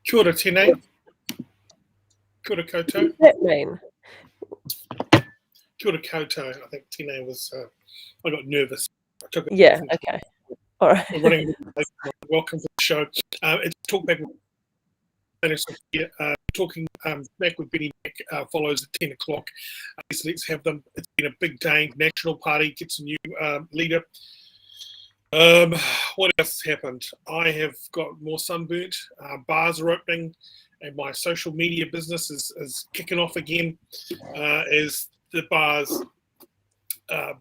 Kia ora, Tene. Kia ora koutou. What does that mean? Kia ora koutou. I think Tene was... I got nervous. I took it. Yeah, okay. All right. Welcome to the show. It's Talkback with Thane and Sophia. Talking back with Benny Mack follows at 10 o'clock. So let's have them. It's been a big day. National Party gets a new leader. What else has happened? I have got more sunburnt. Bars are opening, and my social media business is kicking off again as the bars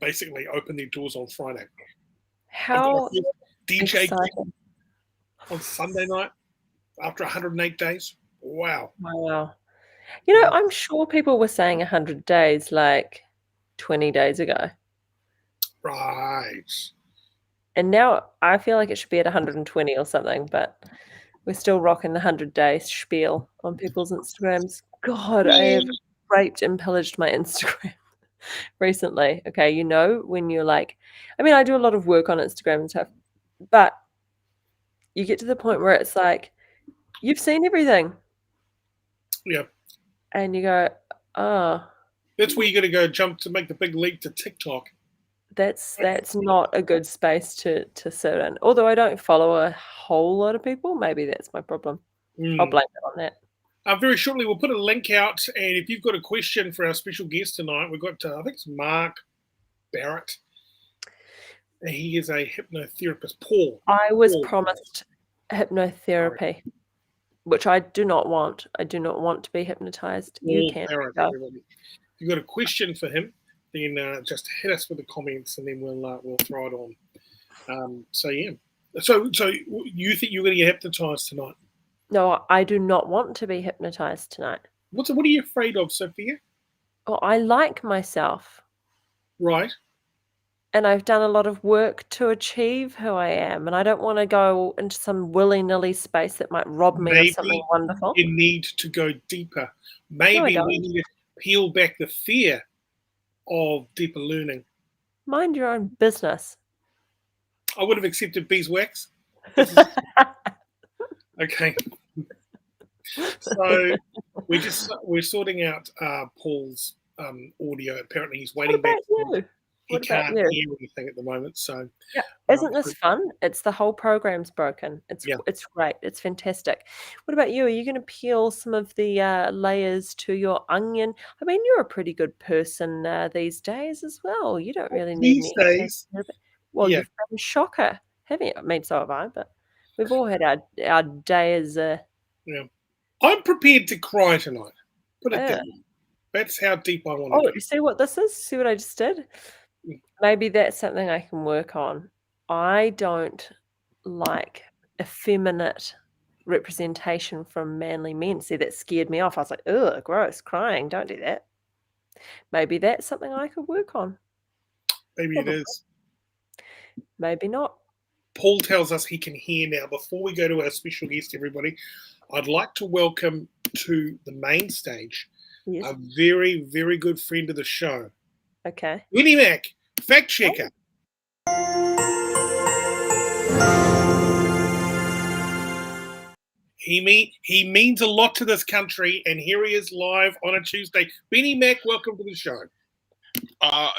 basically open their doors on Friday. How DJ exciting. on Sunday night after 108 days. Wow. Wow. You know, I'm sure people were saying 100 days like 20 days ago. Right. And now I feel like it should be at 120 or something, but we're still rocking the 100-day spiel on people's Instagrams. God, I have raped and pillaged my Instagram recently. Okay, you know, when you're like, I mean, I do a lot of work on Instagram and stuff, but you get to the point where it's like, you've seen everything. Yeah. And you go, oh. That's where you're going to go jump to make the big leap to TikTok. That's not a good space to sit in. Although I don't follow a whole lot of people, maybe that's my problem. I'll blame it on that. Very shortly, we'll put a link out, and if you've got a question for our special guest tonight, we've got, I think it's Mark Barrett. He is a hypnotherapist. Paul. I was promised hypnotherapy, which I do not want. I do not want to be hypnotized. You can. Barrett, everybody. If you've got a question for him, then just hit us with the comments, and then we'll throw it on. So yeah. So you think you're going to get hypnotized tonight? No, I do not want to be hypnotized tonight. What are you afraid of, Sophia? Oh, I like myself. Right. And I've done a lot of work to achieve who I am, and I don't want to go into some willy-nilly space that might rob me of something wonderful. You need to go deeper. Maybe we need to peel back the fear of deeper learning. Mind your own business. I would have accepted beeswax. Okay. So we're sorting out Paul's audio. Apparently he's waiting back. He can't hear anything at the moment. So yeah. Isn't this fun? It's the whole program's broken. It's great. It's fantastic. What about you? Are you going to peel some of the layers to your onion? I mean, you're a pretty good person these days as well. You don't really need these days. Well, you've been a shocker, haven't you? I mean, so have I, but we've all had our days. Yeah, I'm prepared to cry tonight. Put it down. That's how deep I want to go. You see what this is? See what I just did? Maybe that's something I can work on. I don't like effeminate representation from manly men. See, that scared me off. I was like, ugh, gross, crying. Don't do that. Maybe that's something I could work on. Maybe it is. Maybe not. Paul tells us he can hear now. Before we go to our special guest, everybody, I'd like to welcome to the main stage a very, very good friend of the show. Okay. Benny Mack, fact checker. He means a lot to this country, and here he is live on a Tuesday. Benny Mack, welcome to the show.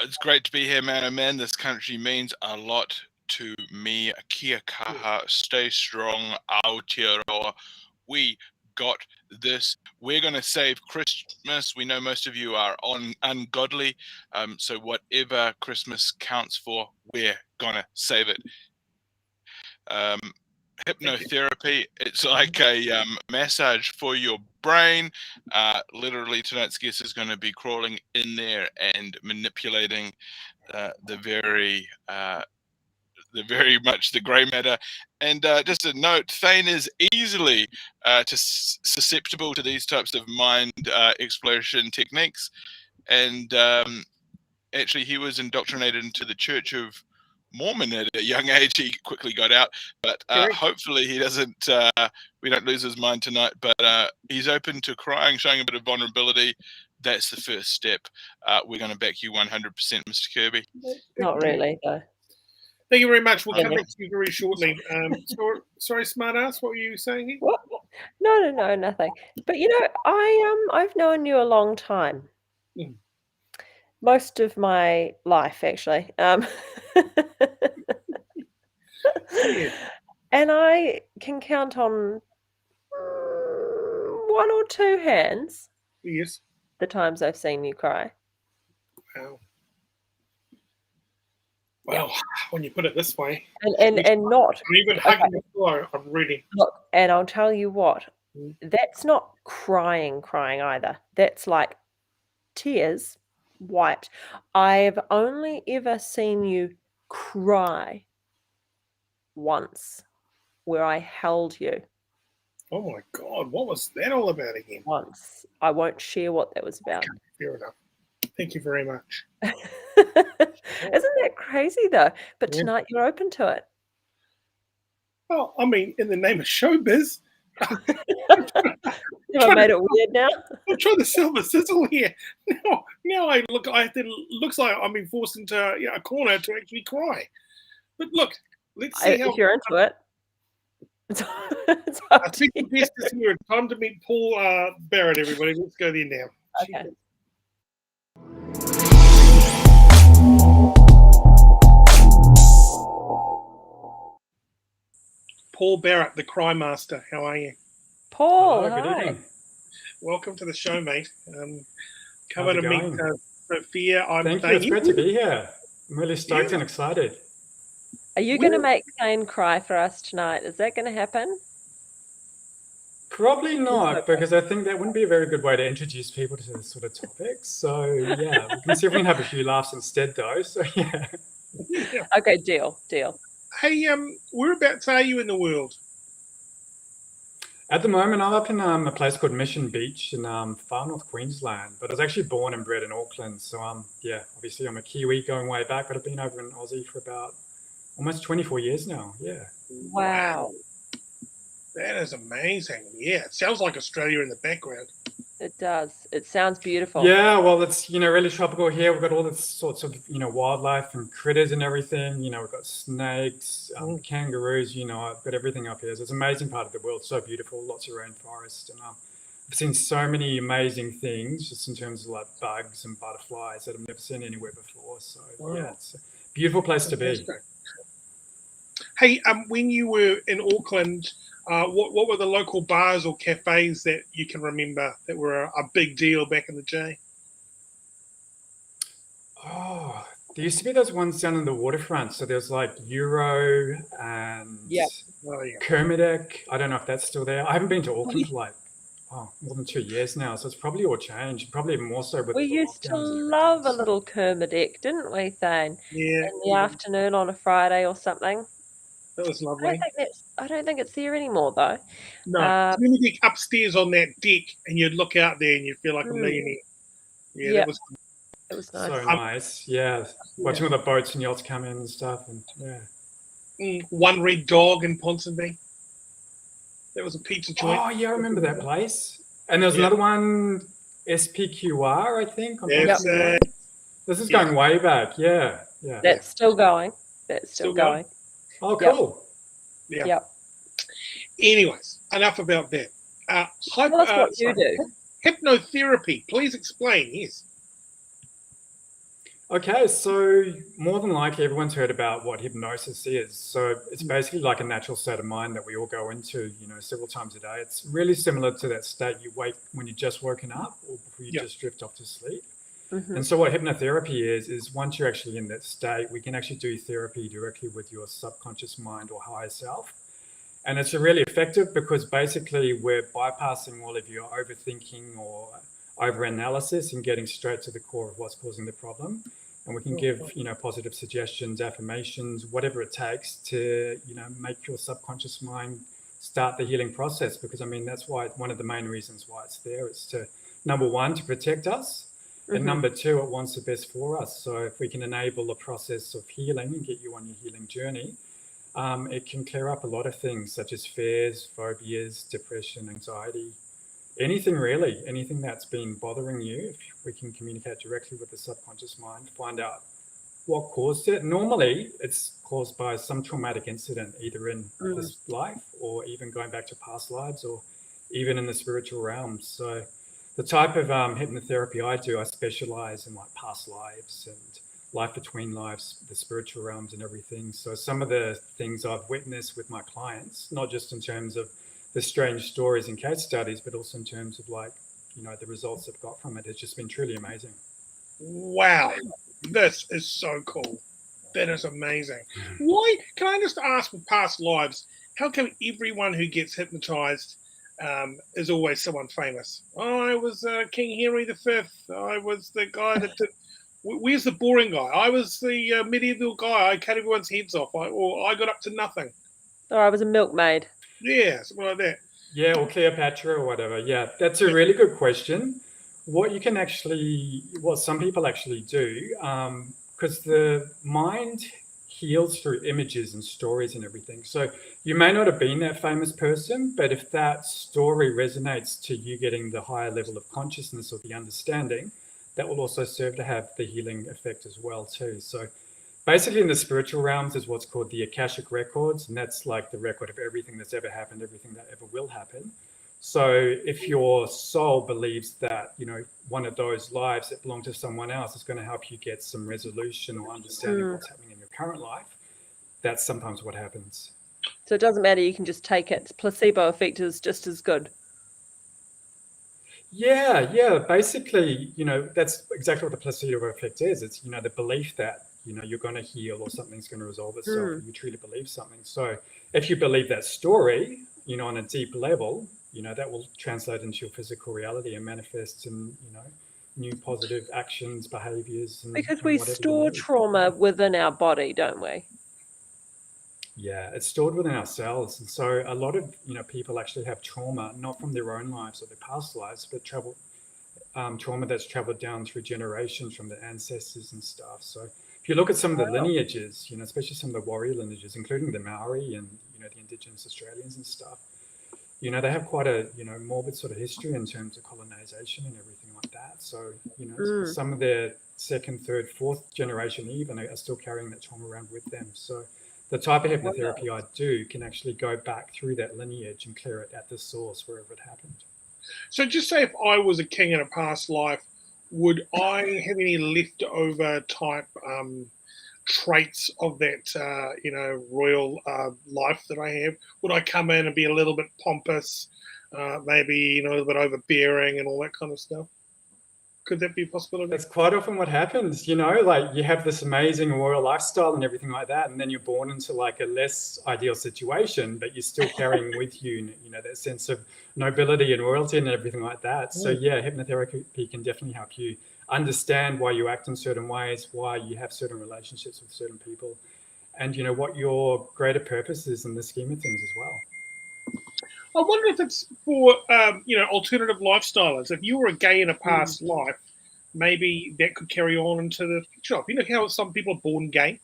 It's great to be here, man. Oh, man, this country means a lot to me. Kia kaha, stay strong, Aotearoa. We got this. We're going to save Christmas. We know most of you are ungodly, so whatever Christmas counts for, we're going to save it. Hypnotherapy, it's like a massage for your brain. Literally, tonight's guest is going to be crawling in there and manipulating the very much the grey matter. And just a note, Thane is easily susceptible to these types of mind exploration techniques. And actually, he was indoctrinated into the Church of Mormon at a young age. He quickly got out, but hopefully he doesn't. We don't lose his mind tonight. But he's open to crying, showing a bit of vulnerability. That's the first step. We're going to back you 100%, Mr. Kirby. Not really, though. Thank you very much. We'll come back to you very shortly. Sorry, smartass, what were you saying here? No, nothing. But I've known you a long time. Mm. Most of my life, actually. Yeah. And I can count on one or two hands Yes. the times I've seen you cry. Wow. Yeah. Wow. When you put it this way, And not I'm even okay, hugging the floor. I'm ready. look, and I'll tell you what, Mm. that's not crying either. That's like tears wiped. I've only ever seen you cry once where I held you Oh my God, what was that all about again? once. I won't share what that was about. Okay, fair enough. Thank you very much. Isn't that crazy though? But Yeah. tonight you're open to it. Well, I mean, in the name of showbiz, Have I made it weird now? I'm trying to sell the sizzle here. Now I have to, looks like I'm being forced into a corner to actually cry. But look, let's see how. If you're into it, it's up I to think you. the best is here. Time to meet Paul Barrett, everybody. Let's go there now. Okay. Paul Barrett, the Cry Master. How are you? Paul, Hello, good hi. evening. Welcome to the show, mate. Come How's on it and meet going? Sophia. I'm Thank you. Thane. It's great to be here. I'm really stoked Yeah. and excited. Are you going to make Thane cry for us tonight? Is that going to happen? Probably not, okay. because I think that wouldn't be a very good way to introduce people to this sort of topic. So yeah, we can see if we can have a few laughs instead, though. So yeah. Yeah. Okay, deal. Hey, whereabouts are you in the world? At the moment, I'm up in a place called Mission Beach in far north Queensland. But I was actually born and bred in Auckland. So yeah, obviously I'm a Kiwi going way back, but I've been over in Aussie for about almost 24 years now. Yeah. Wow. That is amazing. Yeah, it sounds like Australia in the background. It does. It sounds beautiful. Yeah, well, it's really tropical here. We've got all this sorts of wildlife and critters and everything. We've got snakes, kangaroos. I've got everything up here. So it's an amazing part of the world. So beautiful, lots of rainforest, and I've seen so many amazing things just in terms of like bugs and butterflies that I've never seen anywhere before. So yeah, it's a beautiful place to be. Hey, when you were in Auckland, what were the local bars or cafes that you can remember that were a big deal back in the day? Oh, there used to be those ones down in the waterfront. So there's like Euro and Kermadec. I don't know if that's still there. I haven't been to Auckland for like more than 2 years now. So it's probably all changed. Probably even more so with We the used to lockdowns and love a everything. little Kermadec, didn't we, Thane? Yeah. In the afternoon on a Friday or something. That was lovely. I don't think it's there anymore, though. No, Kermadec upstairs on that deck, and you'd look out there and you'd feel like a millionaire. Yeah, that was. It was nice. So nice. Yeah. Watching all the boats and yachts come in and stuff. And yeah. One Red Dog in Ponsonby. That was a pizza joint. Oh, yeah, I remember that place. And there was another one, SPQR, I think. This is going way back. Yeah. That's still going. That's still going. Oh, cool. Yeah. Anyways, enough about that. Tell us what you do. Hypnotherapy. Please explain. Yes. Okay, so more than likely everyone's heard about what hypnosis is. So it's basically like a natural state of mind that we all go into, several times a day. It's really similar to that state you wake when you're just woken up or before you just drift off to sleep. Mm-hmm. And so what hypnotherapy is once you're actually in that state, we can actually do therapy directly with your subconscious mind or higher self. And it's really effective because basically we're bypassing all of your overthinking or overanalysis and getting straight to the core of what's causing the problem. And we can give, positive suggestions, affirmations, whatever it takes to, make your subconscious mind start the healing process. Because, that's why one of the main reasons why it's there is to, number one, to protect us. And number two, it wants the best for us. So if we can enable a process of healing and get you on your healing journey, it can clear up a lot of things such as fears, phobias, depression, anxiety, anything really, anything that's been bothering you. If we can communicate directly with the subconscious mind, find out what caused it. Normally, it's caused by some traumatic incident, either in this life or even going back to past lives or even in the spiritual realms. So the type of hypnotherapy I do, I specialize in like past lives and life between lives, the spiritual realms and everything. So some of the things I've witnessed with my clients, not just in terms of the strange stories and case studies, but also in terms of like, you know, the results I've got from it, has just been truly amazing. Wow, this is so cool. That is amazing. Why? Can I just ask, with past lives, how come everyone who gets hypnotized is always someone famous? I was King Henry V. I was the guy that did. Where's the boring guy? I was the medieval guy. I cut everyone's heads off. Or I got up to nothing. Or I was a milkmaid. Yeah, something like that. Yeah, or Cleopatra or whatever. Yeah, that's a really good question. What some people actually do, because the mind heals through images and stories and everything. So you may not have been that famous person, but if that story resonates to you getting the higher level of consciousness or the understanding, that will also serve to have the healing effect as well too. So basically in the spiritual realms is what's called the Akashic records, and that's like the record of everything that's ever happened, everything that ever will happen. So if your soul believes that, you know, one of those lives that belong to someone else is going to help you get some resolution or understanding of what's happening in your current life, that's sometimes what happens. So it doesn't matter, you can just take it. Placebo effect is just as good. Yeah. Basically, you know, that's exactly what the placebo effect is. It's, you know, the belief that, you know, you're going to heal or something's going to resolve itself, or you truly believe something. So if you believe that story, you know, on a deep level, you know, that will translate into your physical reality and manifest in, you know, new positive actions, behaviors. Because we store trauma within our body, don't we? Yeah, it's stored within our cells. And so a lot of, you know, people actually have trauma, not from their own lives or their past lives, but trauma that's traveled down through generations from their ancestors and stuff. So if you look at some of the lineages, you know, especially some of the warrior lineages, including the Maori and, you know, the indigenous Australians and stuff, you know, they have quite a, you know, morbid sort of history in terms of colonization and everything like that. So, you know, some of their second, third, fourth generation even are still carrying that trauma around with them. So the type of hypnotherapy I do can actually go back through that lineage and clear it at the source wherever it happened. So just say if I was a king in a past life, would I have any leftover type traits of that, you know, royal life that I have? Would I come in and be a little bit pompous, maybe, you know, a little bit overbearing and all that kind of stuff? Could that be a possibility? That's quite often what happens, you know, like you have this amazing royal lifestyle and everything like that, and then you're born into like a less ideal situation, but you're still carrying with you, you know, that sense of nobility and royalty and everything like that. So yeah, hypnotherapy can definitely help you understand why you act in certain ways, why you have certain relationships with certain people, and, you know, what your greater purpose is in the scheme of things as well. I wonder if it's for, you know, alternative lifestylers. If you were a gay in a past life, maybe that could carry on into the future life. You know how some people are born gay?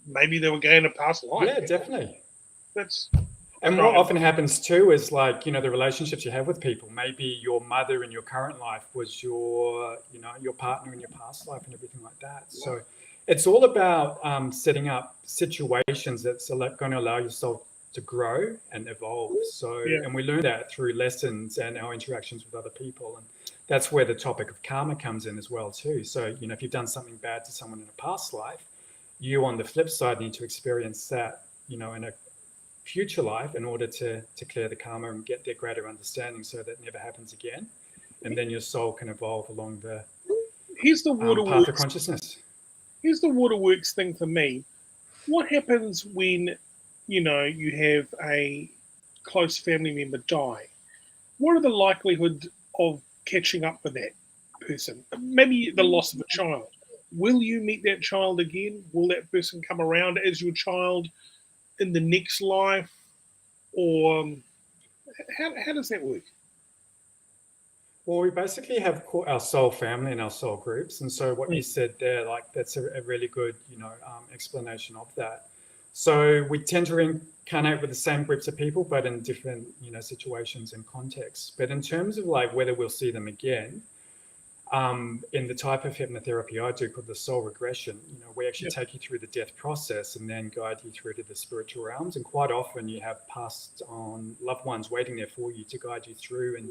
Maybe they were gay in a past life. Yeah, definitely. And what often happens too is, like, you know, the relationships you have with people. Maybe your mother in your current life was your, you know, your partner in your past life and everything like that. So it's all about setting up situations that's going to allow yourself to grow and evolve. So, and we learn that through lessons and our interactions with other people. And that's where the topic of karma comes in as well too. So, you know, if you've done something bad to someone in a past life, you on the flip side need to experience that, you know, in a future life in order to clear the karma and get their greater understanding so that it never happens again. And then your soul can evolve along the path of consciousness. Here's the waterworks thing for me. What happens when, you know, you have a close family member die? What are the likelihood of catching up with that person? Maybe the loss of a child. Will you meet that child again? Will that person come around as your child in the next life? Or how does that work? Well, we basically have our soul family and our soul groups. And so what you said there, like, that's a really good, you know, explanation of that. So we tend to reincarnate with the same groups of people, but in different, you know, situations and contexts. But in terms of like whether we'll see them again, In the type of hypnotherapy I do called the soul regression, we actually take you through the death process and then guide you through to the spiritual realms. And quite often you have passed on loved ones waiting there for you to guide you through and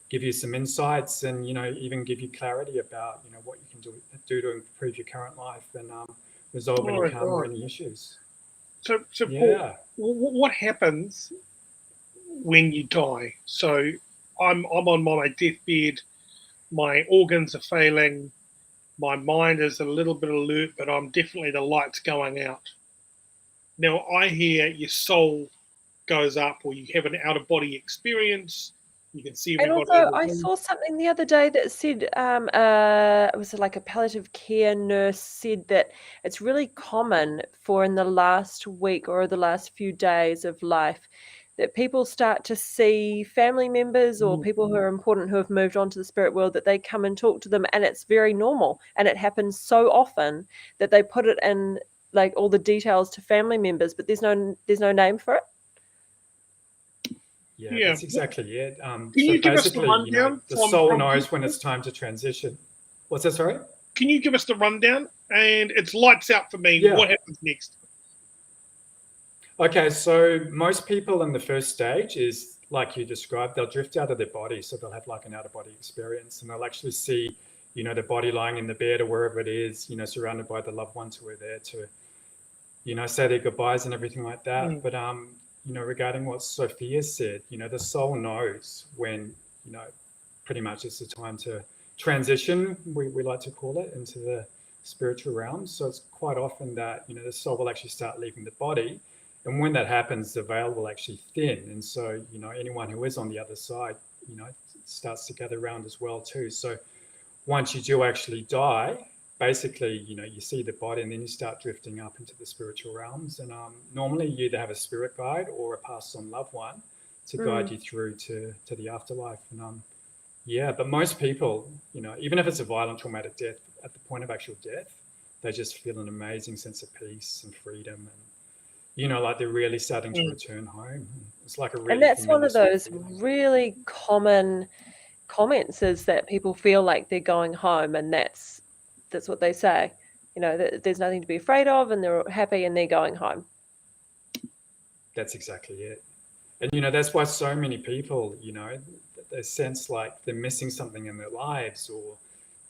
give you some insights and, even give you clarity about, what you can do to improve your current life and resolve any karma or any issues. So Paul, what happens when you die? So I'm on my deathbed. My organs are failing. My mind is a little bit alert, but I'm definitely the lights going out. Now I hear your soul goes up, or you have an out of body experience. You can see And everybody. also, I saw something the other day that said it was like a palliative care nurse said that it's really common for in the last week or the last few days of life that people start to see family members or people who are important who have moved on to the spirit world, that they come and talk to them, and it's very normal. And it happens so often that they put it in like all the details to family members, but there's no name for it. Yeah, that's exactly it. Can you give us the rundown? The soul knows when it's time to transition. What's that, sorry? Can you give us the rundown? And it's lights out for me. Yeah. What happens next? Okay, so most people in the first stage is, like you described, they'll drift out of their body. So they'll have like an out-of-body experience and they'll actually see, their body lying in the bed or wherever it is, surrounded by the loved ones who are there to, say their goodbyes and everything like that. But, regarding what Sophia said, the soul knows when, pretty much it's the time to transition, we like to call it, into the spiritual realm. So it's quite often that, the soul will actually start leaving the body. And when that happens, the veil will actually thin. And so, anyone who is on the other side, starts to gather around as well too. So once you do actually die, basically, you see the body and then you start drifting up into the spiritual realms. And normally you either have a spirit guide or a passed on loved one to guide you through to the afterlife. And but most people, even if it's a violent traumatic death, at the point of actual death, they just feel an amazing sense of peace and freedom and, like they're really starting to return home. It's like a really, and that's one of those feeling. Really common comments is that people feel like they're going home, and that's what they say. That there's nothing to be afraid of, and they're happy, and they're going home. That's exactly it. And that's why so many people, they sense like they're missing something in their lives, or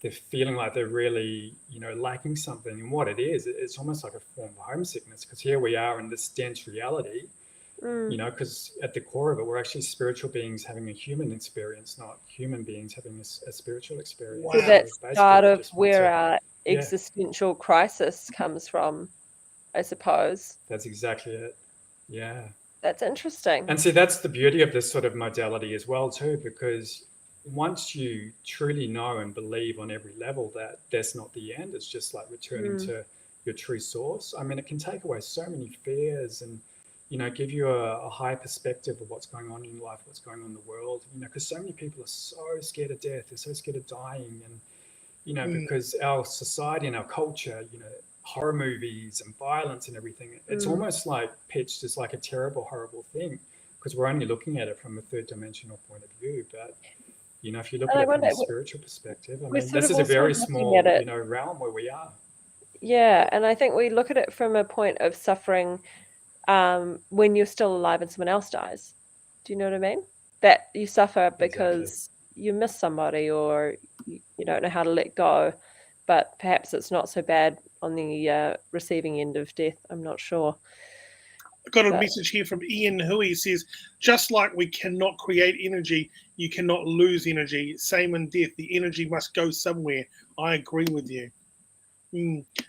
they're feeling like they're really, lacking something. And what it is, it's almost like a form of homesickness, because here we are in this dense reality, because at the core of it, we're actually spiritual beings having a human experience, not human beings having a spiritual experience. So that's part of where our existential crisis comes from, I suppose. That's exactly it. Yeah. That's interesting. And see, that's the beauty of this sort of modality as well too, because once you truly know and believe on every level that that's not the end, it's just like returning to your true source. I mean, it can take away so many fears and, give you a high perspective of what's going on in life, what's going on in the world, because so many people are so scared of death. They're so scared of dying. And, because our society and our culture, horror movies and violence and everything, it's almost like pitched as like a terrible, horrible thing, because we're only looking at it from a third dimensional point of view. But if you look at it from a spiritual perspective, I mean, this is a very small realm where we are. Yeah, and I think we look at it from a point of suffering when you're still alive and someone else dies. Do you know what I mean? That you suffer because you miss somebody, or you don't know how to let go, but perhaps it's not so bad on the receiving end of death. I'm not sure. I've got a message here from Ian Hui. He says, just like we cannot create energy, you cannot lose energy. Same in death. The energy must go somewhere. I agree with you.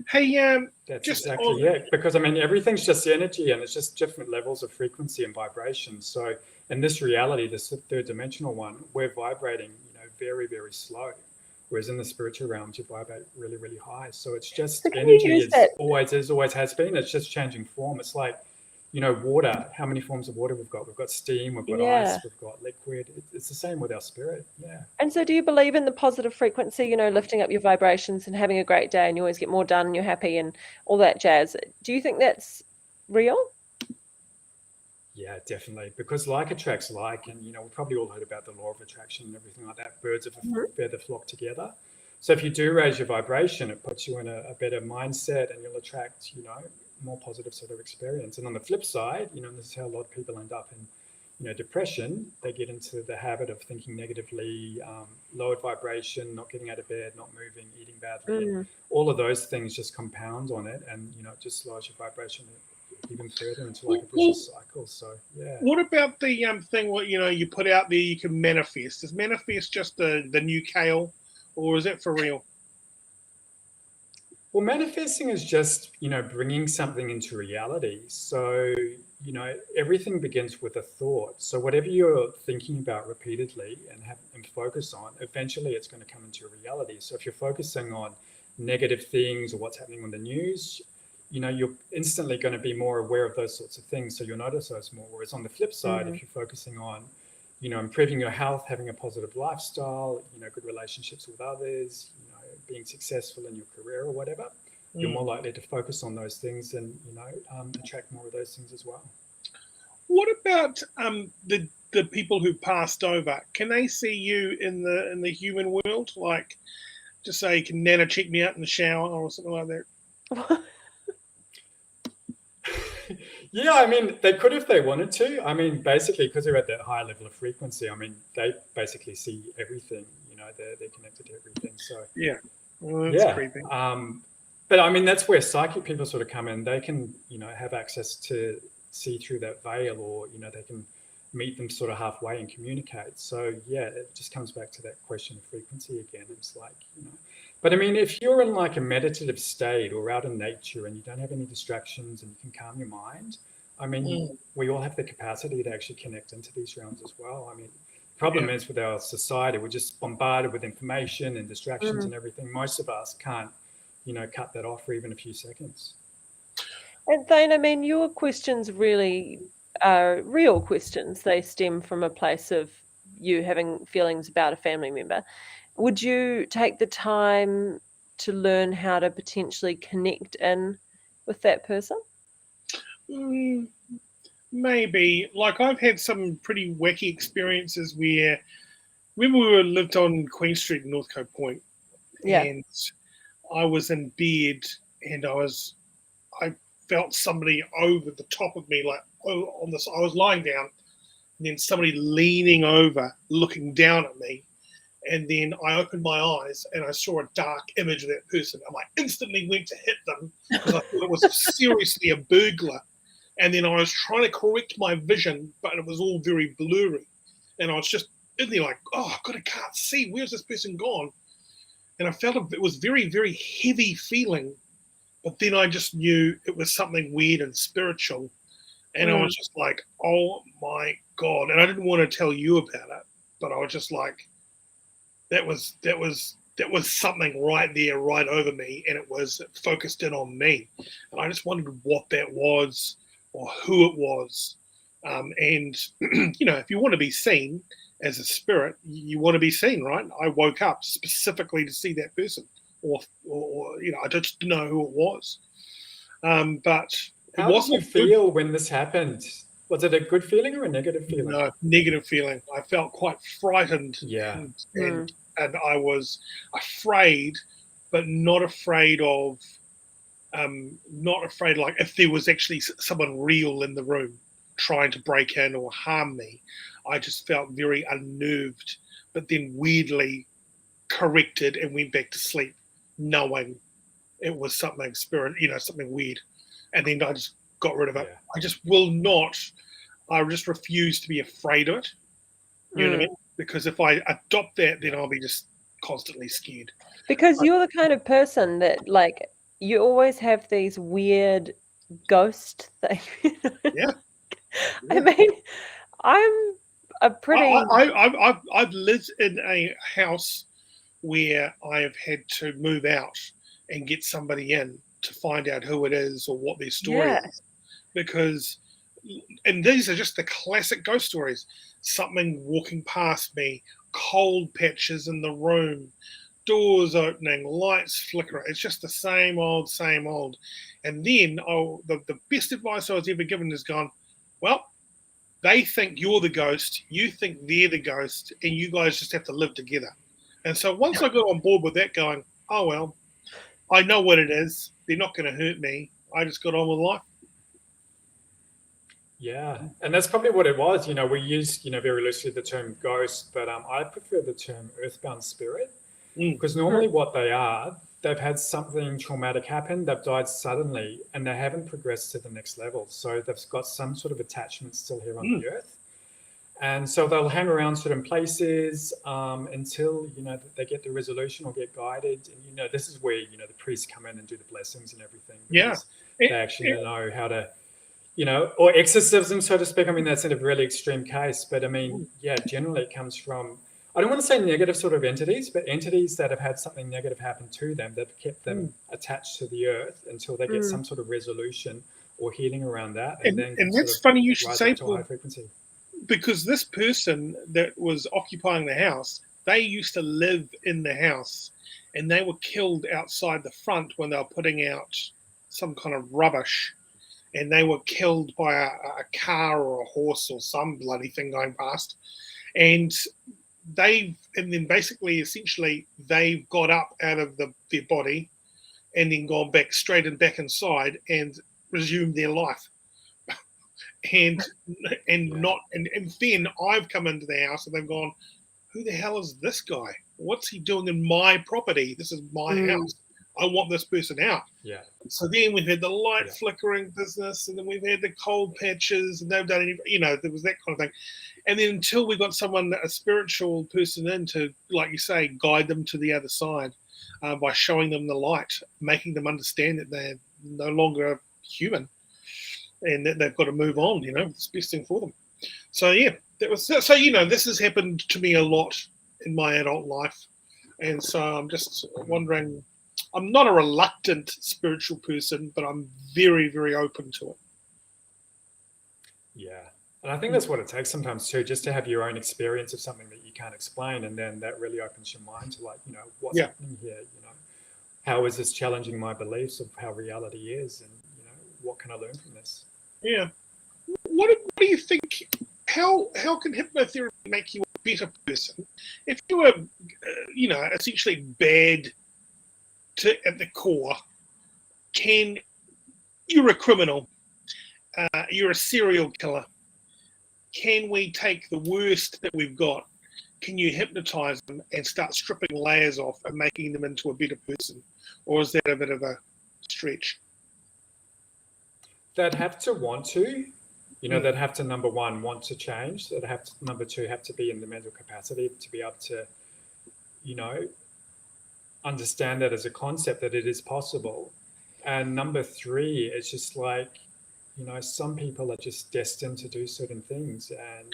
Hey, that's exactly it. Because I mean, everything's just energy, and it's just different levels of frequency and vibration. So in this reality, this third dimensional one, we're vibrating, very, very slow. Whereas in the spiritual realms, you vibrate really, really high. So it's just energy is always has been. It's just changing form. It's like, water. How many forms of water we've got? We've got steam, we've got ice, we've got liquid. It's the same with our spirit. Yeah. And so do you believe in the positive frequency, lifting up your vibrations and having a great day, and you always get more done and you're happy and all that jazz? Do you think that's real? Yeah, definitely. Because like attracts like, and, we've probably all heard about the law of attraction and everything like that. Birds of a feather flock together. So if you do raise your vibration, it puts you in a better mindset, and you'll attract, more positive sort of experience. And on the flip side, this is how a lot of people end up in, depression. They get into the habit of thinking negatively, lowered vibration, not getting out of bed, not moving, eating badly. And all of those things just compound on it, and it just slows your vibration even further into like a vicious cycle. So yeah. What about the thing what you put out there you can manifest? Is manifest just the new kale, or is it for real? Well, manifesting is just, bringing something into reality. So, everything begins with a thought. So whatever you're thinking about repeatedly and focus on, eventually it's going to come into your reality. So if you're focusing on negative things or what's happening on the news, you're instantly going to be more aware of those sorts of things. So you'll notice those more. Whereas on the flip side, if you're focusing on, improving your health, having a positive lifestyle, good relationships with others, being successful in your career or whatever, you're more likely to focus on those things and, attract more of those things as well. What about the people who passed over? Can they see you in the human world? Like, just say, can Nana check me out in the shower or something like that? Yeah, I mean, they could if they wanted to. I mean, basically, because they're at that high level of frequency, I mean, they basically see everything. They're connected to everything. So yeah, well, that's creepy. But I mean, that's where psychic people sort of come in. They can, have access to see through that veil, or they can meet them sort of halfway and communicate. So yeah, it just comes back to that question of frequency again. It's like, But I mean, if you're in like a meditative state or out in nature and you don't have any distractions and you can calm your mind, I mean, we all have the capacity to actually connect into these realms as well. I mean, the problem is with our society, we're just bombarded with information and distractions and everything. Most of us can't, cut that off for even a few seconds. And Thane, I mean, your questions really are real questions. They stem from a place of you having feelings about a family member. Would you take the time to learn how to potentially connect in with that person? Maybe. Like, I've had some pretty wacky experiences where, remember we lived on Queen Street in Northcote Point, and I was in bed and I felt somebody over the top of me, like on this. I was lying down, and then somebody leaning over, looking down at me. And then I opened my eyes and I saw a dark image of that person. And I instantly went to hit them because I thought it was seriously a burglar. And then I was trying to correct my vision, but it was all very blurry. And I was just in there like, oh, God, I can't see. Where's this person gone? And I felt it was very, very heavy feeling. But then I just knew it was something weird and spiritual. And I was just like, oh, my God. And I didn't want to tell you about it, but I was just like, that was something right there, right over me, and it was focused in on me. And I just wondered what that was or who it was. And, if you want to be seen as a spirit, you want to be seen, right? I woke up specifically to see that person or I just didn't know who it was. But how did you feel when this happened? Was it a good feeling or a negative feeling? No, negative feeling. I felt quite frightened. Yeah. And I was afraid, but not afraid of, like if there was actually someone real in the room trying to break in or harm me. I just felt very unnerved, but then weirdly corrected and went back to sleep, knowing it was something something weird. And then I just got rid of it. Yeah. I just refuse to be afraid of it. You know what I mean? Because if I adopt that, then I'll be just constantly scared. Because you're the kind of person that, like, you always have these weird ghost things. Yeah. I mean, I'm a pretty... I've lived in a house where I've had to move out and get somebody in to find out who it is or what their story is. Because... And these are just the classic ghost stories. Something walking past me, cold patches in the room, doors opening, lights flickering. It's just the same old. And then the best advice I was ever given is gone, well, they think you're the ghost, you think they're the ghost, and you guys just have to live together. And so once I got on board with that, going, oh well, I know what it is. They're not going to hurt me. I just got on with life. Yeah, and that's probably what it was. We use, very loosely the term ghost, but I prefer the term earthbound spirit, because normally what they are, they've had something traumatic happen, they've died suddenly, and they haven't progressed to the next level. So they've got some sort of attachment still here on the earth. And so they'll hang around certain places until, they get the resolution or get guided. And, this is where, the priests come in and do the blessings and everything. Yeah. They actually know how to, or exorcism, so to speak. I mean, that's in a really extreme case. But I mean, generally it comes from, I don't want to say negative sort of entities, but entities that have had something negative happen to them that have kept them attached to the earth until they get some sort of resolution or healing around that. And that's funny you should say, Paul, high frequency. Because this person that was occupying the house, they used to live in the house, and they were killed outside the front when they were putting out some kind of rubbish, and they were killed by a car or a horse or some bloody thing going past. And then basically, essentially, they've got up out of their body and then gone back straight and back inside and resumed their life. And then I've come into the house and they've gone, who the hell is this guy? What's he doing in my property? This is my house. I want this person out. Yeah. So then we've had the light flickering business, and then we've had the cold patches, and they've done, there was that kind of thing. And then until we got a spiritual person in to, like you say, guide them to the other side by showing them the light, making them understand that they're no longer human. And that they've got to move on, it's the best thing for them. So that was so. This has happened to me a lot in my adult life, and so I'm just wondering. I'm not a reluctant spiritual person, but I'm very, very open to it. Yeah, and I think that's what it takes sometimes too, just to have your own experience of something that you can't explain, and then that really opens your mind to what's happening here. How is this challenging my beliefs of how reality is, and what can I learn from this? Yeah. What do you think? How can hypnotherapy make you a better person? If you were, essentially bad at the core, you're a criminal, you're a serial killer. Can we take the worst that we've got? Can you hypnotize them and start stripping layers off and making them into a better person? Or is that a bit of a stretch? They'd have to want to, they'd have to, number one, want to change. They'd have to, number two, have to be in the mental capacity to be able to, understand that as a concept, that it is possible. And number three, it's just like, some people are just destined to do certain things. And,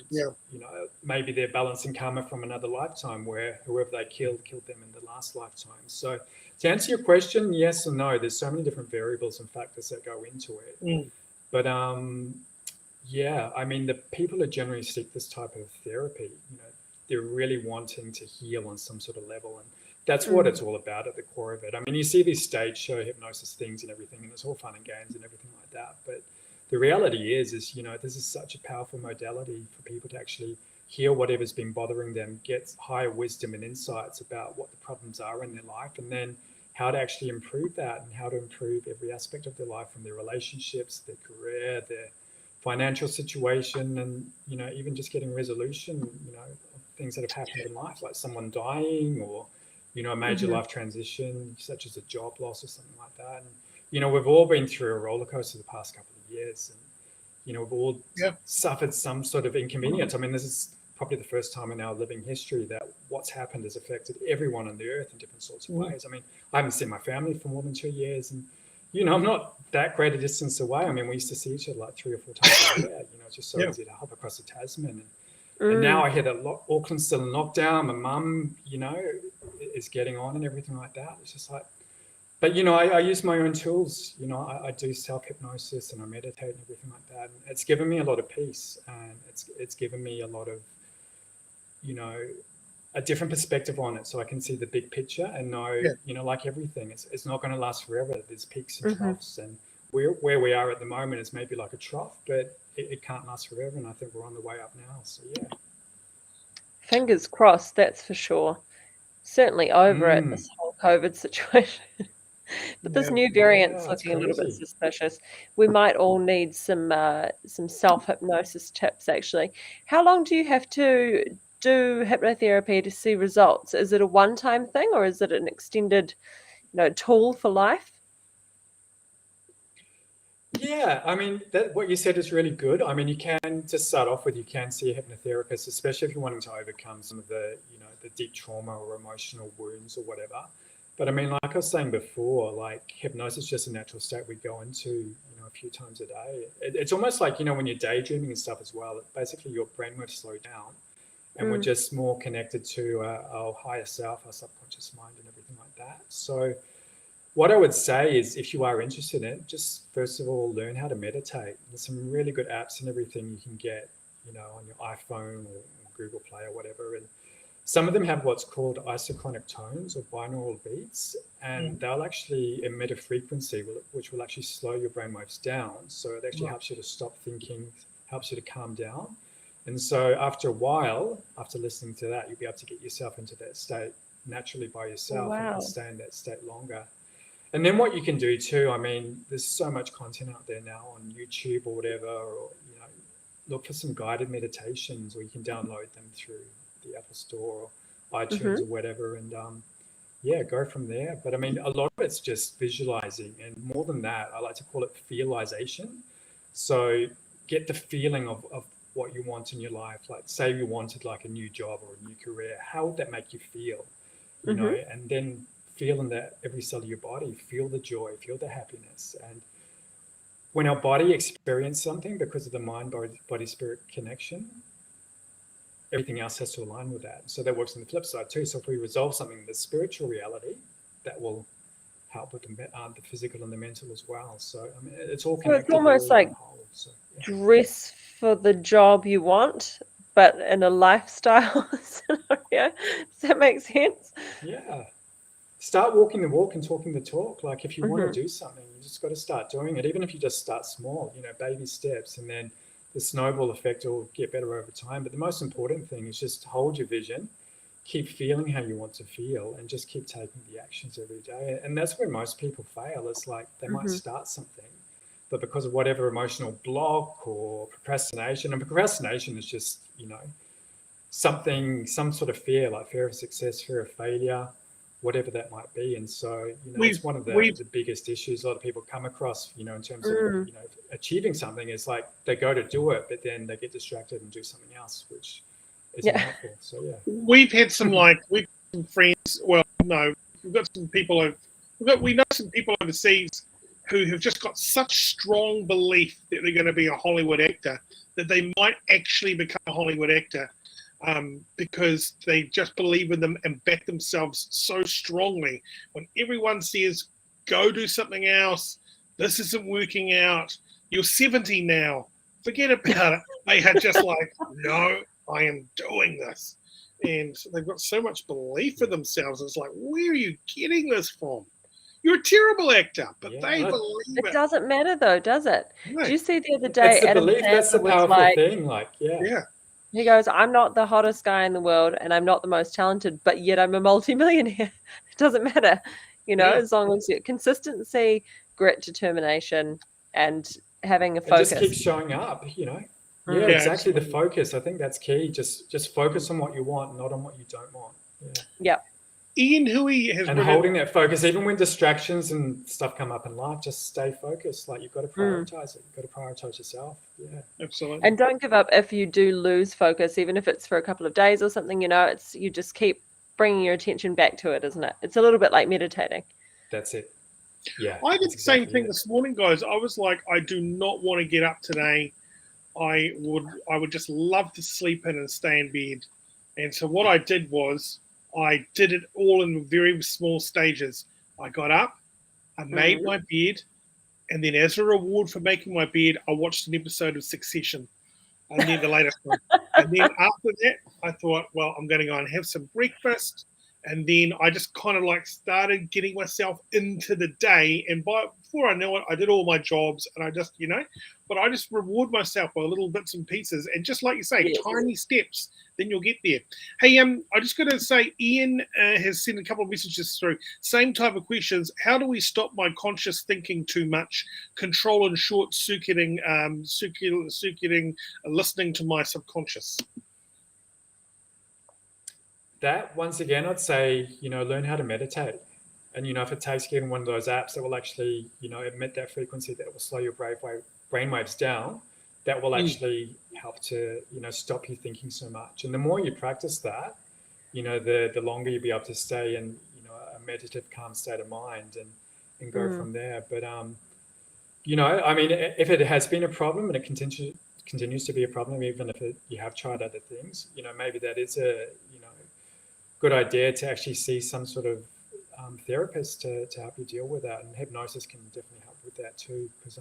maybe they're balancing karma from another lifetime where whoever they killed them in the last lifetime. So to answer your question, yes and no. There's so many different variables and factors that go into it. But the people who generally seek this type of therapy, they're really wanting to heal on some sort of level, and that's what it's all about at the core of it. I mean, you see these stage show hypnosis things and everything, and it's all fun and games and everything like that. But the reality is this is such a powerful modality for people to actually hear whatever's been bothering them, get higher wisdom and insights about what the problems are in their life, and then how to actually improve that and how to improve every aspect of their life, from their relationships, their career, their financial situation, and, even just getting resolution, of things that have happened in life, like someone dying or, a major life transition, such as a job loss or something like that. And, we've all been through a roller coaster the past couple of years, and, we've all suffered some sort of inconvenience. I mean, this is probably the first time in our living history that what's happened has affected everyone on the earth in different sorts of ways. I mean, I haven't seen my family for more than 2 years, and, I'm not that great a distance away. I mean, we used to see each other like 3 or 4 times a year. It's just so easy to hop across the Tasman. And now I hear that Auckland's still in lockdown. My mum, is getting on and everything like that. It's just like, but, I use my own tools. I do self-hypnosis and I meditate and everything like that. And it's given me a lot of peace, and it's given me a lot of, a different perspective on it, so I can see the big picture and know, like everything, it's not going to last forever. There's peaks and troughs, and where we are at the moment is maybe like a trough, but it can't last forever. And I think we're on the way up now. So, yeah. Fingers crossed, that's for sure. certainly over it, this whole COVID situation. But this new variant's looking a little bit crazy. suspicious. We might all need some self-hypnosis tips, actually. How long do you have to do hypnotherapy to see results? Is it a one-time thing, or is it an extended, tool for life? Yeah, I mean, what you said is really good. I mean, you can just start off with, you can see a hypnotherapist, especially if you're wanting to overcome some of the, the deep trauma or emotional wounds or whatever. But I mean, like I was saying before, like hypnosis is just a natural state we go into, a few times a day. It's almost like, when you're daydreaming and stuff as well, basically your brainwaves slow down and we're just more connected to our higher self, our subconscious mind and everything like that. So what I would say is, if you are interested in it, just first of all, learn how to meditate. There's some really good apps and everything you can get, on your iPhone or Google Play or whatever. And some of them have what's called isochronic tones or binaural beats, and they'll actually emit a frequency which will actually slow your brainwaves down. So it actually helps you to stop thinking, helps you to calm down. And so after a while, after listening to that, you'll be able to get yourself into that state naturally by yourself and stay in that state longer. And then what you can do too, I mean, there's so much content out there now on YouTube or whatever, or, look for some guided meditations, or you can download them through the Apple Store or iTunes or whatever. And go from there. But I mean, a lot of it's just visualizing. And more than that, I like to call it feelization. So get the feeling of what you want in your life. Like say you wanted like a new job or a new career, how would that make you feel? You know, and then feel in that every cell of your body, feel the joy, feel the happiness. And when our body experiences something because of the mind body spirit connection, everything else has to align with that. So that works on the flip side too. So if we resolve something in the spiritual reality, that will help with the physical and the mental as well. So I mean, it's all connected. So it's almost like dress for the job you want, but in a lifestyle scenario. Does that make sense? Yeah. Start walking the walk and talking the talk. Like if you want to do something, you just got to start doing it. Even if you just start small, baby steps, and then the snowball effect will get better over time. But the most important thing is just hold your vision, keep feeling how you want to feel, and just keep taking the actions every day. And that's where most people fail. It's like they might start something, but because of whatever emotional block or procrastination, and procrastination is just, some sort of fear, like fear of success, fear of failure, whatever that might be. And so, it's one of the biggest issues a lot of people come across, in terms of, achieving something. Is like they go to do it, but then they get distracted and do something else, which isn't helpful. So, yeah. We've had some friends. Well, no, we've got some people. We know some people overseas who have just got such strong belief that they're going to be a Hollywood actor that they might actually become a Hollywood actor. Because they just believe in them and back themselves so strongly. When everyone says, go do something else, this isn't working out, you're 70 now, forget about it. They are just like, no, I am doing this. And they've got so much belief in themselves. It's like, where are you getting this from? You're a terrible actor, but they believe it. It doesn't matter though, does it? No. Did you see the other day? That's the belief. That's the powerful thing. Like, yeah. He goes, I'm not the hottest guy in the world and I'm not the most talented, but yet I'm a multimillionaire. It doesn't matter, as long as you consistency, grit, determination, and having a focus. And just keep showing up, Yeah, exactly. The focus. I think that's key. Just focus on what you want, not on what you don't want. Yeah. Ian Huey has holding that focus, even when distractions and stuff come up in life, just stay focused. Like you've got to prioritize it. You've got to prioritize yourself. Yeah, absolutely. And don't give up if you do lose focus, even if it's for a couple of days or something. It's you just keep bringing your attention back to it, isn't it? It's a little bit like meditating. That's it. Yeah, I did the same thing this morning, guys. I was like, I do not want to get up today. I would just love to sleep in and stay in bed. And so what I did was, I did it all in very small stages. I got up, I made my bed, and then as a reward for making my bed, I watched an episode of Succession. And then the latest one. And then after that, I thought, well, I'm going to go and have some breakfast, And then I just kind of like started getting myself into the day. And before I know it, I did all my jobs and I just, but I just reward myself by little bits and pieces. And just like you say, Yes. tiny steps, then you'll get there. Hey, I just got to say, Ian has sent a couple of messages through. Same type of questions. How do we stop my conscious thinking too much? Control and short-circuiting, listening to my subconscious. That, once again, I'd say, learn how to meditate. And, if it takes getting one of those apps that will actually, emit that frequency that will slow your brain waves down, that will actually help to, stop you thinking so much. And the more you practice that, the longer you'll be able to stay in, a meditative, calm state of mind and go from there. But, if it has been a problem and it continues to be a problem, even if you have tried other things, maybe that is a, good idea to actually see some sort of therapist to help you deal with that. And hypnosis can definitely help with that too, because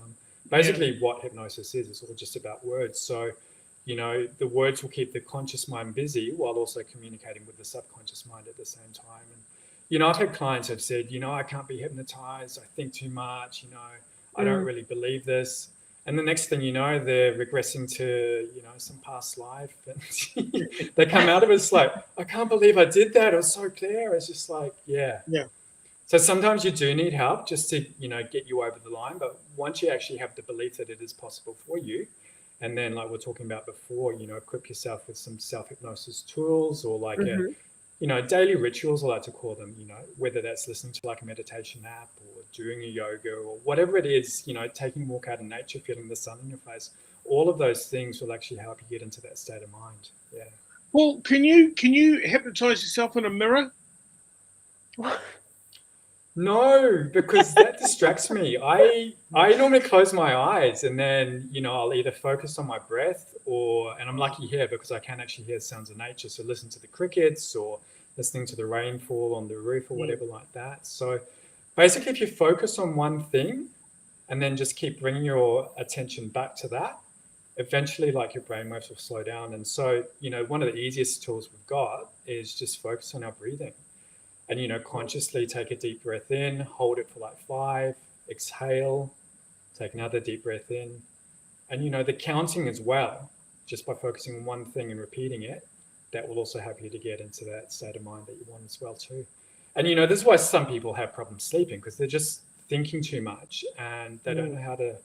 basically what hypnosis is all just about words. So, the words will keep the conscious mind busy while also communicating with the subconscious mind at the same time. And, I've had clients who've said, I can't be hypnotized. I think too much, I don't really believe this. And the next thing you know, they're regressing to, some past life. And they come out of it, it's like, I can't believe I did that. It was so clear. It's just like, yeah. So sometimes you do need help just to, get you over the line. But once you actually have the belief that it is possible for you, and then like we're talking about before, equip yourself with some self-hypnosis tools or like daily rituals, I like to call them, whether that's listening to like a meditation app or doing a yoga or whatever it is, taking a walk out in nature, feeling the sun in your face, all of those things will actually help you get into that state of mind. Yeah. Well, can you hypnotize yourself in a mirror? No, because that distracts me. I normally close my eyes and then, I'll either focus on my breath and I'm lucky here because I can actually hear sounds of nature. So listen to the crickets or listening to the rainfall on the roof or whatever like that. So basically if you focus on one thing and then just keep bringing your attention back to that, eventually like your brainwaves will slow down. And so, one of the easiest tools we've got is just focus on our breathing. And, consciously take a deep breath in, hold it for like 5, exhale, take another deep breath in. And, the counting as well, just by focusing on one thing and repeating it, that will also help you to get into that state of mind that you want as well too. And, this is why some people have problems sleeping because they're just thinking too much and they don't know how to,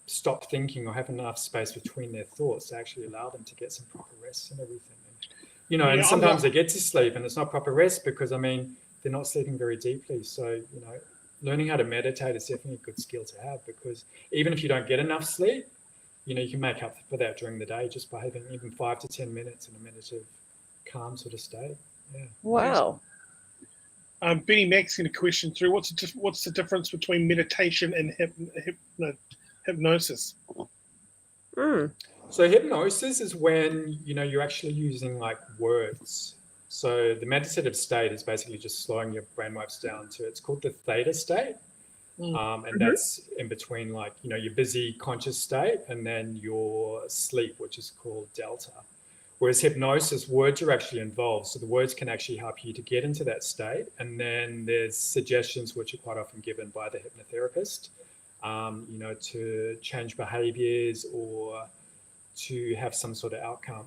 stop thinking or have enough space between their thoughts to actually allow them to get some proper rest and everything. And sometimes they get to sleep and it's not proper rest because, they're not sleeping very deeply. So, learning how to meditate is definitely a good skill to have because even if you don't get enough sleep, you can make up for that during the day just by having even 5 to 10 minutes in a meditative, calm sort of state. Yeah. Wow. Benny Mack's going to question through what's the difference between meditation and hypnosis? So hypnosis is when, you're actually using like words. So the meditative state is basically just slowing your brainwaves down to, it's called the theta state. And that's in between like, your busy conscious state and then your sleep, which is called delta. Whereas hypnosis, words are actually involved. So the words can actually help you to get into that state. And then there's suggestions which are quite often given by the hypnotherapist, to change behaviors or to have some sort of outcome.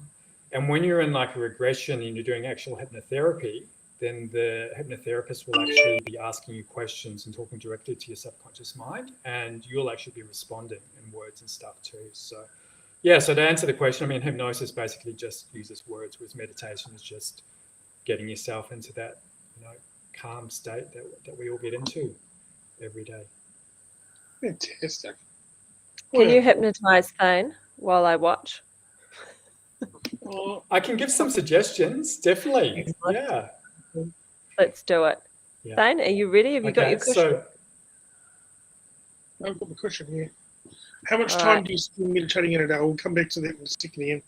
And when you're in like a regression and you're doing actual hypnotherapy, then the hypnotherapist will actually be asking you questions and talking directly to your subconscious mind, and you'll actually be responding in words and stuff too. So yeah, so to answer the question, hypnosis basically just uses words, whereas meditation is just getting yourself into that, calm state that we all get into every day. Fantastic. Can you hypnotize Thane while I watch? I can give some suggestions, definitely. Yeah. Let's do it. Yeah. Thane, are you ready? Have you got your cushion? So I've got the cushion here. How much time do you spend meditating in a day? We'll come back to that in a second again.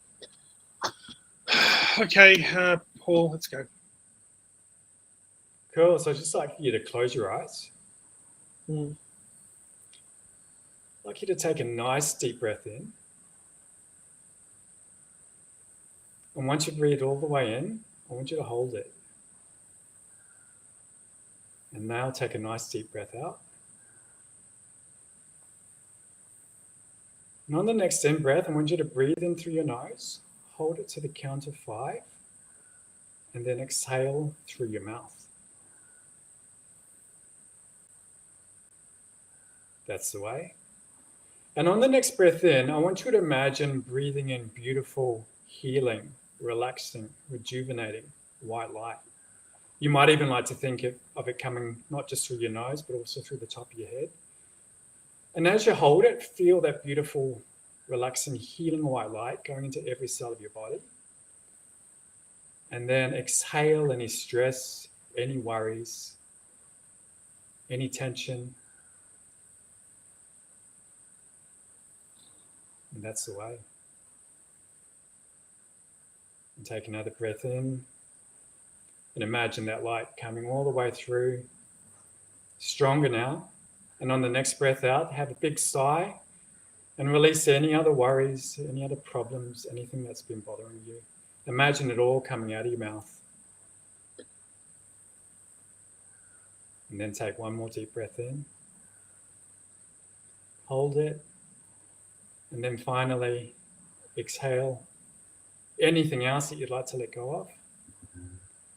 Okay, Paul, let's go. Cool. So I'd just like you to close your eyes. I'd like you to take a nice deep breath in. And once you breathe all the way in, I want you to hold it. And now take a nice deep breath out. And on the next in breath, I want you to breathe in through your nose, hold it to the count of 5, and then exhale through your mouth. That's the way. And on the next breath in, I want you to imagine breathing in beautiful, healing, relaxing, rejuvenating white light. You might even like to think of it coming not just through your nose, but also through the top of your head. And as you hold it, feel that beautiful, relaxing, healing white light going into every cell of your body. And then exhale any stress, any worries, any tension. And that's the way. And take another breath in. And imagine that light coming all the way through. Stronger now. And on the next breath out, have a big sigh and release any other worries, any other problems, anything that's been bothering you. Imagine it all coming out of your mouth. And then take one more deep breath in. Hold it. And then finally, exhale anything else that you'd like to let go of.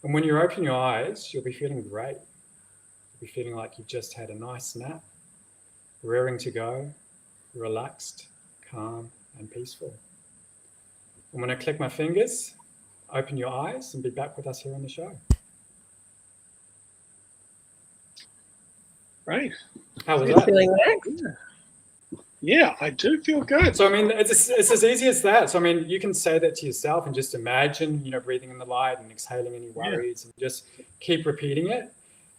And when you open your eyes, you'll be feeling great. You'll be feeling like you've just had a nice nap, raring to go, relaxed, calm, and peaceful. And when I click my fingers, open your eyes and be back with us here on the show. Right. How was You that? feeling relaxed? Yeah, I do feel good. So, I mean, it's as easy as that. So, I mean, you can say that to yourself and just imagine, breathing in the light and exhaling any worries and just keep repeating it.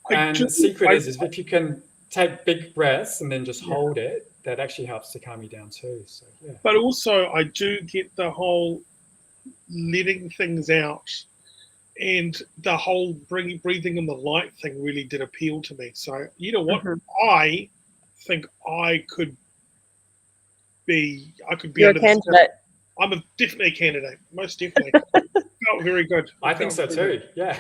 The secret is if you can take big breaths and then just hold it, that actually helps to calm you down too. So, yeah. But also, I do get the whole letting things out, and the whole breathing in the light thing really did appeal to me. So, you know what? I think I could be You're under a candidate. I'm definitely a candidate, most definitely. Felt very good. I think so too. Yeah.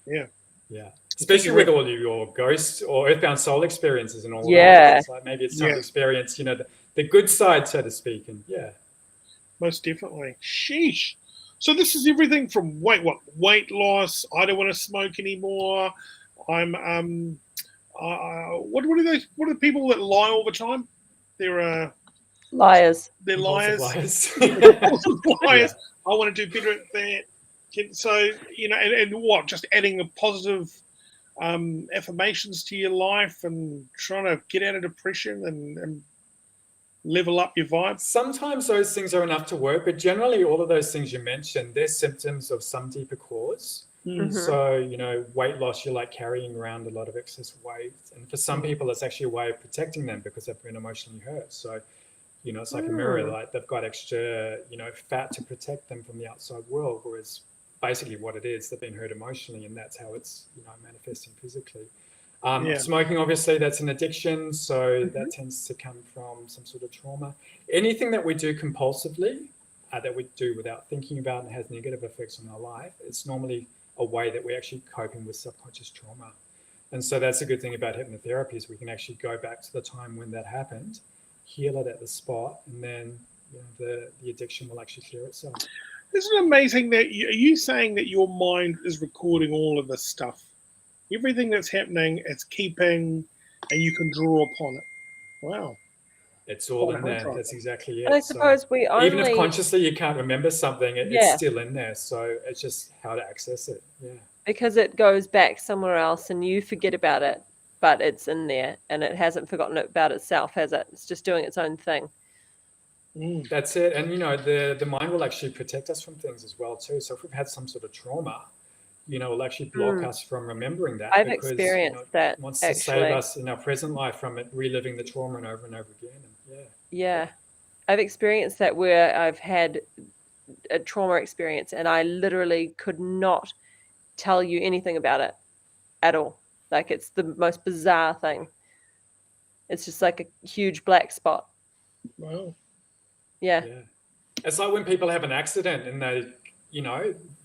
Yeah. Yeah. Especially with all your ghost or earthbound soul experiences and all that. Yeah. It's like maybe it's time to experience, the good side, so to speak. And most definitely. Sheesh. So this is everything from weight loss. I don't want to smoke anymore. I'm what are those? What are the people that lie all the time? They're Liars. They're liars. Liars. Liars. I want to do better at that. So and what? Just adding the positive affirmations to your life and trying to get out of depression and level up your vibe. Sometimes those things are enough to work, but generally all of those things you mentioned, they're symptoms of some deeper cause. Mm-hmm. So, weight loss, you're like carrying around a lot of excess weight. And for some people, it's actually a way of protecting them because they've been emotionally hurt. So, it's like a mirror, like they've got extra, fat to protect them from the outside world, whereas basically what it is, they've been hurt emotionally and that's how it's, manifesting physically. Smoking, obviously, that's an addiction. So that tends to come from some sort of trauma. Anything that we do compulsively, that we do without thinking about and has negative effects on our life, it's normally a way that we're actually coping with subconscious trauma. And so that's a good thing about hypnotherapy is we can actually go back to the time when that happened, heal it at the spot, and then the addiction will actually clear itself. Isn't it amazing that are you saying that your mind is recording all of this stuff? Everything that's happening, it's keeping, and you can draw upon it. Wow. It's all in there. That's exactly it. And I suppose we only... Even if consciously you can't remember something, it's still in there. So it's just how to access it. Yeah. Because it goes back somewhere else and you forget about it, but it's in there and it hasn't forgotten about itself, has it? It's just doing its own thing. That's it. And, the mind will actually protect us from things as well, too. So if we've had some sort of trauma, it'll actually block us from remembering that. I've experienced that. It wants to save us in our present life from it reliving the trauma and over again. And yeah. I've experienced that where I've had a trauma experience and I literally could not tell you anything about it at all. Like it's the most bizarre thing. It's just like a huge black spot. Wow. Yeah. It's like when people have an accident and they,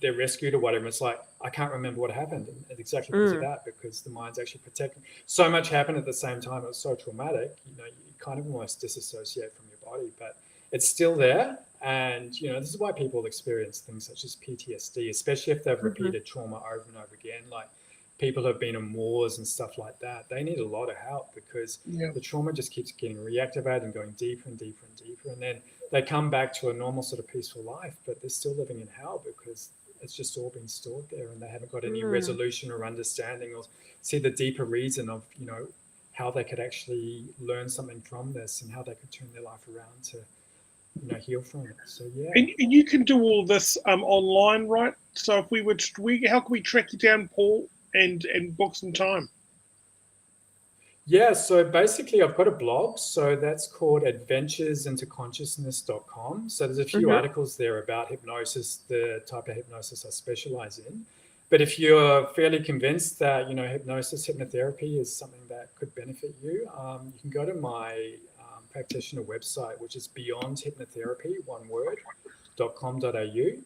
they're rescued or whatever. It's like, I can't remember what happened, and exactly because of that, because the mind's actually protecting. So much happened at the same time. It was so traumatic. You know, you kind of almost disassociate from your body, but it's still there. And you know, this is why people experience things such as PTSD, especially if they've repeated trauma over and over again. Like people who have been in wars and stuff like that, they need a lot of help because the trauma just keeps getting reactivated and going deeper and deeper and deeper, and then they come back to a normal sort of peaceful life, but they're still living in hell because it's just all been stored there, and they haven't got any resolution or understanding or see the deeper reason of, you know, how they could actually learn something from this and how they could turn their life around to, you know, heal from it. So and you can do all this online, right? So if how can we track you down, Paul, and book some time? Yeah, so basically I've got a blog, so that's called adventuresintoconsciousness.com. So there's a few articles there about hypnosis, the type of hypnosis I specialize in. But if you're fairly convinced that, you know, hypnotherapy is something that could benefit you, you can go to my practitioner website, which is beyondhypnotherapy.com.au.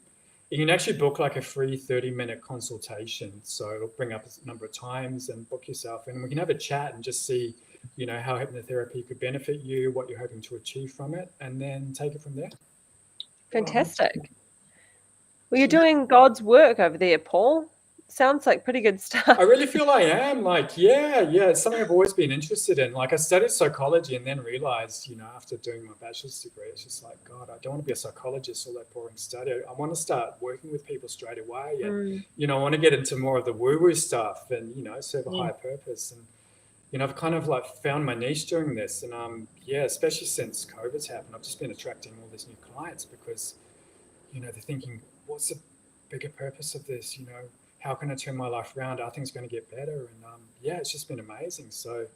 You can actually book like a free 30-minute consultation. So it'll bring up a number of times and book yourself in. And we can have a chat and just see, you know, how hypnotherapy could benefit you, what you're hoping to achieve from it, and then take it from there. Fantastic. Well, you're doing God's work over there, Paul. Sounds like pretty good stuff. I really feel I am. Like, it's something I've always been interested in. Like, I studied psychology and then realized, you know, after doing my bachelor's degree, it's just like, God, I don't want to be a psychologist, all that boring study. I want to start working with people straight away. And, you know, I want to get into more of the woo-woo stuff and, you know, serve a higher purpose. And, you know, I've kind of like found my niche doing this. And, especially since COVID's happened, I've just been attracting all these new clients because, you know, they're thinking, what's the bigger purpose of this? You know, how can I turn my life around? Are things going to get better? And it's just been amazing. So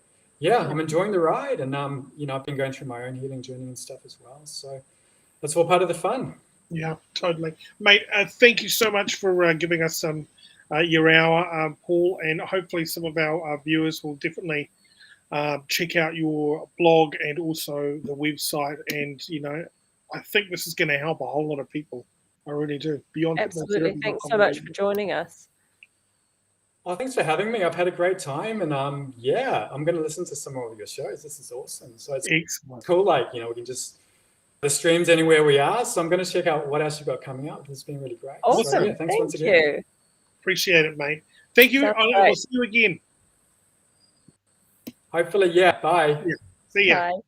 I'm enjoying the ride, and you know, I've been going through my own healing journey and stuff as well. So that's all part of the fun. Yeah, totally, mate. Thank you so much for giving us your hour, Paul, and hopefully some of our viewers will definitely check out your blog and also the website. And you know, I think this is going to help a whole lot of people. I really do. Absolutely. Thanks so much for joining us. Oh, thanks for having me. I've had a great time, and I'm going to listen to some more of your shows. This is awesome. So it's cool. Like, you know, we can just the streams anywhere we are. So I'm going to check out what else you've got coming up. It's been really great. Awesome. So, thanks Thank once again. you. Appreciate it, mate. Thank you. I'll see you again. Hopefully, Bye. Yeah. See ya. Bye.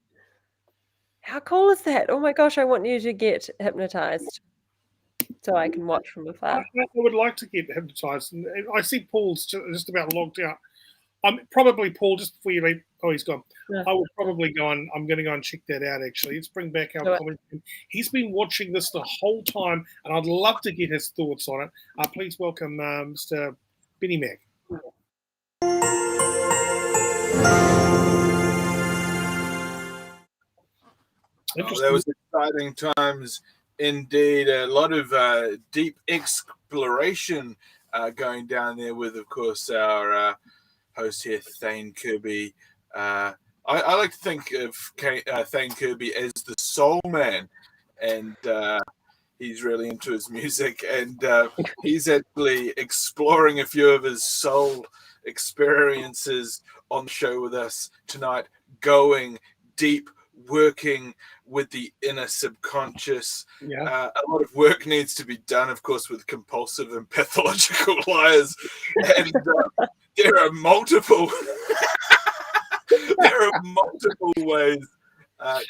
How cool is that? Oh my gosh, I want you to get hypnotized so I can watch from afar. I would like to get hypnotized. And I see Paul's just about logged out. I'm probably, Paul, just before you leave. Oh, he's gone. Yeah. I will probably go and I'm going to go and check that out, actually. Let's bring back our comment. He's been watching this the whole time, and I'd love to get his thoughts on it. Please welcome Mr. Benny Mack. That was exciting times indeed. A lot of deep exploration going down there with, of course, our host here, Thane Kirby. I like to think of Thane Kirby as the soul man, and he's really into his music, and he's actually exploring a few of his soul experiences on the show with us tonight, going deep, working with the inner subconscious. A lot of work needs to be done, of course, with compulsive and pathological liars, and there are multiple ways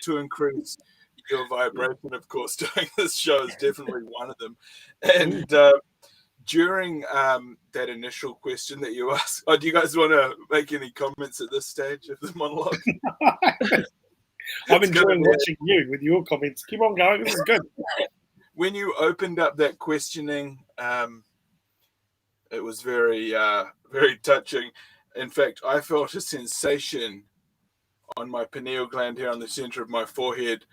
to increase your vibration. Of course, doing this show is definitely one of them. And during that initial question that you asked, do you guys want to make any comments at this stage of the monologue? I'm enjoying watching you with your comments. Keep on going. This is good. When you opened up that questioning, it was very, very touching. In fact, I felt a sensation on my pineal gland here on the center of my forehead.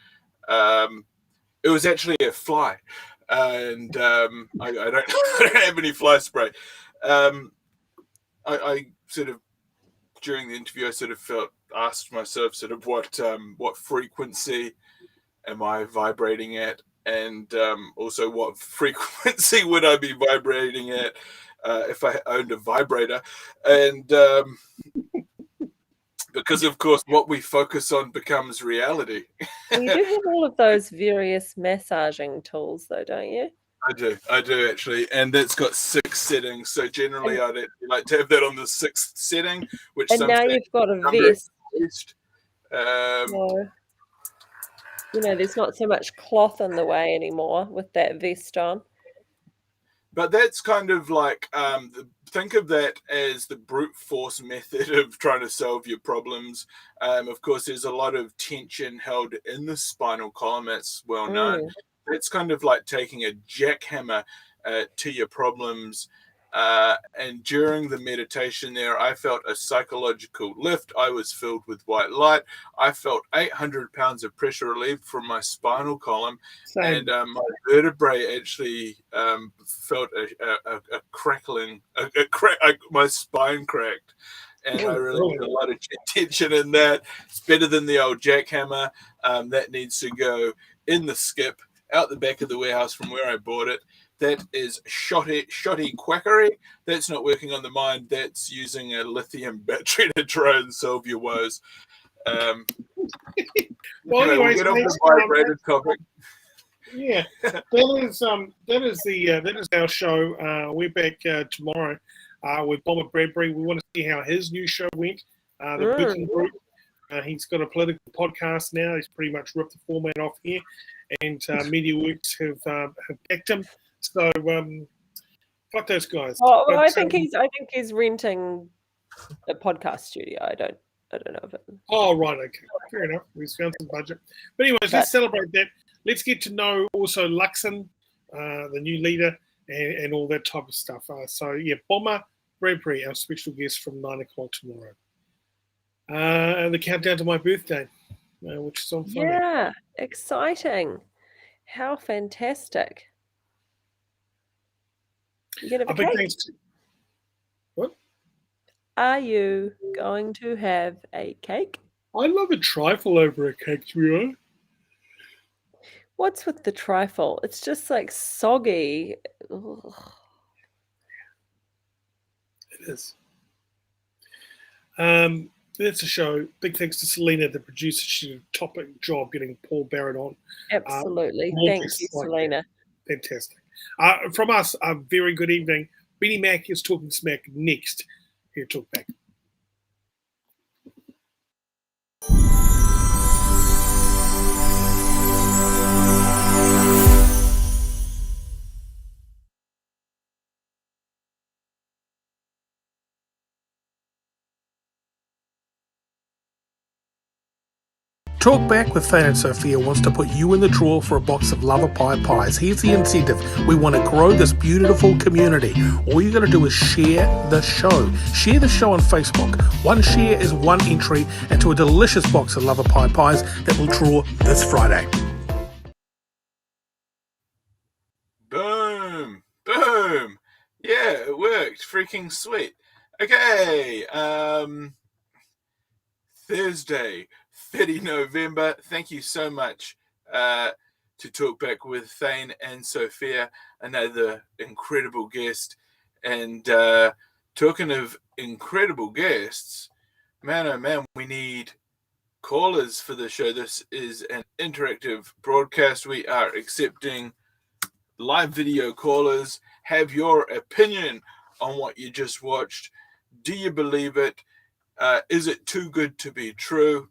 It was actually a fly, and I don't have any fly spray. I sort of, during the interview, I sort of asked myself sort of what frequency am I vibrating at, and also what frequency would I be vibrating at if I owned a vibrator. And because, of course, what we focus on becomes reality. Well, you do have all of those various massaging tools, though, don't you? I do actually, and that's got 6 settings. So generally, I'd actually like to have that on the 6th setting, which And now sometimes you've got a number vest. so, there's not so much cloth in the way anymore with that vest on. but that's kind of like think of that as the brute force method of trying to solve your problems. Of course, there's a lot of tension held in the spinal column. That's well known. It's kind of like taking a jackhammer to your problems. And during the meditation there, I felt a psychological lift. I was filled with white light. I felt 800 pounds of pressure relieved from my spinal column. Same. And my vertebrae actually felt a crackling, my spine cracked. And I really had a lot of tension in that. It's better than the old jackhammer. That needs to go in the skip out the back of the warehouse from where I bought it. That is shoddy quackery. That's not working on the mind. That's using a lithium battery to try and solve your woes. Well, We'll anyways, get off the vibrated topic. Yeah, that is our show. We're back tomorrow with Bomber Bradbury. We want to see how his new show went. The Booking Group. He's got a political podcast now. He's pretty much ripped the format off here, and MediaWorks have backed him. So fuck those guys. Well, I think he's renting a podcast studio. I don't know if it. Oh right, okay, fair enough. We've found some budget. But anyways, let's celebrate that. Let's get to know also Luxon, the new leader, and all that type of stuff. So yeah, Bomber Bradbury, our special guest from 9 o'clock tomorrow. And the countdown to my birthday, which is on Friday. Yeah, exciting! How fantastic! You gonna have a cake? What? Are you going to have a cake? I love a trifle over a cake, to be honest. What's with the trifle? It's just like soggy. Ugh. It is. That's a show. Big thanks to Selena, the producer. She did a top job getting Paul Barrett on. Absolutely. Thank you, Selena. Fantastic. From us, a very good evening. Benny Mack is talking smack next here at Talkback. Talkback with Thane and Sophia wants to put you in the draw for a box of Lover Pie pies. Here's the incentive. We want to grow this beautiful community. All you got to do is share the show. Share the show on Facebook. One share is one entry into a delicious box of Lover Pie pies that will draw this Friday. Boom. Boom. Yeah, it worked. Freaking sweet. Okay. Thursday, 30 November. Thank you so much to Talkback with Thane and Sophia, another incredible guest. And talking of incredible guests, man, oh man, we need callers for the show. This is an interactive broadcast. We are accepting live video callers. Have your opinion on what you just watched. Do you believe it? Is it too good to be true?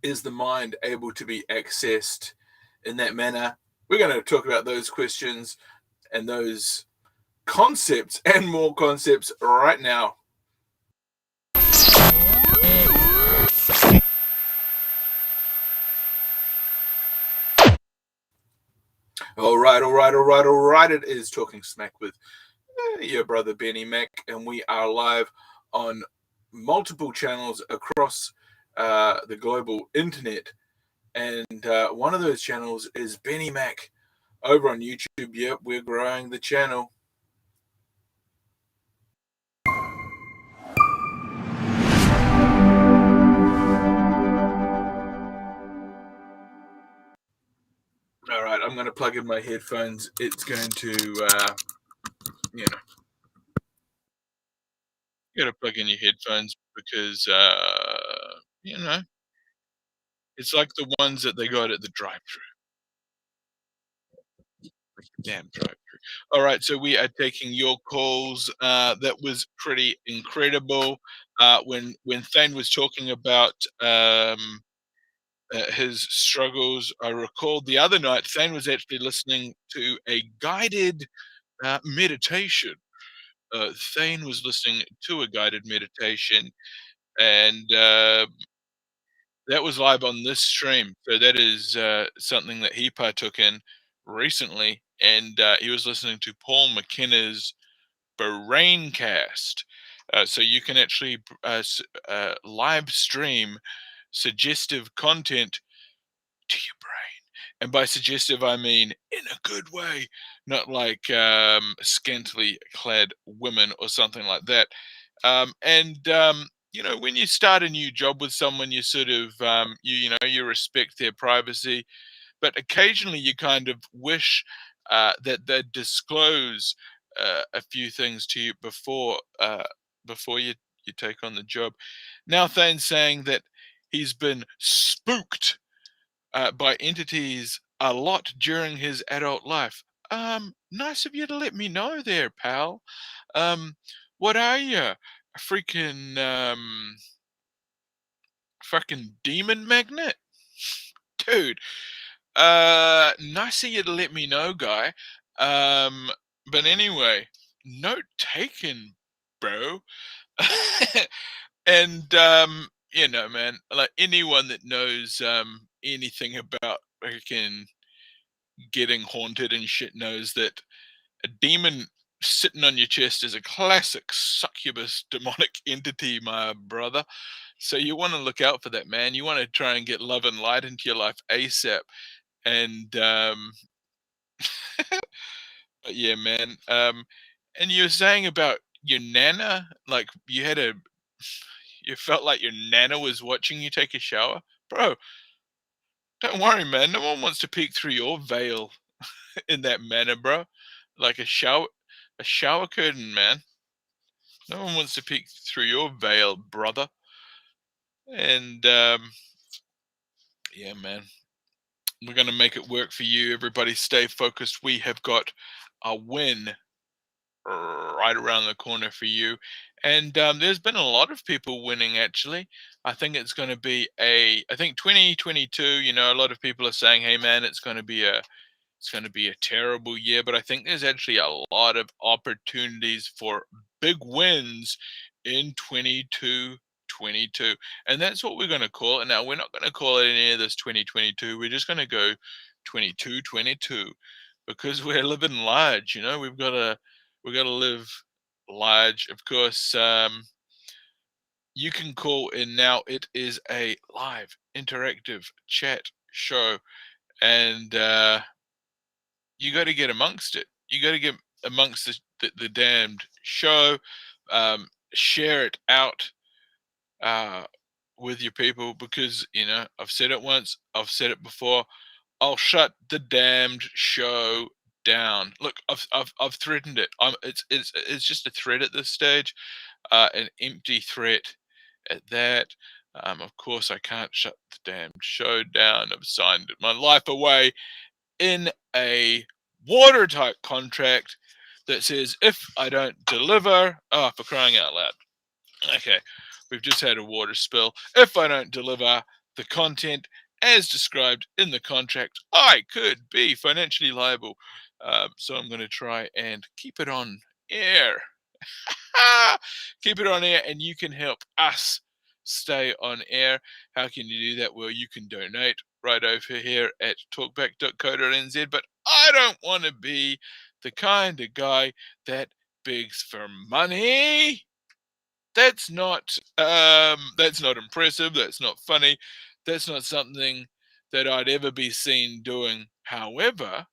Is the mind able to be accessed in that manner? We're going to talk about those questions and those concepts and more concepts right now. All right. It is Talking Smack with your brother Benny Mack, and we are live on multiple channels across the global internet, and one of those channels is Benny Mack over on YouTube. Yep, we're growing the channel. All right, I'm going to plug in my headphones. It's going to, You gotta plug in your headphones because you know, it's like the ones that they got at the drive-through. Damn drive-through. All right, so we are taking your calls. That was pretty incredible. When Thane was talking about his struggles, I recalled the other night Thane was actually listening to a guided meditation. Thane was listening to a guided meditation, and that was live on this stream. So that is something that he partook in recently, and he was listening to Paul McKenna's Braincast. So you can actually live stream suggestive content to your brain. And by suggestive, I mean in a good way, not like scantily clad women or something like that. You know, when you start a new job with someone, you sort of, you respect their privacy, but occasionally you kind of wish that they'd disclose a few things to you before you take on the job. Now Thane's saying that he's been spooked by entities a lot during his adult life. Nice of you to let me know there, pal. What are you? A fucking demon magnet? Dude, nice of you to let me know, guy. But anyway, note taken, bro. And you know, man, like anyone that knows anything about freaking getting haunted and shit knows that a demon sitting on your chest is a classic succubus demonic entity, my brother. So you want to look out for that, man. You want to try and get love and light into your life ASAP. And but yeah, man. And you were saying about your nana, like you felt like your nana was watching you take a shower, bro. Don't worry, man. No one wants to peek through your veil in that manner, bro. Like a shower curtain, man. No one wants to peek through your veil, brother. And yeah, man. We're gonna make it work for you. Everybody stay focused. We have got a win right around the corner for you. And there's been a lot of people winning actually. I think it's going to be I think 2022, you know, a lot of people are saying, hey man, it's going to be a terrible year, but I think there's actually a lot of opportunities for big wins in 22. And that's what we're going to call it. Now, we're not going to call it any of this 2022. We're just going to go 22 because we're living large, you know. We've got to live large. Of course, you can call in now. It is a live interactive chat show, and you got to get amongst it. You got to get amongst the damned show. Share it out with your people because, you know, I've said it once, I've said it before. I'll shut the damned show down. Look, I've threatened it. It's just a threat at this stage, an empty threat at that. Of course, I can't shut the damned show down. I've signed my life away in a watertight contract that says if I don't deliver, oh, for crying out loud. Okay, we've just had a water spill. If I don't deliver the content as described in the contract, I could be financially liable. So I'm going to try and keep it on air. Keep it on air, and you can help us stay on air. How can you do that? Well, you can donate right over here at talkback.co.nz, but I don't want to be the kind of guy that begs for money. That's not impressive. That's not funny. That's not something that I'd ever be seen doing. However,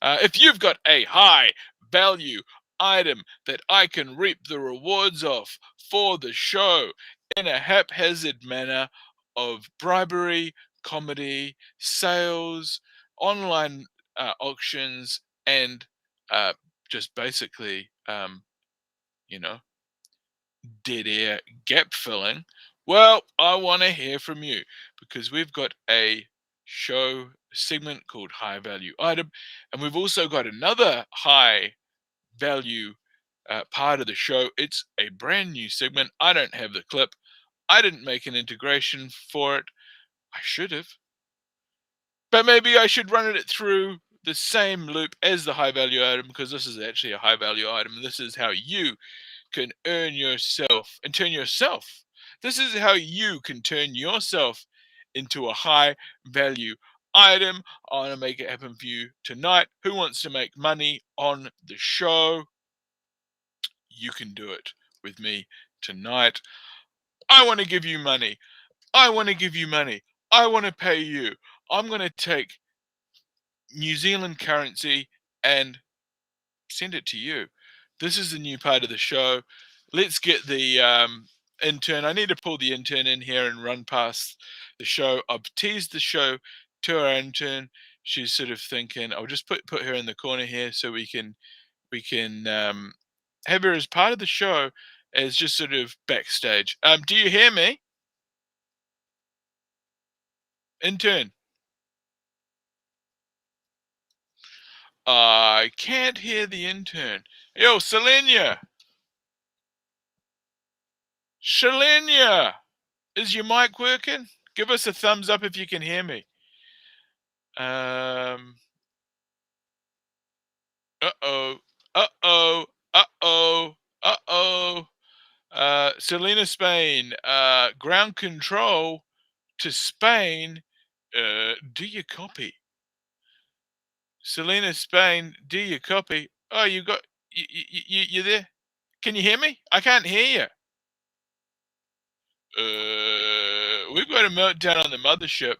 if you've got a high value item that I can reap the rewards of for the show in a haphazard manner of bribery, comedy, sales, online auctions, and just basically dead air gap filling, well, I want to hear from you, because we've got a show segment called High Value Item, and we've also got another high value part of the show. It's a brand new segment. I don't have the clip. I didn't make an integration for it. I should have. But maybe I should run it through the same loop as the high value item, because this is actually a high value item. This is how you can earn yourself and turn yourself. This is how you can turn yourself into a high value item. I want to make it happen for you tonight. Who wants to make money on the show? You can do it with me tonight. I want to give you money. I want to give you money. I want to pay you. I'm going to take New Zealand currency and send it to you. This is the new part of the show. Let's get the intern. I need to pull the intern in here and run past the show. I've teased the show to our intern. She's sort of thinking, I'll just put her in the corner here so we can have her as part of the show, as just sort of backstage. Do you hear me? Intern. I can't hear the intern. Yo, Selenia! Selenia! Is your mic working? Give us a thumbs up if you can hear me. Uh-oh. Uh-oh. Uh-oh. Uh-oh. Selena Spain. Ground control to Spain. Do you copy? Selena Spain, do you copy? Oh, you there? Can you hear me? I can't hear you. We've got a meltdown on the mothership.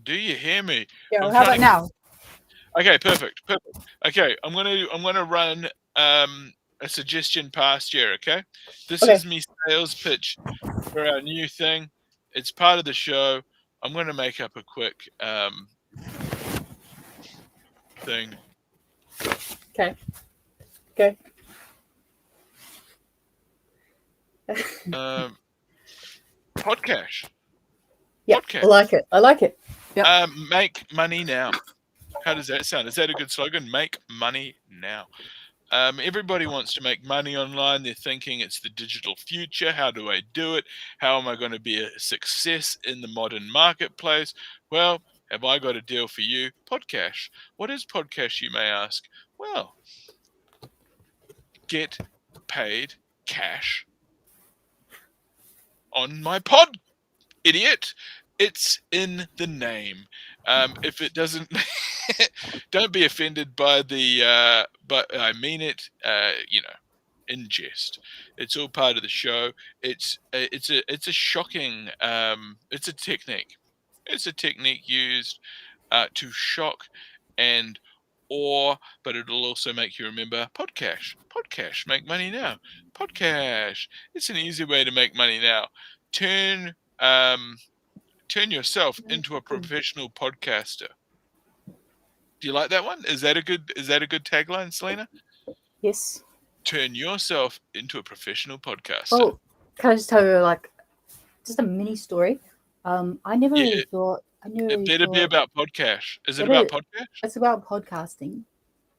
Do you hear me? Yeah, how about now? Okay, perfect. Okay, I'm gonna run a suggestion past you. Okay, this is me sales pitch for our new thing. It's part of the show. I'm gonna make up a quick thing. Okay. Podcast. Yeah, Podcast. I like it. Yeah. Make money now. How does that sound? Is that a good slogan? Make money now. Everybody wants to make money online. They're thinking it's the digital future. How do I do it? How am I going to be a success in the modern marketplace? Well, have I got a deal for you? Podcast. What is podcast, you may ask? Well, get paid cash on my pod, idiot. It's in the name. If it doesn't, don't be offended by the, but I mean it, in jest. It's all part of the show. It's a shocking, it's a technique. It's a technique used to shock and awe, but it'll also make you remember podcast. Podcast, make money now. Podcast. It's an easy way to make money now. Turn yourself into a professional podcaster. Do you like that one? Is that a good tagline, Selena? Yes. Turn yourself into a professional podcaster. Oh, can I just tell you just a mini story? I never really thought. It better be about podcast. Is it about podcast? It's about podcasting.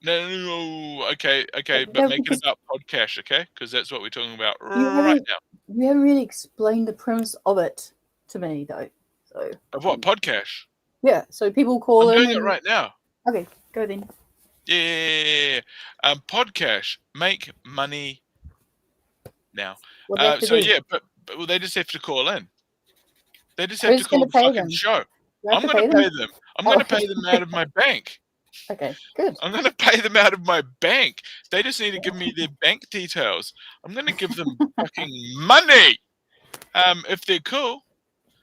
No. Okay, but make it about podcast, okay? Because that's what we're talking about right now. You haven't really explained the premise of it to me, though. So of what podcast? Yeah. So people call I'm in. doing it right now. Okay, go then. Yeah. Podcast, make money now. But they just have to call in. They just have to call the fucking show. I'm going to pay them. I'm going to pay them out of my bank. Okay, good. I'm going to pay them out of my bank. They just need to give me their bank details. I'm going to give them fucking money. If they're cool.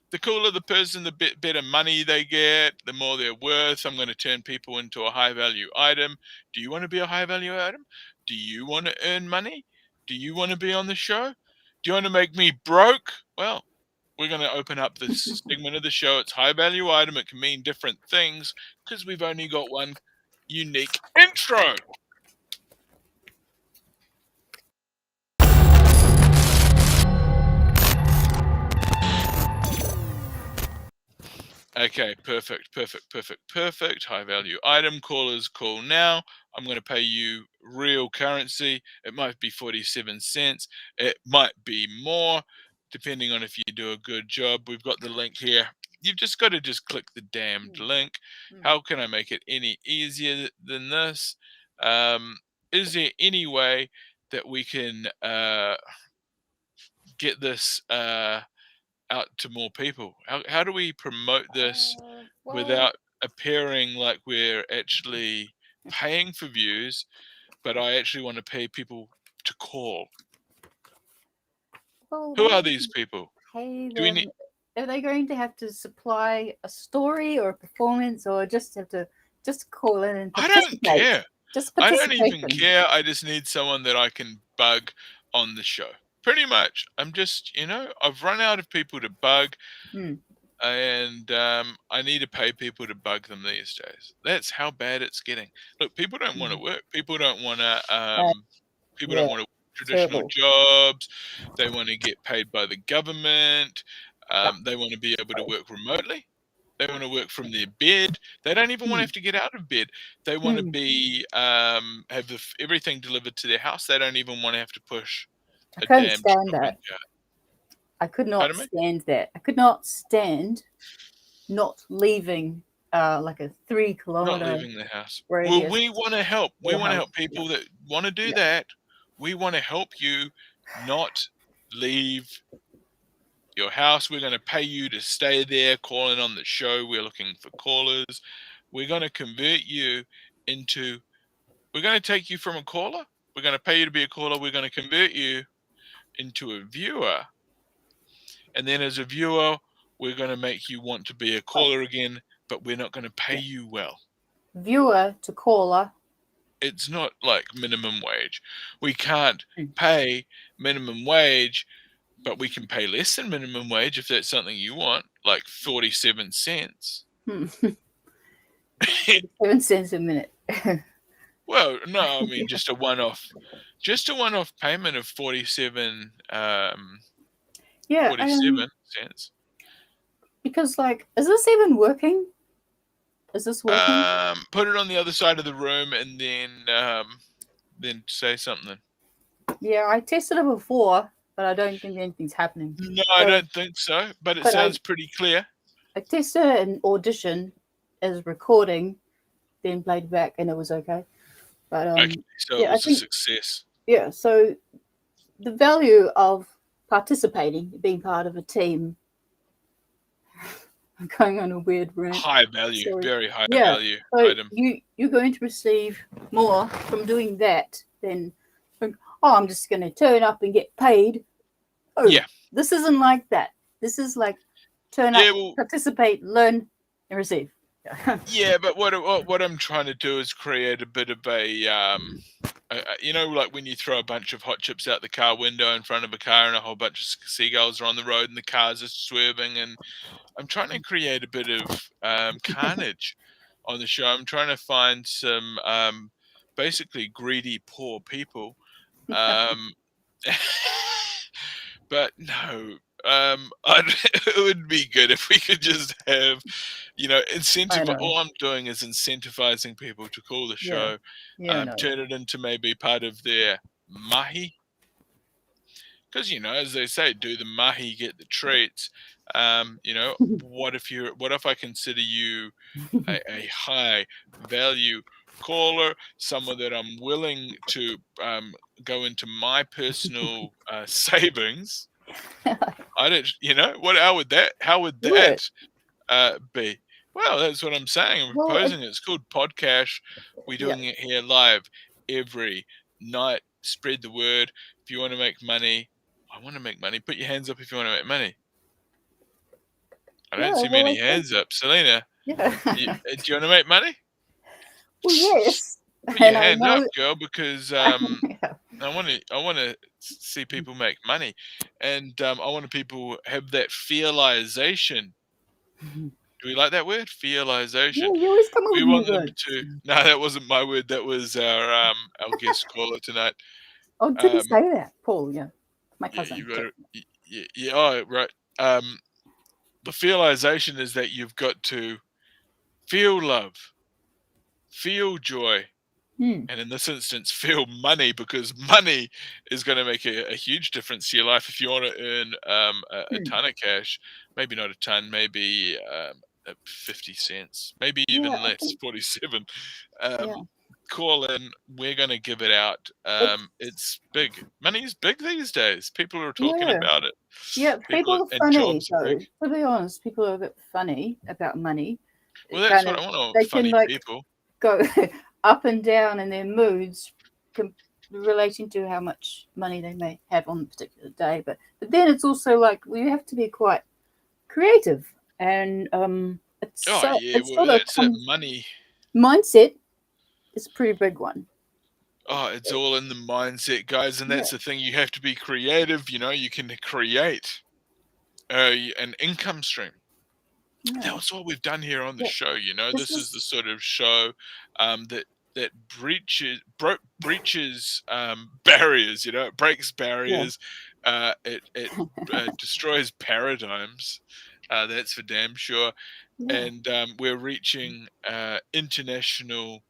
The cooler the person, the better money they get, the more they're worth. I'm going to turn people into a high-value item. Do you want to be a high-value item? Do you want to earn money? Do you want to be on the show? Do you want to make me broke? Well, we're going to open up this segment of the show. It's high-value item. It can mean different things because we've only got one unique intro. Okay, perfect. High value item. Callers call now. I'm going to pay you real currency. It might be 47 cents. It might be more, depending on if you do a good job. We've got the link here. You've just got to click the damned link. How can I make it any easier than this? Is there any way that we can get this out to more people? How do we promote this without appearing like we're actually paying for views, but I actually want to pay people to call? Who are these people? Pay Do we them. need? Are they going to have to supply a story or a performance, or just have to just call in and I participate? don't care. Just I don't even participation. care. I just need someone that I can bug on the show. Pretty much. I'm just, I've run out of people to bug. And I need to pay people to bug them these days. That's how bad it's getting. Look, people don't want to work. People don't want to. People don't want to traditional jobs. They want to get paid by the government. They want to be able to work remotely. They want to work from their bed. They don't even want to have to get out of bed. They want to be have everything delivered to their house. They don't even want to have to push I a couldn't damn stand shopping that. cart. I could not Pardon me? stand that. I could not stand not leaving like a 3 Not kilometer leaving the house. radius. Well, we want to help. We Your want to help house. people that want to do that. We want to help you not leave your house. We're going to pay you to stay there, calling on the show. We're looking for callers. We're going to convert you into, we're going to take you from a caller. We're going to pay you to be a caller. We're going to convert you into a viewer. And then as a viewer, we're going to make you want to be a caller again, but we're not going to pay you well. Viewer to caller. It's not like minimum wage. We can't pay minimum wage, but we can pay less than minimum wage if that's something you want, like 47 cents. 7 cents a minute. Well, no, I mean just a one-off payment of 47 cents. Because is this even working? Is this working? Put it on the other side of the room and then say something. Yeah, I tested it before, but I don't think anything's happening. No, I don't think so, but it sounds pretty clear. I tested an audition as recording, then played back, and it was okay. But Okay, so it was a success. Yeah, so the value of participating, being part of a team. I'm going on a weird rant. High value, very high value so item. You're going to receive more from doing that than, I'm just going to turn up and get paid. Oh, yeah. This isn't like that. This is like turn up, participate, learn, and receive. Yeah, but what I'm trying to do is create a bit of a like when you throw a bunch of hot chips out the car window in front of a car and a whole bunch of seagulls are on the road and the cars are swerving, and I'm trying to create a bit of carnage on the show. I'm trying to find some basically greedy poor people, but no. It would be good if we could just have, incentive. All I'm doing is incentivizing people to call the show, turn it into maybe part of their mahi. Because as they say, do the mahi, get the treats. What if I consider you a high value caller, someone that I'm willing to go into my personal savings? I don't, how would that be? Well, that's what I'm saying. I'm proposing it's called Podcast. We're doing it here live every night. Spread the word. If you want to make money, I want to make money. Put your hands up if you want to make money. I don't see many hands up. Selena, do you want to make money? Well, yes. Put your hand up, girl, because I want to see people make money, and I want people have that feelization. Do we like that word, feelization? Yeah, you always come up with want new them words. to. No, that wasn't my word. That was our guest caller tonight. Oh, didn't say that, Paul. Yeah, my cousin. Yeah. Oh, right. the realization is that you've got to feel love, feel joy, and in this instance, feel money, because money is going to make a huge difference to your life. If you want to earn a ton of cash, maybe not a ton, maybe 50 cents, maybe even less, 47. Call in. We're going to give it out. It's big. Money's big these days. People are talking about it. Yeah, people are and funny. jobs are So, big. to be honest, people are a bit funny about money. Well, that's what I want. They Funny can people. go up and down in their moods relating to how much money they may have on a particular day. But then it's also like you have to be quite creative, and it's that money mindset is a pretty big one. Oh, it's all in the mindset, guys, and that's the thing. You have to be creative. You can create an income stream. That's what we've done here on the show. This is the sort of show that breaches barriers. It breaks barriers. It destroys paradigms. That's for damn sure. And we're reaching international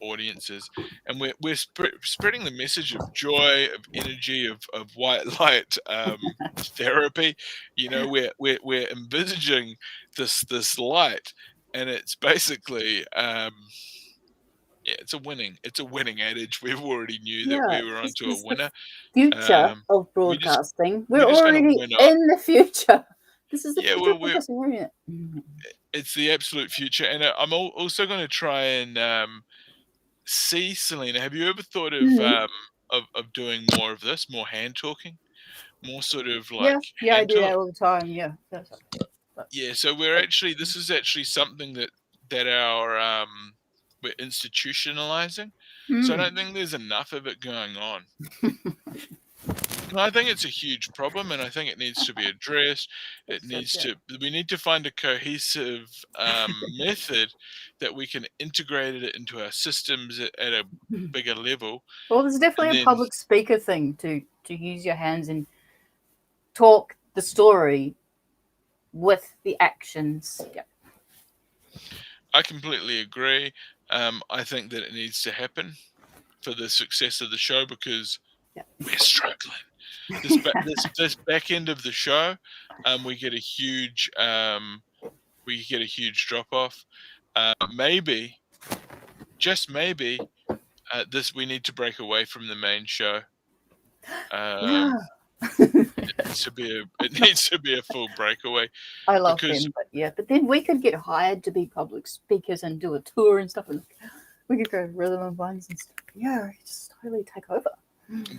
audiences, and we're spreading the message of joy, of energy, of white light therapy. We're envisaging this light, and it's basically it's a winning adage. We already knew that we were onto a winner. Future of broadcasting. We're just already in the future. This is the future of broadcasting. We're in it. It's the absolute future, and I'm also going to try and see, Selena, have you ever thought of doing more of this, more hand talking, more sort of like I do that all the time. So this is actually something that our we're institutionalizing. So I don't think there's enough of it going on. I think it's a huge problem, and I think it needs to be addressed. We need to find a cohesive method that we can integrate it into our systems at a bigger level. Well, there's definitely a public speaker thing to use your hands and talk the story with the actions. I completely agree. I think that it needs to happen for the success of the show, because we're struggling. This back end of the show, we get a huge drop off. Maybe, just maybe, we need to break away from the main show. It needs to be a full breakaway. I love them, but then we could get hired to be public speakers and do a tour and stuff, and we could go rhythm and vines and stuff. Just totally take over.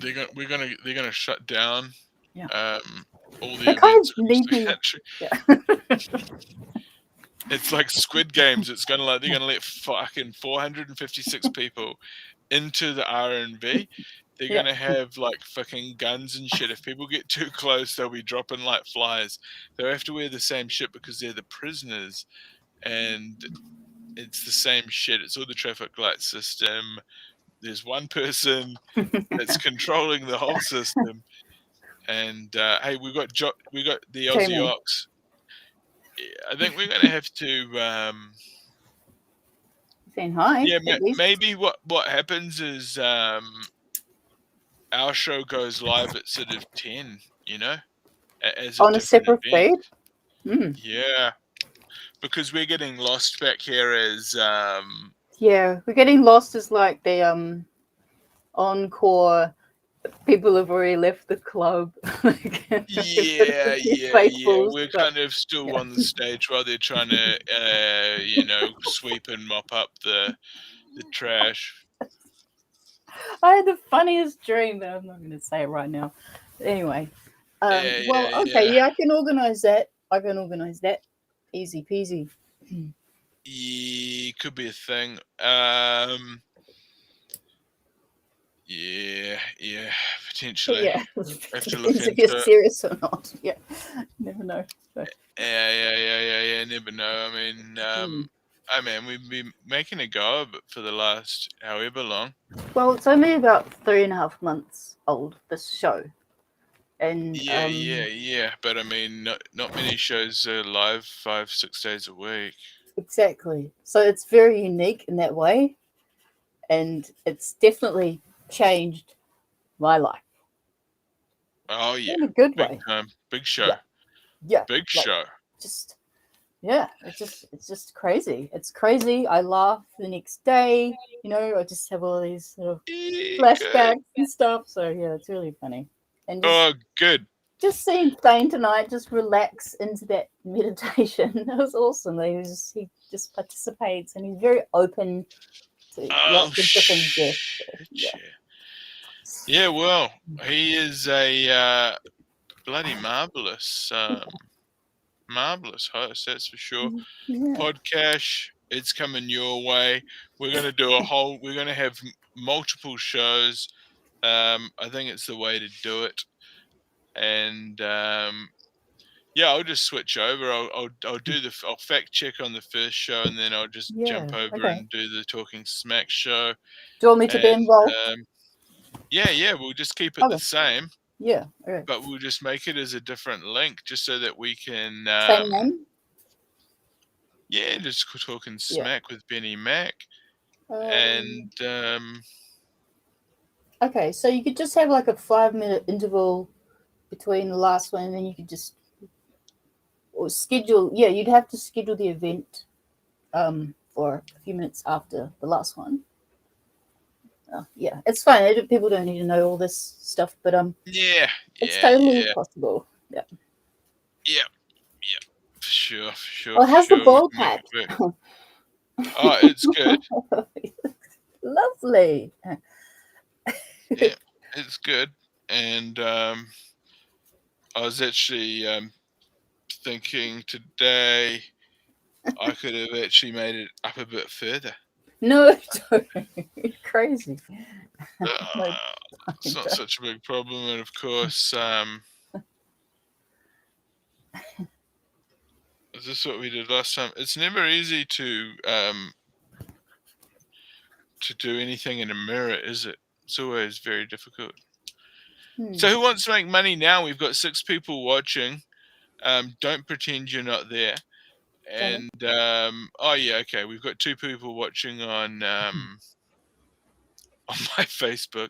They're gonna shut down all the events across the country. It's like Squid Games. They're gonna let fucking 456 people into the R&B. They're gonna have like fucking guns and shit. If people get too close, they'll be dropping like flies. They'll have to wear the same shit because they're the prisoners, and it's the same shit. It's all the traffic light system. There's one person that's controlling the whole system, and hey, we got the Aussie Ox. I think we're going to have to. Saying hi. Yeah, maybe what happens is our show goes live at sort of 10. As on a separate feed. Yeah, because we're getting lost back here as. We're getting lost as like the encore. People have already left the club. We're kind of still on the stage while they're trying to, sweep and mop up the trash. I had the funniest dream, but I'm not going to say it right now. But anyway, I can organize that. Easy peasy. Yeah, could be a thing. Potentially. Yeah. Have to look into it. Serious or not? Yeah, never know. So. Yeah. Never know. I mean, we've been making a go of it for the last however long. Well, it's only about 3.5 months old, this show, And yeah. But I mean, not many shows are live 5-6 days a week. Exactly. So it's very unique in that way, and it's definitely changed my life. Oh yeah, In a good big way. time, big show, Yeah. big like, show. Just it's just crazy. It's crazy. I laugh the next day. I just have all these sort of flashbacks and stuff. So yeah, it's really funny. And good. Just seeing Thane tonight just relax into that meditation. That was awesome. He just participates, and he's very open to lots of different guests. Yeah, well, he is a bloody marvelous host, that's for sure. Yeah. Podcast, it's coming your way. We're going to have multiple shows. I think it's the way to do it. And I'll just switch over. I'll fact check on the first show, and then I'll just jump over and do the Talking Smack show. Do you want me to be involved? Yeah, we'll just keep it the same. Yeah, all right. But we'll just make it as a different link, just so that we can. Same name? Yeah, just Talking Smack with Benny Mack. And okay, so you could just have like a 5-minute interval between the last one, and then you could just schedule. Yeah, you'd have to schedule the event for a few minutes after the last one. Yeah, it's fine. People don't need to know all this stuff, but it's totally possible. Yeah, for sure. Oh, how's the ball patch? Oh, it's good. Lovely. Yeah, it's good. And I was actually thinking today I could have actually made it up a bit further. No, you're crazy. It's not such a big problem, and of course, is this what we did last time? It's never easy to do anything in a mirror, is it? It's always very difficult. So who wants to make money now? We've got 6 people watching. Don't pretend you're not there. And okay, we've got 2 people watching on my Facebook.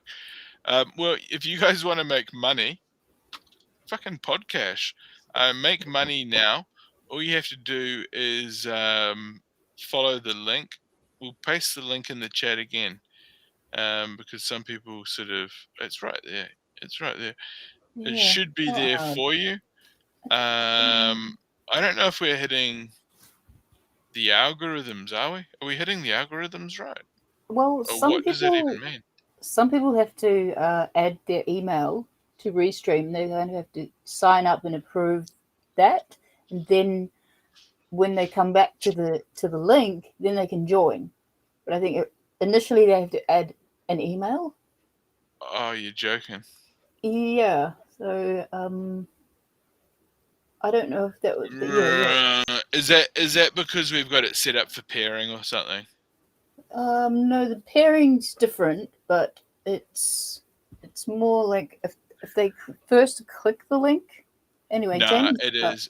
Well, if you guys want to make money, fucking podcast. Make money now. All you have to do is follow the link. We'll paste the link in the chat again, because some people it's right there. It should be there for you. I don't know if we're hitting the algorithms, are we? Are we hitting the algorithms right? Well, what does that even mean? Some people have to add their email to Restream. They're going to have to sign up and approve that, and then when they come back to the link, then they can join. But I think initially they have to add an email. Oh, you're joking. Yeah. So I don't know if that would. Is that because we've got it set up for pairing or something? No, the pairing's different, but it's more like if they first click the link. Anyway, no, it is.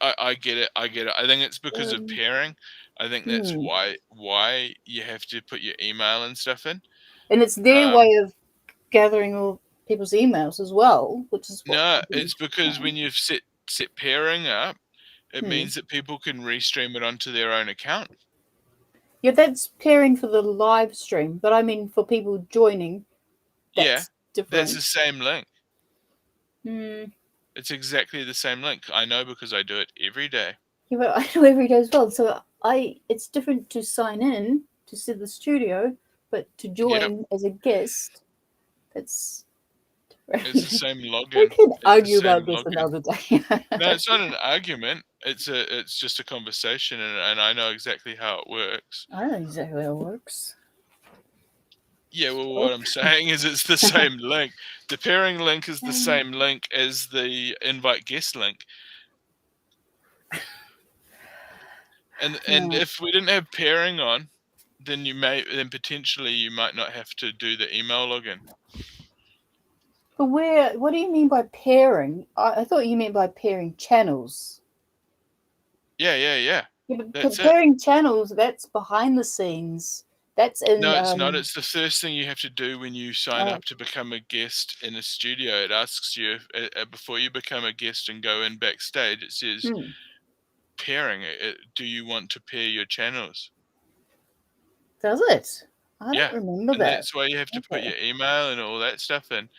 I get it. I think it's because of pairing. I think that's why you have to put your email and stuff in. And it's their way of gathering all people's emails as well, which is it's because when you've set pairing up, it means that people can restream it onto their own account. Yeah, that's pairing for the live stream, but I mean for people joining. That's different. That's the same link. It's exactly the same link. I know because I do it every day. Yeah, but I do every day as well. So it's different to sign in to see the studio, but to join as a guest, that's different. It's the same login. We can argue about this another day. No, it's not an argument. It's just a conversation, and I know exactly how it works. I know exactly how it works. Yeah, well, what I'm saying is it's the same link. The pairing link is the same link as the invite guest link. And if we didn't have pairing on, then potentially you might not have to do the email login. But what do you mean by pairing? I thought you meant by pairing channels. Yeah. Yeah, but That's it. pairing channels, that's behind the scenes. That's in. No, it's not. It's the first thing you have to do when you sign up to become a guest in a studio. It asks you before you become a guest and go in backstage. It says pairing. Do you want to pair your channels? Does it? I Yeah, don't remember and that. that's why you have to put your email and all that stuff in.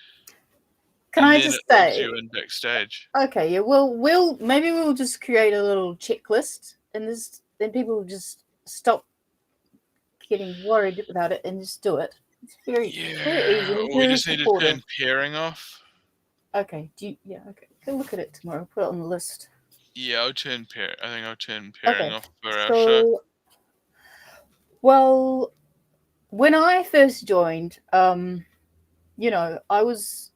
Can and I then just it logs say? you in backstage. Okay, yeah. Well, we'll just create a little checklist, and then people will just stop getting worried about it and just do it. It's very easy. Or we Very just need to supportive. turn pairing off. Okay. Okay. Go look at it tomorrow. Put it on the list. Yeah, I think I'll turn pairing off for our show. So, well, when I first joined, you know, I was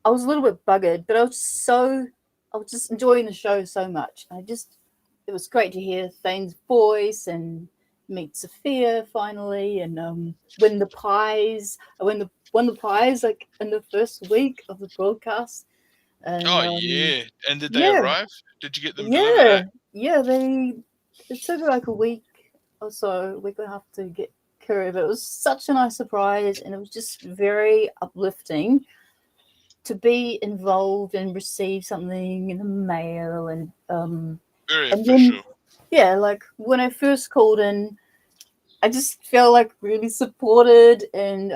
a little bit buggered, but I was just enjoying the show so much. It was great to hear Thane's voice and meet Sophia finally, and win the prize. I won the prize like in the first week of the broadcast. And, yeah. And did they yeah. arrive? Did you get them delivered? Yeah, it took like a week or so, week and a half to get Kirby, but it was such a nice surprise, and it was just very uplifting to be involved and receive something in the mail, and Very and official. then, like when I first called in, I just felt like really supported, and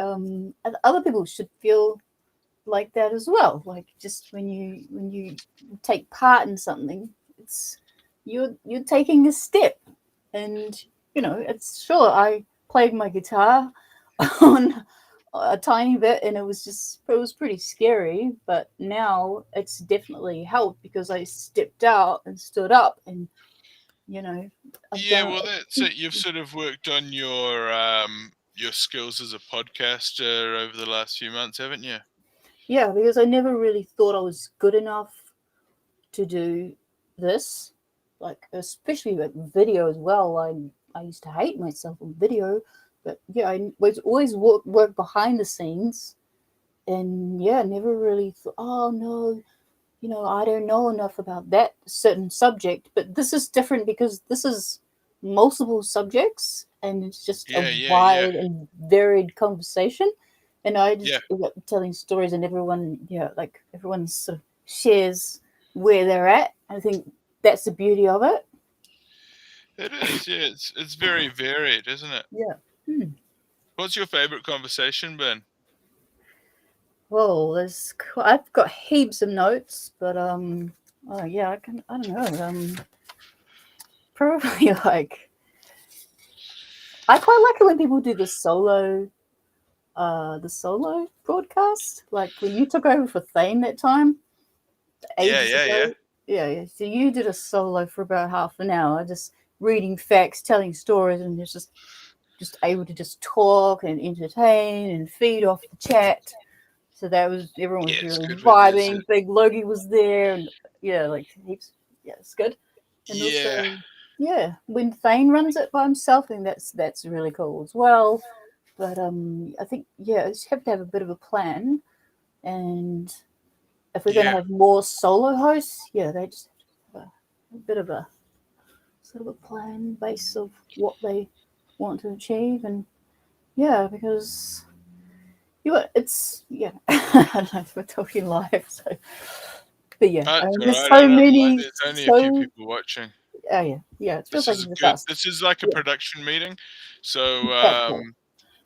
other people should feel like that as well. Like just when you take part in something, it's you're taking a step, and you know, it's sure I played my guitar on a tiny bit, and it was pretty scary, but now it's definitely helped because I stepped out and stood up, and you know, Well, that's it. You've sort of worked on your skills as a podcaster over the last few months, haven't you? Yeah, because I never really thought I was good enough to do this, like especially with video as well. I used to hate myself on video, but yeah, I was always work behind the scenes, and yeah, never really thought, oh no, you know, I don't know enough about that certain subject. But this is different because this is multiple subjects, and it's just a wide and varied conversation. And I just end up telling stories, and everyone sort of shares where they're at. I think that's the beauty of it. It is, yeah. It's very varied, isn't it? Yeah. What's your favorite conversation, Ben? Well, I've got heaps of notes, but I don't know. Probably like I quite like it when people do the solo broadcast, like when you took over for Thane that time. Ages ago. Yeah. So you did a solo for about half an hour, just reading facts, telling stories, and it's just able to just talk and entertain and feed off the chat. So that was everyone was really vibing. Big Logie was there, and like heaps. Yeah, it's good. And also, when Thane runs it by himself, I think that's really cool as well. But I think you have to have a bit of a plan, and if we're going to have more solo hosts, they just have a bit of a sort of a plan base of what they want to achieve, and because it's I don't know if we're talking live, so but there's so many. There's only a few people watching. Oh yeah. It feels like good. This is like a production meeting, so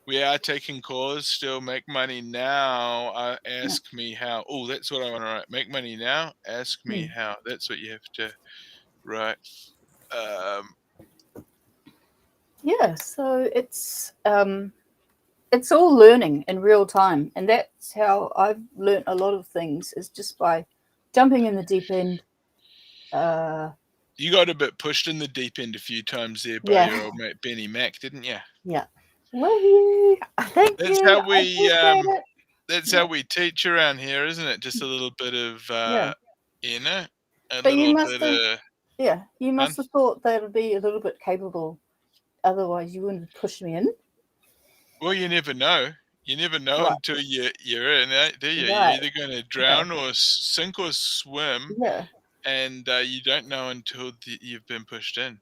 we are taking calls still. Make money now. Ask me how. Oh, that's what I want to write. Make money now. Ask me how. That's what you have to write. So it's all learning in real time, and that's how I've learned a lot of things, is just by jumping in the deep end. You got a bit pushed in the deep end a few times there by your old mate Benny Mack, didn't you? Yeah. Love you. Thank you. That's how we teach around here, isn't it? Just a little bit of inner, you must have thought that would be a little bit capable. Otherwise, you wouldn't have pushed me in. Well, you never know. You never know Right. until you're in it, do you? Right. You're either going to drown or sink or swim, Yeah. and you don't know until you've been pushed in.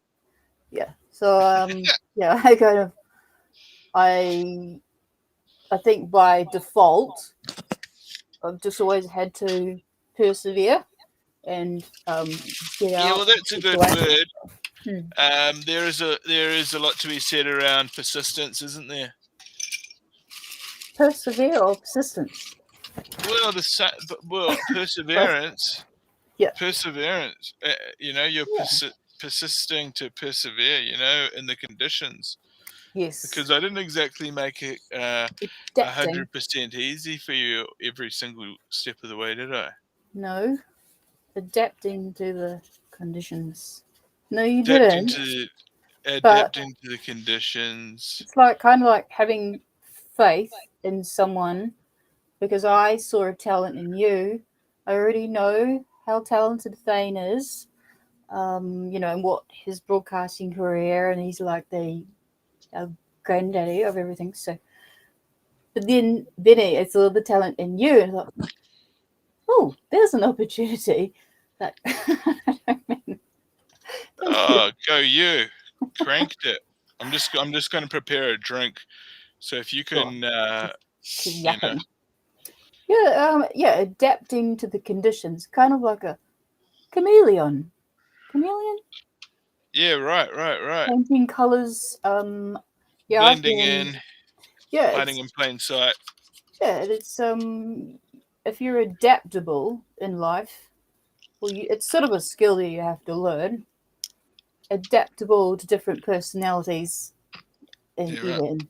Yeah. So yeah, I kind of I think by default I've just always had to persevere and get out. Yeah, well, that's a good word. There is a lot to be said around persistence, isn't there? Persevere or persistence? Well, perseverance. Yeah. Perseverance. You're persisting to persevere. In the conditions. Yes. Because I didn't exactly make it 100% easy for you every single step of the way, did I? No, adapting to the conditions. No, you didn't. Adapting to the conditions. It's kind of like having faith in someone, because I saw a talent in you. I already know how talented Thane is, and what his broadcasting career, and he's like the granddaddy of everything. So, but then Benny, I saw the talent in you, and I thought, oh, there's an opportunity. That Oh, go you! Cranked it. I'm just going to prepare a drink. So if you can, adapting to the conditions, kind of like a chameleon. Yeah, right. Painting colors. Blending in. Yeah, hiding in plain sight. Yeah, it's if you're adaptable in life, well, it's sort of a skill that you have to learn. Adaptable to different personalities, either in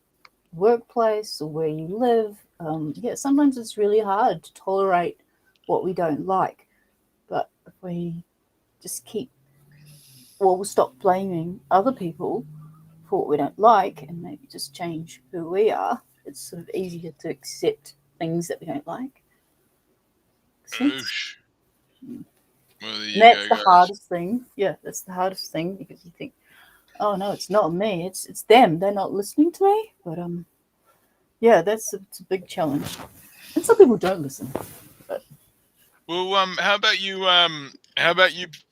workplace or where you live. Sometimes it's really hard to tolerate what we don't like, but if we just we'll stop blaming other people for what we don't like and maybe just change who we are. It's sort of easier to accept things that we don't like. Oosh. Well, that's the hardest thing. Yeah, that's the hardest thing, because you think, oh no, it's not me, it's them. They're not listening to me. But it's a big challenge, and some people don't listen. But. Well, how about you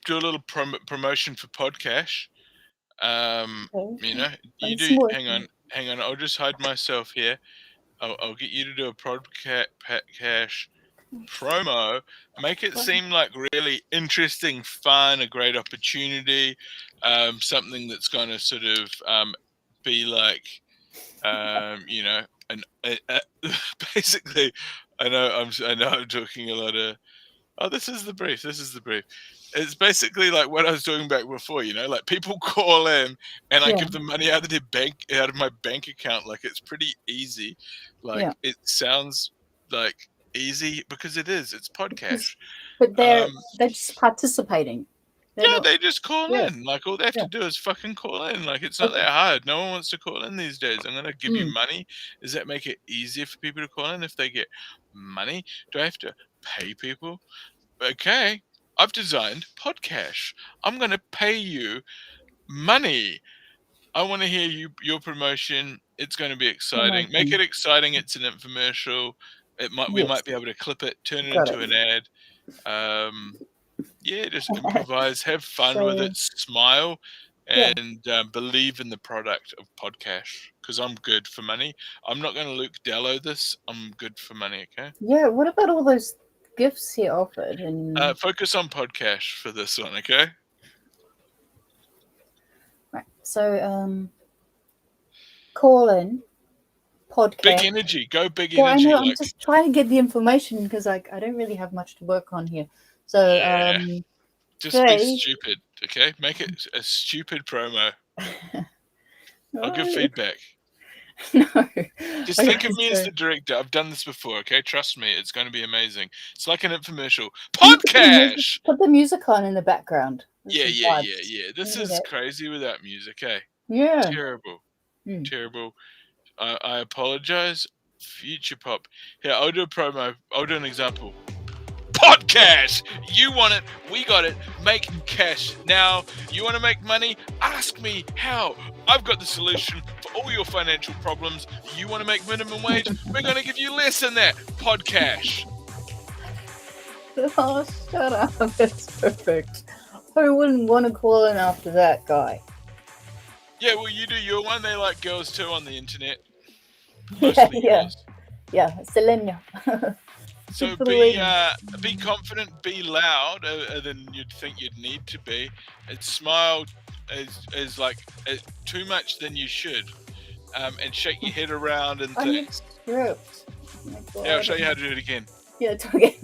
do a little promotion for podcast? You do. Hang on. I'll just hide myself here. I'll get you to do a podcast promo. Make it seem like really interesting, fun, a great opportunity, something that's going to sort of be like, basically. I know I'm talking a lot of. Oh, this is the brief. It's basically like what I was talking about before, like people call in and I give them money out of my bank account. Like, it's pretty easy. Like, it sounds like easy because it is. It's podcast. But they're just participating. They just call in. Like, all they have to do is fucking call in. Like, it's not that hard. No one wants to call in these days. I'm gonna give you money. Does that make it easier for people to call in if they get money? Do I have to pay people? Okay, I've designed podcast. I'm going to pay you money. I want to hear your promotion. It's going to be exciting. Make it exciting. It's an infomercial. We might be able to clip it, turn it into an ad. Just improvise, have fun with it, smile, and believe in the product of podcast. Because I'm good for money. I'm not going to Luke Dello this. I'm good for money. Okay. Yeah. What about all those gifts he offered? And focus on podcast for this one, okay? Right. So call in podcast. Big energy. Go big energy. I know, I'm just trying to get the information because I don't really have much to work on here. So just be stupid, okay? Make it a stupid promo. I'll give feedback. No. Just think of me as the director. I've done this before, okay? Trust me, it's going to be amazing. It's like an infomercial. Podcast! Put the music on in the background. Yeah. This is crazy without music, eh? Yeah. Terrible. I apologize. Future pop. Here, I'll do a promo. I'll do an example. Podcast. You want it, we got it. Make cash now. You want to make money? Ask me how. I've got the solution for all your financial problems. You want to make minimum wage? We're going to give you less than that. Podcast. Oh, shut up. That's perfect. Who wouldn't want to call in after that guy? Yeah, well, you do your one. They like girls too on the internet. Yeah, Mostly yeah. girls. Yeah, Selena. So For the be ladies. confident, be loud than you'd think you'd need to be, and smile as like too much than you should, and shake your head around and I need things. script. Oh my God. Yeah, I'll show you how to do it again. Yeah, it's okay.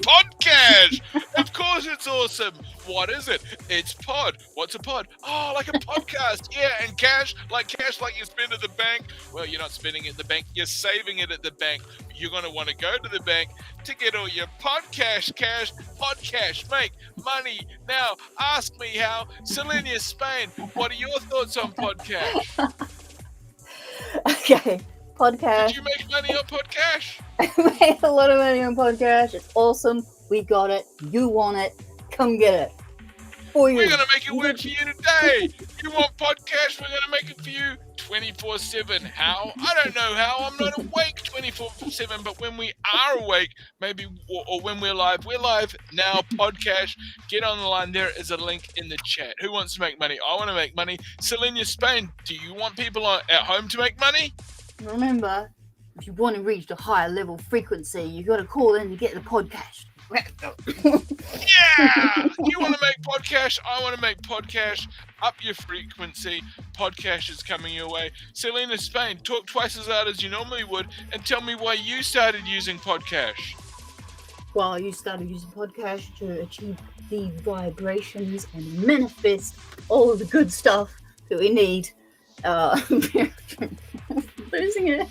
Podcast! Of course it's awesome. What is it? It's pod. What's a pod? Oh, like a podcast. Yeah, and cash like you spend at the bank. Well, you're not spending it at the bank. You're saving it at the bank. You're going to want to go to the bank to get all your podcast cash. Make money now. Ask me how. Selenia Spain, what are your thoughts on podcast? Okay, podcast. Did you make money on podcast? I made a lot of money on podcast. It's awesome. We got it. You want it. Come get it. For you. We're going to make it work for you today. You want podcast? We're going to make it for you 24/7. How? I don't know how. I'm not awake 24/7, but when we are awake, maybe, or when we're live now. Podcast. Get on the line. There is a link in the chat. Who wants to make money? I want to make money. Selenia Spain, do you want people at home to make money? Remember, if you want to reach the higher level frequency, you got to call in to get the podcast. Yeah! You want to make podcast? I want to make podcast. Up your frequency. Podcast is coming your way. Selena Spain, talk twice as loud as you normally would and tell me why you started using podcast. Well, you started using podcast to achieve the vibrations and manifest all of the good stuff that we need. Losing it.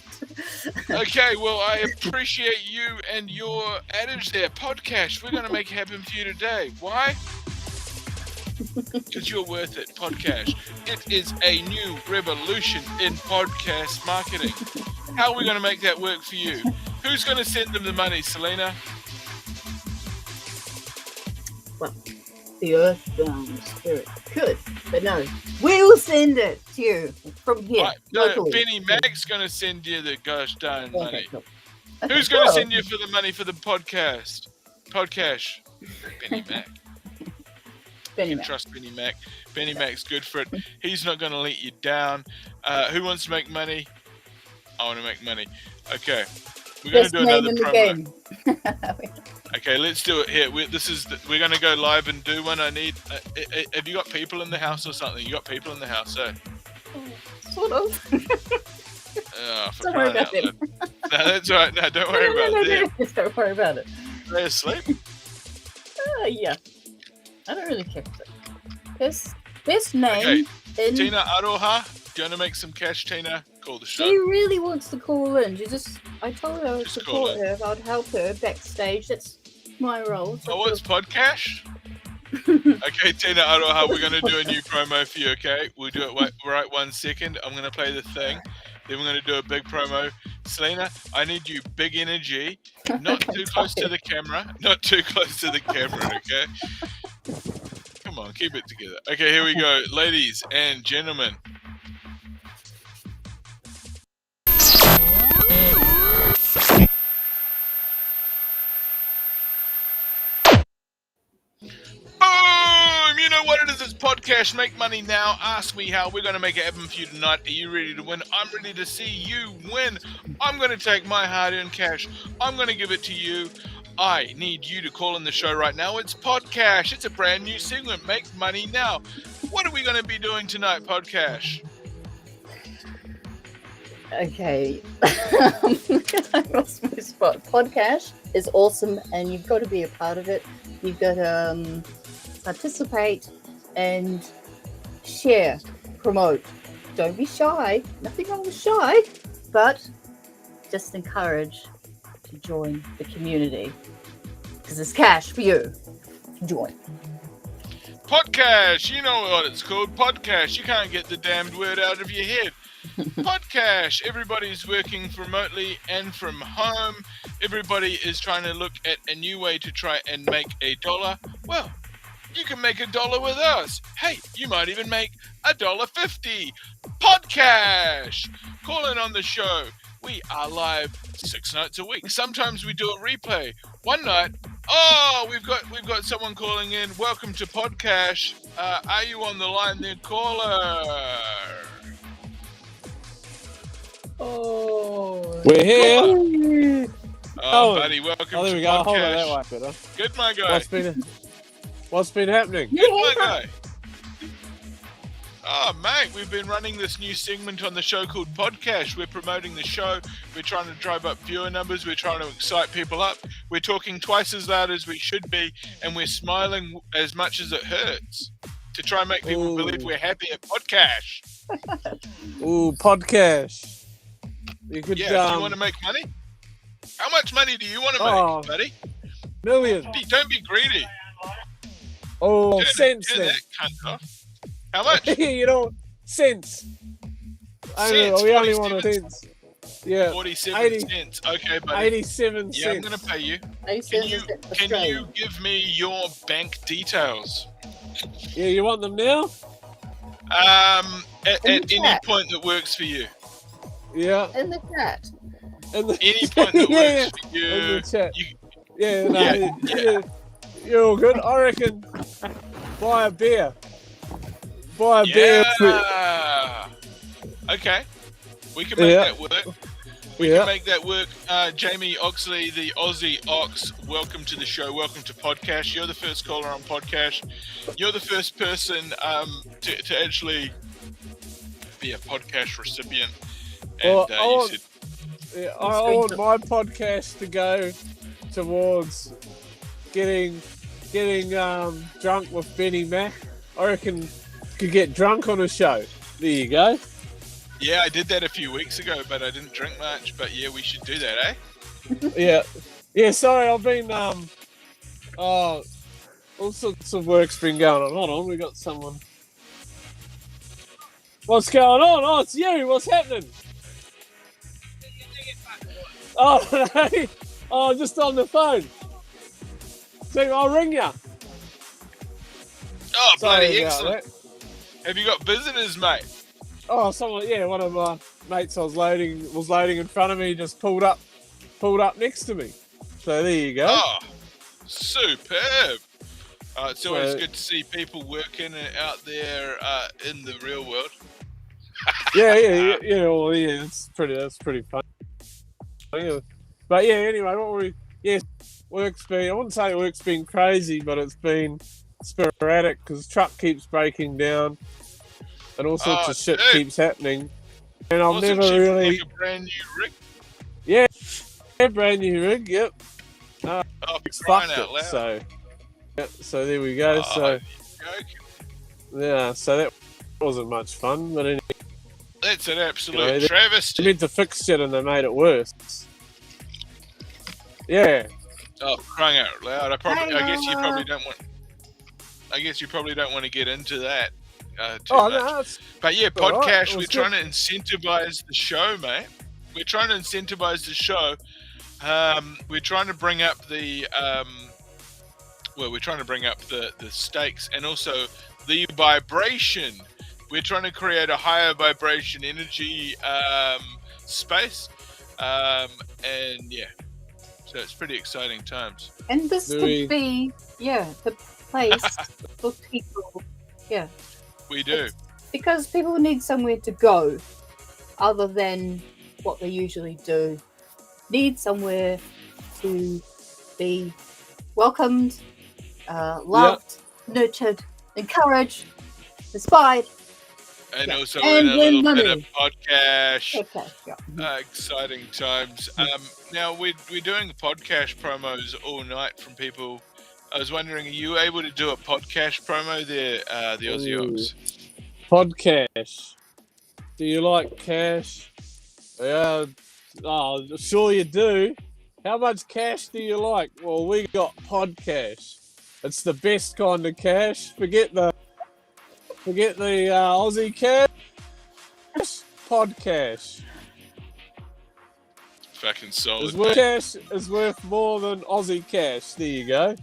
Okay, well, I appreciate you and your adage there. Podcast, we're going to make it happen for you today. Why? Because you're worth it. Podcast. It is a new revolution in podcast marketing. How are we going to make that work for you? Who's going to send them the money, Selena? Well, the earthbound spirit could, but no, we'll send it to you from here. Right, no, locally. Benny Mack's going to send you the gosh darn money. Okay, cool. Who's going to send you for the money for the podcast? Podcast. Benny Mack. Benny You Mack. trust Benny Mack. Benny Mack's good for it. He's not going to let you down. Who wants to make money? I want to make money. Okay. We're going to Best do name another in the promo. game. Okay, let's do it here. We're going to go live and do one. I need. Have you got people in the house or something? You got people in the house, eh? Sort of. Oh, for Don't worry crying out about it. loud. No, that's all right. No, don't worry about it. No. Don't worry about it. Are they asleep? Yeah. I don't really care. Best name in... Tina Aroha, do you want to make some cash, Tina? Call the show. She really wants to call in. I told her I would Just call support her. I'd help her backstage. That's my role. So Oh, what's podcast? Okay, Tina Aroha, we're going to do a new promo for you, okay? We'll do it right 1 second. I'm going to play the thing. Then we're going to do a big promo. Selena, I need you big energy. Not too close to the camera. Not too close to the camera, okay? Come on, keep it together. Okay, here we go. Ladies and gentlemen. Boom! You know what it is? It's podcast. Make money now. Ask me how. We're going to make it happen for you tonight. Are you ready to win? I'm ready to see you win. I'm going to take my hard-earned cash. I'm going to give it to you. I need you to call in the show right now. It's Podcast. It's a brand new segment. Make money now. What are we going to be doing tonight, Podcast? Okay. I lost my spot. Podcast is awesome, and you've got to be a part of it. You've got to participate and share, promote. Don't be shy. Nothing wrong with shy, but just encourage to join the community because there's cash for you to join. Podcast. You know what it's called. Podcast. You can't get the damned word out of your head. Podcast. Everybody's working remotely and from home. everybody is trying to look at a new way to try and make $1. Well, you can make $1 with us. Hey, you might even make $1.50. Podcash. Call in on the show. We are live 6 nights a week. Sometimes we do a replay. One night, we've got someone calling in. Welcome to Podcash. Are you on the line there, caller? Oh, we're here. Oh, buddy, welcome to there we go. Podcash. Hold on, that way better. Good, my guy. What's been happening? Good, my guy. Oh, mate, we've been running this new segment on the show called Podcast. We're promoting the show. We're trying to drive up viewer numbers. We're trying to excite people up. We're talking twice as loud as we should be, and we're smiling as much as it hurts to try and make people believe we're happy at Podcast. Ooh, Podcast. You could, do you want to make money? How much money do you want to make, buddy? Millions. Don't be greedy. Oh, cents turn then. That cunt off. How much? You know, cents. We only want cents. Yeah. 47 cents. Okay, buddy. 87 cents. Yeah, I'm going to pay you. Can you give me your bank details? Yeah, you want them now? At any point that works for you. Yeah. In the chat. Any point that works for you. In the chat. You're all good. I reckon buy a beer. Beer. Okay. We can make that work. We can make that work. Jamie Oxley, the Aussie Ox, welcome to the show. Welcome to Podcast. You're the first caller on Podcast. You're the first person to actually be a Podcast recipient. And I want my podcast to go towards getting drunk with Benny Mack. I reckon could get drunk on a show. There you go. Yeah, I did that a few weeks ago, but I didn't drink much. But yeah, we should do that, eh? Yeah. Sorry, I've been all sorts of work's been going on. Hold on, we got someone. What's going on? Oh, it's you. What's happening? Oh, hey. Oh, just on the phone. So I'll ring you. Oh, bloody Sorry excellent. Have you got visitors, mate? Oh, one of my mates was loading in front of me, just pulled up next to me. So there you go. Oh, superb. It's always good to see people working out there in the real world. Yeah. That's pretty fun. But yeah, anyway, work's been, I wouldn't say work's been crazy, but it's been sporadic because truck keeps breaking down and all sorts of shit keeps happening. And I've never really... Like a brand new rig? Yeah, brand new rig, yep. It's fucked it, loud. So there we go. So that wasn't much fun, but anyway. That's an absolute travesty. They meant to fix shit and they made it worse. Yeah. Oh, crying out loud! I guess you probably don't want. I guess you probably don't want to get into that too much. No, but yeah, Podcast. We're trying to incentivize the show, mate. We're trying to incentivize the show. We're trying to bring up the the stakes and also the vibration. We're trying to create a higher vibration energy space, and yeah. So it's pretty exciting times. And this could be, the place for people. Yeah. We do. Because people need somewhere to go other than what they usually do. Need somewhere to be welcomed, loved, nurtured, encouraged, inspired. And also in a little bit of podcast. Exciting times. Now we're doing podcast promos all night from people. I was wondering, are you able to do a podcast promo there, the Aussie Ox? Podcast. Do you like cash? Yeah. Oh, sure you do. How much cash do you like? Well, we got podcast. It's the best kind of cash. Forget the Aussie cash. Podcast. Fucking solid. Cash is worth more than Aussie cash. There you go.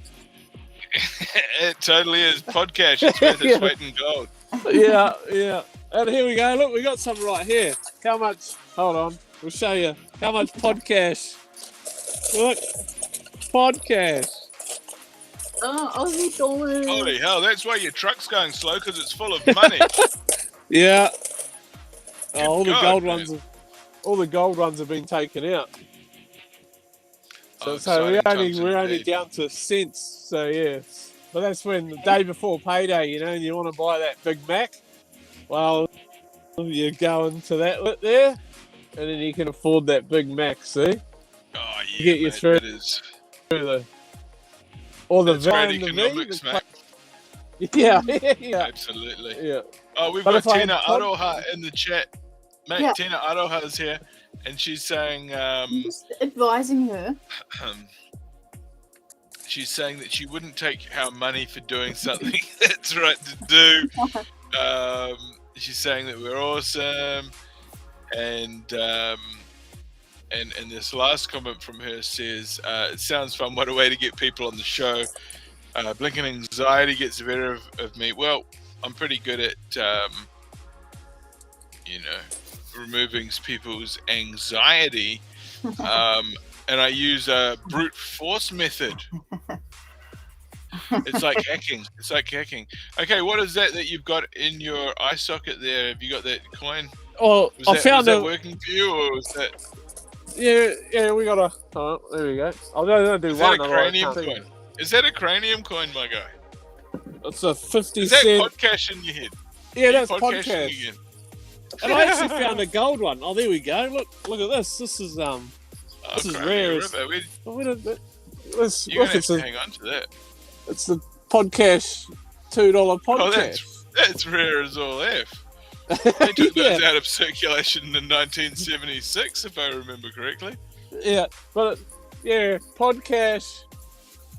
It totally is. Podcash. It's worth its weight in gold. Yeah. And here we go. Look, we got some right here. How much? Hold on. We'll show you. How much Podcash? Look. Podcash. Oh, Aussie dollars. Holy hell, that's why your truck's going slow, because it's full of money. Yeah. Good All the God, gold man. ones. All the gold ones have been taken out. So Exciting times we're only indeed. down to cents. So yeah. But that's when the day before payday, and you want to buy that Big Mac. Well, you go into that bit there, and then you can afford that Big Mac. See? Oh, yeah, Get you mate, through it is. Or the It's great van, the economics, V. mate. Yeah. Absolutely. Yeah. Oh, we've But got if I Tina had Aroha in the chat. Mate, Yeah. Tina Aroha's here, and she's saying, I'm just advising her. she's saying that she wouldn't take our money for doing something that's right to do. She's saying that we're awesome, and this last comment from her says, "It sounds fun. What a way to get people on the show. Blinking anxiety gets the better of me. Well, I'm pretty good at, removing people's anxiety, and I use a brute force method. It's like hacking. Okay, what is that you've got in your eye socket there? Have you got that coin? Oh, Was that working for you, or was that? Yeah, we got a. Oh, there we go. I'll do Is one. that a cranium coin? Is that a cranium coin, my guy? It's a 50 Is that cent. podcast in your head? Yeah, that's Podcasting podcast. again. And I actually found a gold one. Oh, there we go. Look at this. This is This is rare. You're Let's gonna look. have to hang on to that. It's the podcast $2 podcast. Oh, that's rare as all F. They took Yeah. those out of circulation in 1976, if I remember correctly. Yeah, but podcast.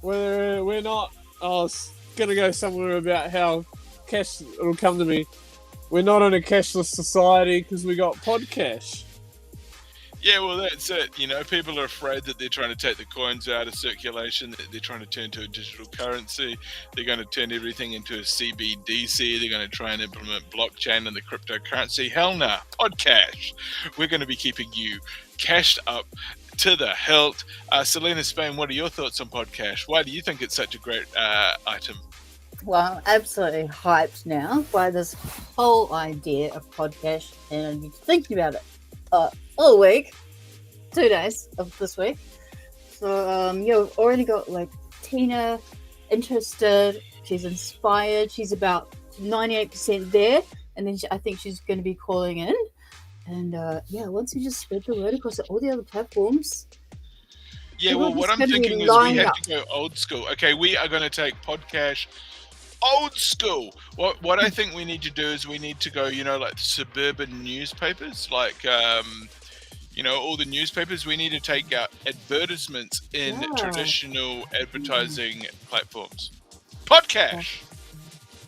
We're not. I was gonna go somewhere about how cash. It'll come to me. We're not in a cashless society because we got podcash. Yeah, well, that's it. People are afraid that they're trying to take the coins out of circulation, that they're trying to turn to a digital currency. They're going to turn everything into a CBDC. They're going to try and implement blockchain and the cryptocurrency. Hell nah, podcash. We're going to be keeping you cashed up to the hilt. Selena Spain, what are your thoughts on podcash? Why do you think it's such a great item? Well, I'm absolutely hyped now by this whole idea of podcast, and I've been thinking about it all week, 2 days of this week. So, you've already got Tina interested. She's inspired. She's about 98% there, and then I think she's going to be calling in. And once we just spread the word across all the other platforms. Yeah, well, what I'm thinking is we have to go old school. Okay, we are going to take podcast old school. What I think we need to do is we need to go, like suburban newspapers, all the newspapers. We need to take out advertisements in traditional advertising platforms. Podcast.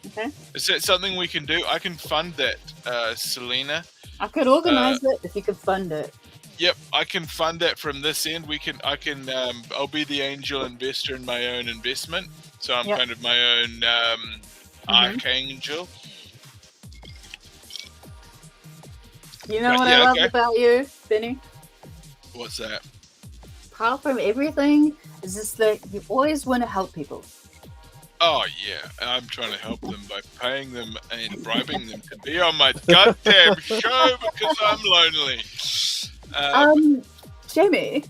Okay. Is that something we can do? I can fund that, Selena. I could organize it if you could fund it. Yep, I can fund that from this end. I'll be the angel investor in my own investment. So I'm kind of my own archangel. You know what I love about you, Benny? What's that? Apart from everything, is just that you always want to help people. Oh, yeah. I'm trying to help them by paying them and bribing them to be on my goddamn show because I'm lonely. Jimmy.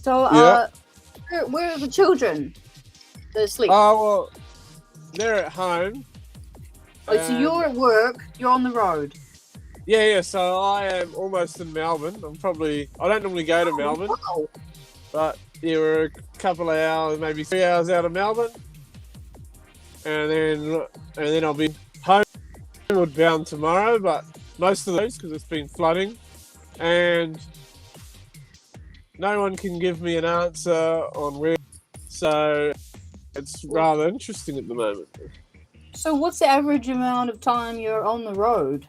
So, where are the children? They're asleep. Oh, well, they're at home. So you're at work, you're on the road. Yeah, so I am almost in Melbourne. I don't normally go to Melbourne, Wow. but we're a couple of hours, maybe 3 hours out of Melbourne. And then I'll be homeward bound tomorrow, but most of those, because it's been flooding. And no one can give me an answer on where, so it's rather interesting at the moment. So what's the average amount of time you're on the road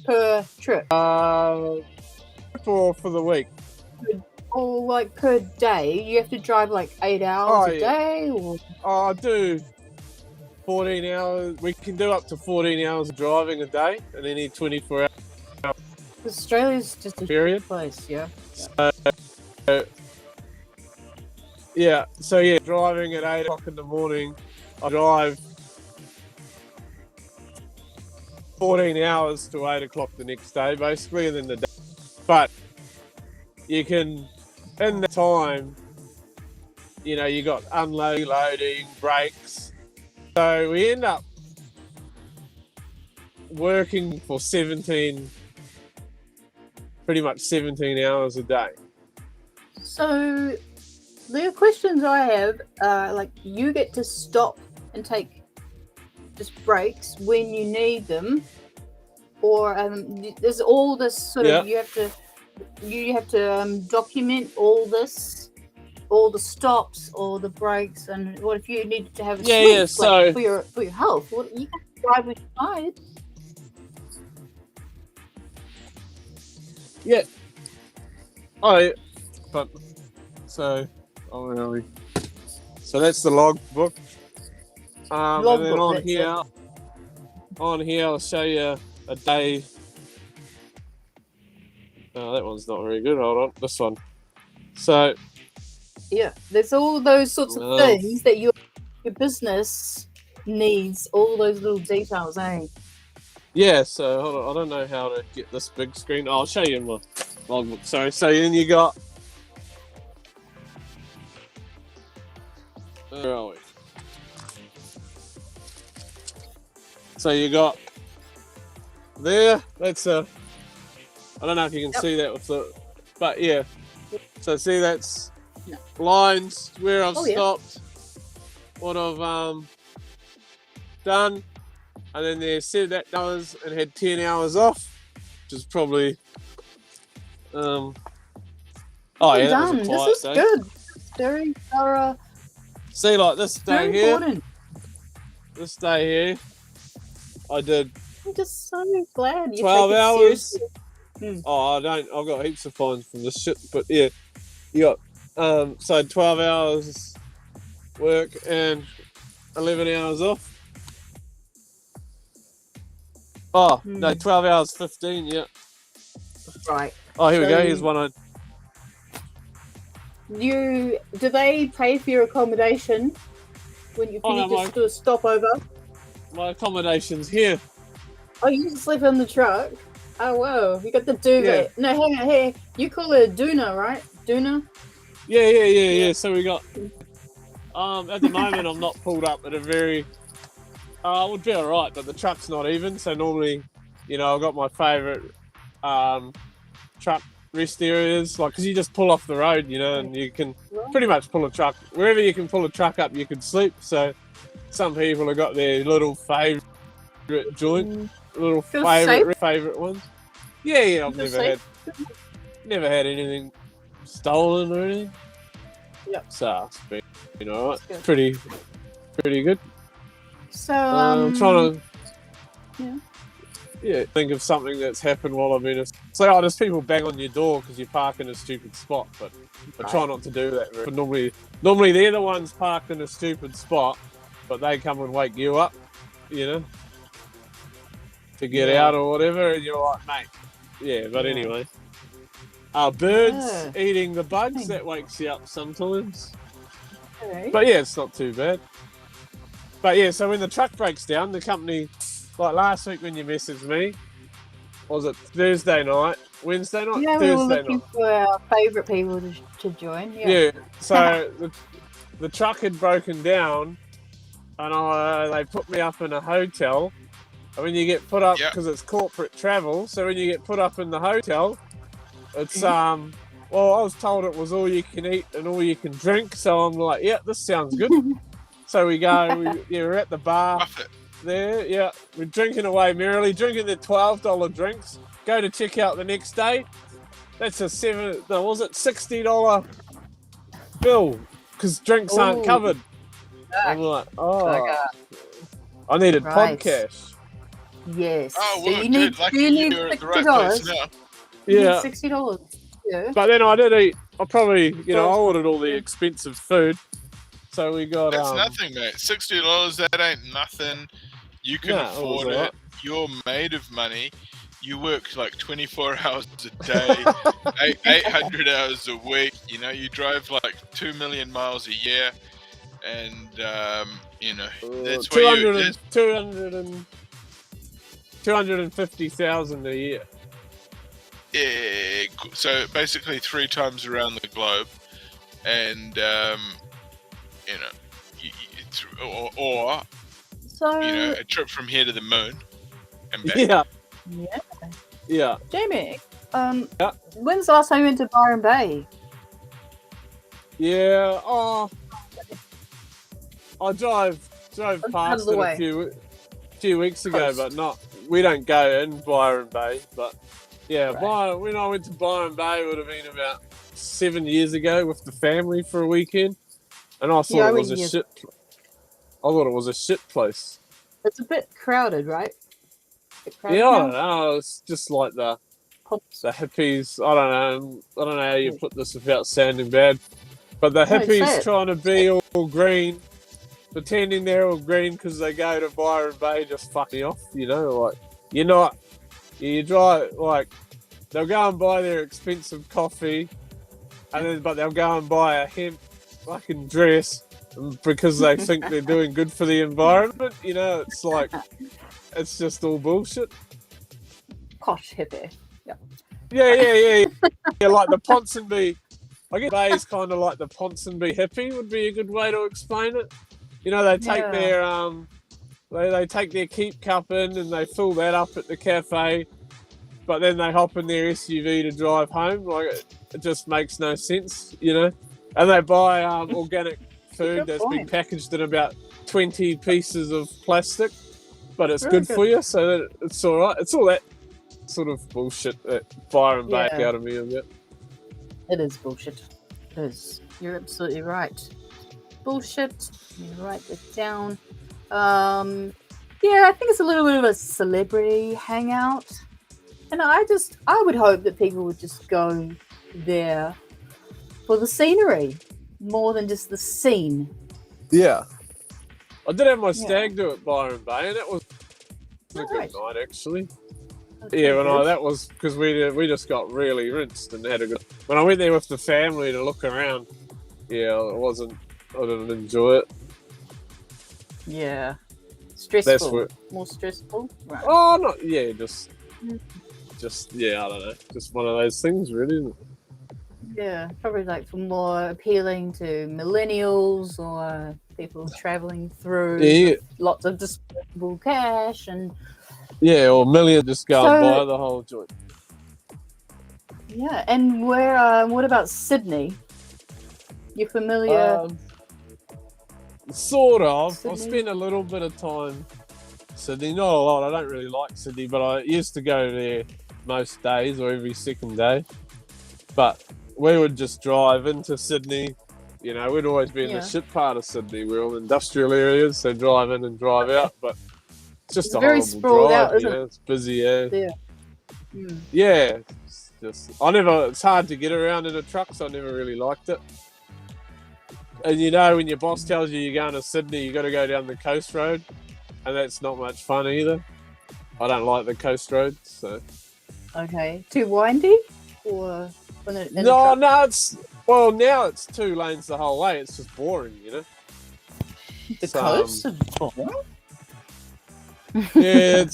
per trip? trip or for the week? Or like per day, you have to drive like 8 hours a day? Or... I do 14 hours. We can do up to 14 hours of driving a day, and then need 24 hours. Australia's just a period place, yeah. So driving at 8 o'clock in the morning, I drive 14 hours to 8 o'clock the next day, basically, and then the day. But you can, in the time, you got unloading, loading, breaks. So we end up working for pretty much 17 hours a day. So the questions I have are like, you get to stop and take just breaks when you need them, or there's all this sort of you have to document all this, all the stops, all the breaks, and what if you needed to have a sleep so for your health? Well, you can drive when you're tired. Yeah. So that's the log book. And then on here, I'll show you a day. Oh, that one's not very good. Hold on, this one. So yeah, there's all those sorts of things that your business needs. All those little details, eh? Yeah. So hold on, I don't know how to get this big screen. I'll show you in my logbook. Sorry. So then you got. Where are we? So you got there. That's I don't know if you can see that with the, but yeah. So see, that's lines where I've stopped, what I've done, and then they said that hours and had 10 hours off, which is probably that was a quiet this is day. good. Very thorough. See, like this day here. Important. This day here, I did. I'm just so glad you 12 take it hours. seriously. Oh, I don't. I've got heaps of fines from this shit, but yeah, you got so 12 hours work and 11 hours off. Oh no, 12 hours 15. Yeah. Right. Oh, here we go. Here's one. Do they pay for your accommodation when you just do a stopover? My accommodation's here. Oh, you can sleep on the truck. Oh wow, you got the duvet. Yeah. No, hang on, hey, you call it a doona, right? Doona? Yeah. So we got at the moment I'm not pulled up at a very it would be alright, but the truck's not even, so normally, I've got my favourite truck rest areas, like, because you just pull off the road, and you can pretty much pull a truck wherever you can pull a truck up, you can sleep. So some people have got their little favourite joint, little favourite ones. Yeah, I've never had anything stolen or anything. Yep. So it's been alright. It's pretty good. So I'm trying to think of something that's happened while I've been. So there's people bang on your door because you park in a stupid spot, but I try not to do that. But normally they're the ones parked in a stupid spot, but they come and wake you up, to get out or whatever, and you're like, mate. Yeah, but anyway. Birds eating the bugs, that wakes you up sometimes. Okay. But yeah, it's not too bad. But yeah, so when the truck breaks down, the company, like last week when you messaged me, was it Thursday night, Wednesday night? Yeah, Thursday we were looking night. for our favourite people to join. Yeah, so the truck had broken down, and they put me up in a hotel. And when you get put up, because it's corporate travel, so when you get put up in the hotel, it's I was told it was all you can eat and all you can drink, so I'm like, yeah, this sounds good. So we go, we're at the bar there, we're drinking away merrily, drinking the $12 drinks, go to check out the next day, that's a $60 bill, because drinks aren't covered. I'm like, I needed pod cash. Yes. Oh, well, well, you need lucky you're at the right place now. Yeah. $60. Yeah. But then I did eat. I probably, I ordered all the expensive food. So we got. That's nothing, mate. $60, that ain't nothing. You can afford it. You're made of money. You work like 24 hours a day, 800 hours a week. You drive like 2 million miles a year, and that's what 250,000 a year. Yeah, so basically 3 times around the globe, and or a trip from here to the moon and back. Yeah. Jamie, when's the last time you went to Byron Bay? Yeah. Oh, I drove past it a few weeks ago, but we don't go in Byron Bay, but. Yeah, when I went to Byron Bay, it would have been about 7 years ago with the family for a weekend, and I thought it was a shit. I thought it was a shit place. It's a bit crowded, right? I don't know. It's just like the hippies. I don't know how you put this without sounding bad, but the hippies trying to be all green, pretending they're all green because they go to Byron Bay, just fuck me off. Like you're not. You drive, like, they'll go and buy their expensive coffee, but they'll go and buy a hemp fucking dress because they think they're doing good for the environment. It's like, it's just all bullshit. Posh hippie. Yeah. Yeah, like the Ponsonby. I guess Bay's kind of like the Ponsonby hippie would be a good way to explain it. They take their They take their keep cup in and they fill that up at the cafe, but then they hop in their SUV to drive home. Like it just makes no sense, And they buy organic food that's been packaged in about 20 pieces of plastic, but it's good for you, so that it's all right. It's all that sort of bullshit that Byron Bay out of me a bit. It is bullshit. It is. You're absolutely right. Bullshit. You write it down. I think it's a little bit of a celebrity hangout, and I would hope that people would just go there for the scenery more than just the scene. Yeah, I did have my stag do at Byron Bay, and that was a good night actually. That was because we just got really rinsed and had a good. When I went there with the family to look around, I didn't enjoy it. Yeah. Stressful. More stressful? Right. Oh, not, just, I don't know. Just one of those things, really, isn't it? Yeah, probably like for more appealing to millennials or people traveling through lots of disposable cash and... Yeah, or million just go and buy the whole joint. Yeah, and what about Sydney? You familiar... Sort of. Sydney? I've spent a little bit of time in Sydney. Not a lot. I don't really like Sydney, but I used to go there most days or every second day. But we would just drive into Sydney. We'd always be in the shit part of Sydney. We're all industrial areas, so drive in and drive out. But it's just a very horrible sprawled drive. Out, isn't it? It's busy. Yeah. Yeah. It's hard to get around in a truck, so I never really liked it. And when your boss tells you you're going to Sydney, you got to go down the coast road, and that's not much fun either. I don't like the coast road, so. Okay, too windy, or no, now it's 2 lanes the whole way. It's just boring, The coast is boring. Yeah,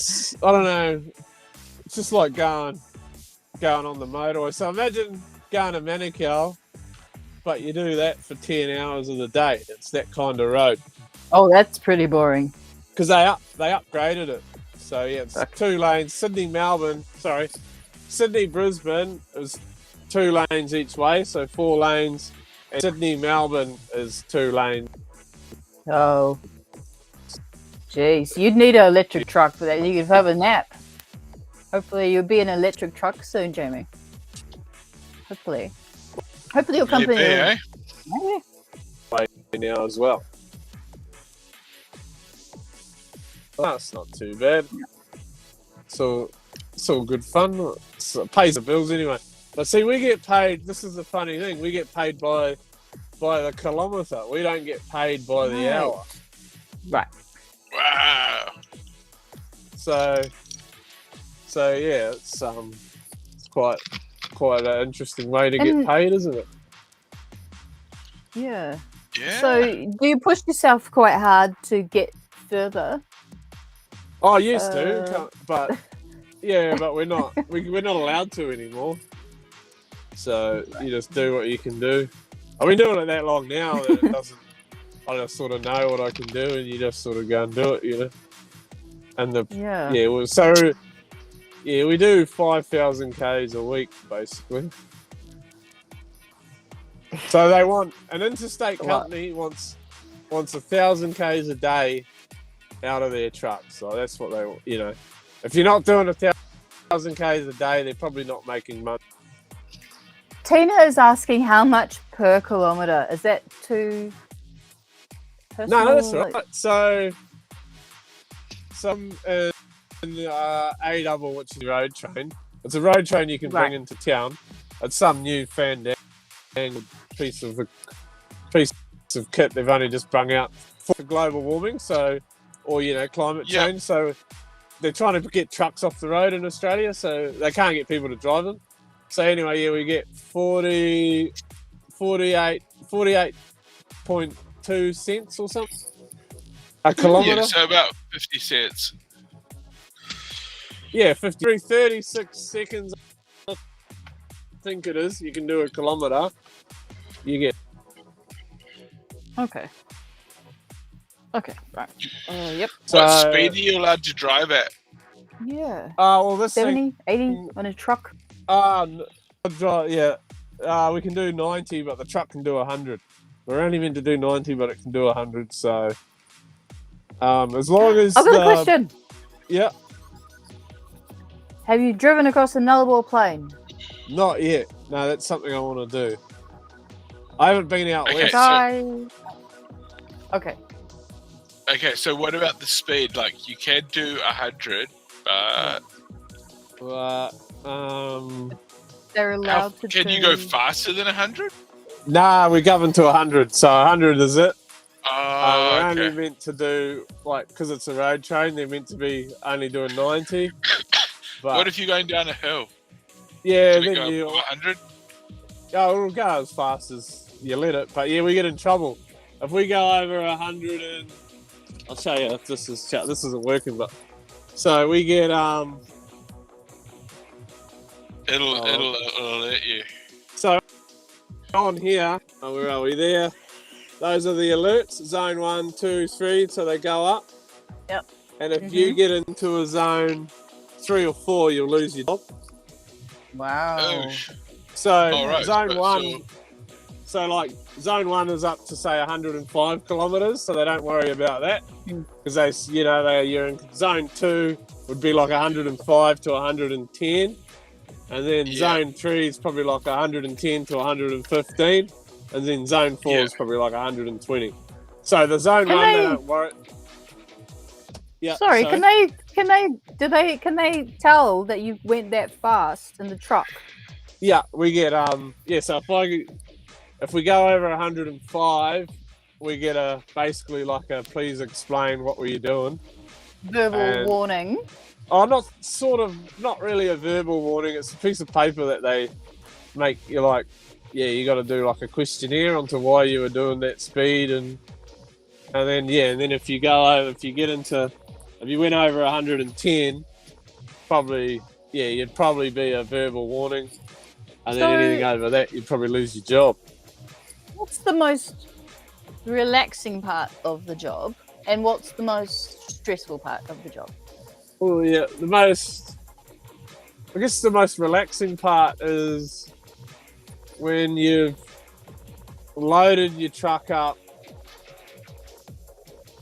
I don't know. It's just like going on the motorway. So imagine going to Manukau. But you do that for 10 hours of the day. It's that kind of road. Oh, that's pretty boring. Because they upgraded it. So, it's 2 lanes. Sydney-Brisbane is 2 lanes each way, so 4 lanes. And Sydney-Melbourne is 2 lanes. Oh. Jeez, you'd need an electric truck for that. You could have a nap. Hopefully you'll be in an electric truck soon, Jamie. Hopefully your company will... now as well. Well, that's not too bad. So it's all good fun. pays the bills anyway. But see, we get paid. This is the funny thing. We get paid by the kilometre. We don't get paid by the hour. Right. Wow. So yeah, it's quite an interesting way to get paid, isn't it? Yeah. Yeah. So, do you push yourself quite hard to get further? I used to, but yeah, but we're not allowed to anymore. So you just do what you can do. I've been doing it that long now that it doesn't. I just sort of know what I can do, and you just sort of go and do it, you know. And we do 5,000 k's a week basically. So they want an interstate company wants 1,000 k's a day out of their trucks. So that's what they want, you know. If you're not doing 1,000 k's a day, they're probably not making money. Tina is asking how much per kilometre. Is that too personal? No, that's right. So some in A double, which is the road train. It's a road train you can bring into town. It's some new fandangled piece of kit they've only just brung out for global warming, or climate change. So they're trying to get trucks off the road in Australia, so they can't get people to drive them. So anyway, we get 48.2 cents or something a kilometre. Yeah, so about 50 cents. Yeah, 36 seconds. I think it is. You can do a kilometre. You get. Okay, right. Yep. What speed are you allowed to drive at? Yeah. Well, this 70, 80 on a truck. We can do 90, but the truck can do 100. We're only meant to do 90, but it can do 100. So, as long as I've got a question. Yeah. Have you driven across a Nullarbor plain? Not yet. No, that's something I want to do. I haven't been out west. Okay. Okay, so what about the speed? Like, you can do 100, but they're allowed to. Can you go faster than 100? Nah, we govern to 100, so 100 is it. We're only Okay. meant to do, because it's a road train, they're meant to be only doing 90. But What if you're going down a hill? yeah, Can it then go 100? it'll go as fast as you let it. But yeah, we get in trouble if we go over 100 and I'll show you if this isn't working. But so we get It'll let you. So on here, where are we there? Those are the alerts, zone 1, 2, 3, so they go up. Yep. And if you get into a zone 3 or 4, you'll lose your job. Wow. Oh, So right, zone but 1, so like zone 1 is up to say 105 kilometres, so they don't worry about that because you're in zone 2 would be like 105 to 110. And then zone 3 is probably like 110 to 115. And then zone 4 is probably like 120. So the zone 1, they don't worry. Yeah. Sorry, can they tell that you went that fast in the truck? Yeah, we get so if we go over 105, we get basically like a please explain what were you doing. Verbal warning. Oh, not really a verbal warning. It's a piece of paper that they make you like, you got to do like a questionnaire onto why you were doing that speed, and then if you went over 110, you'd probably be a verbal warning, and then anything over that, you'd probably lose your job. What's the most relaxing part of the job, and what's the most stressful part of the job? Well, the most relaxing part is when you've loaded your truck up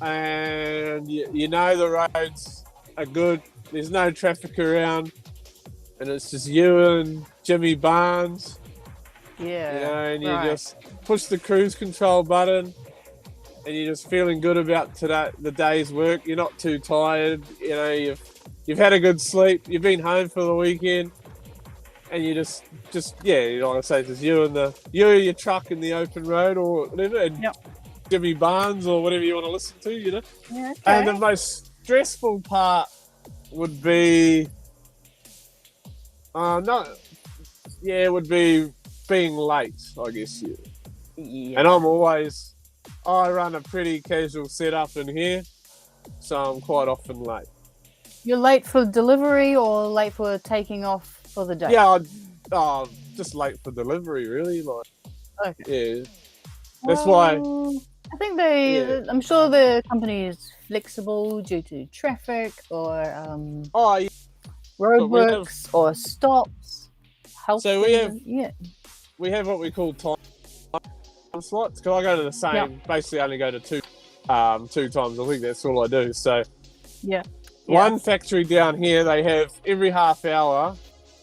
and you know the roads are good, there's no traffic around, and it's just you and Jimmy Barnes. And you just push the cruise control button and you're just feeling good about the day's work. You're not too tired. You've had a good sleep. You've been home for the weekend, and you just you know what I say, just you and your truck in the open road or whatever, and Jimmy Barnes or whatever you want to listen to, you know. Yeah, okay. And the most stressful part would be, would be being late, I guess. Yeah. And I run a pretty casual setup in here, so I'm quite often late. You're late for delivery or late for taking off for the day? Yeah, just late for delivery, really. Like, okay. Yeah, that's why. I think I'm sure the company is flexible due to traffic or roadworks or stops. So we have what we call time slots. Because I go to the same, basically only go to two times a week. That's all I do. So one factory down here, they have every half hour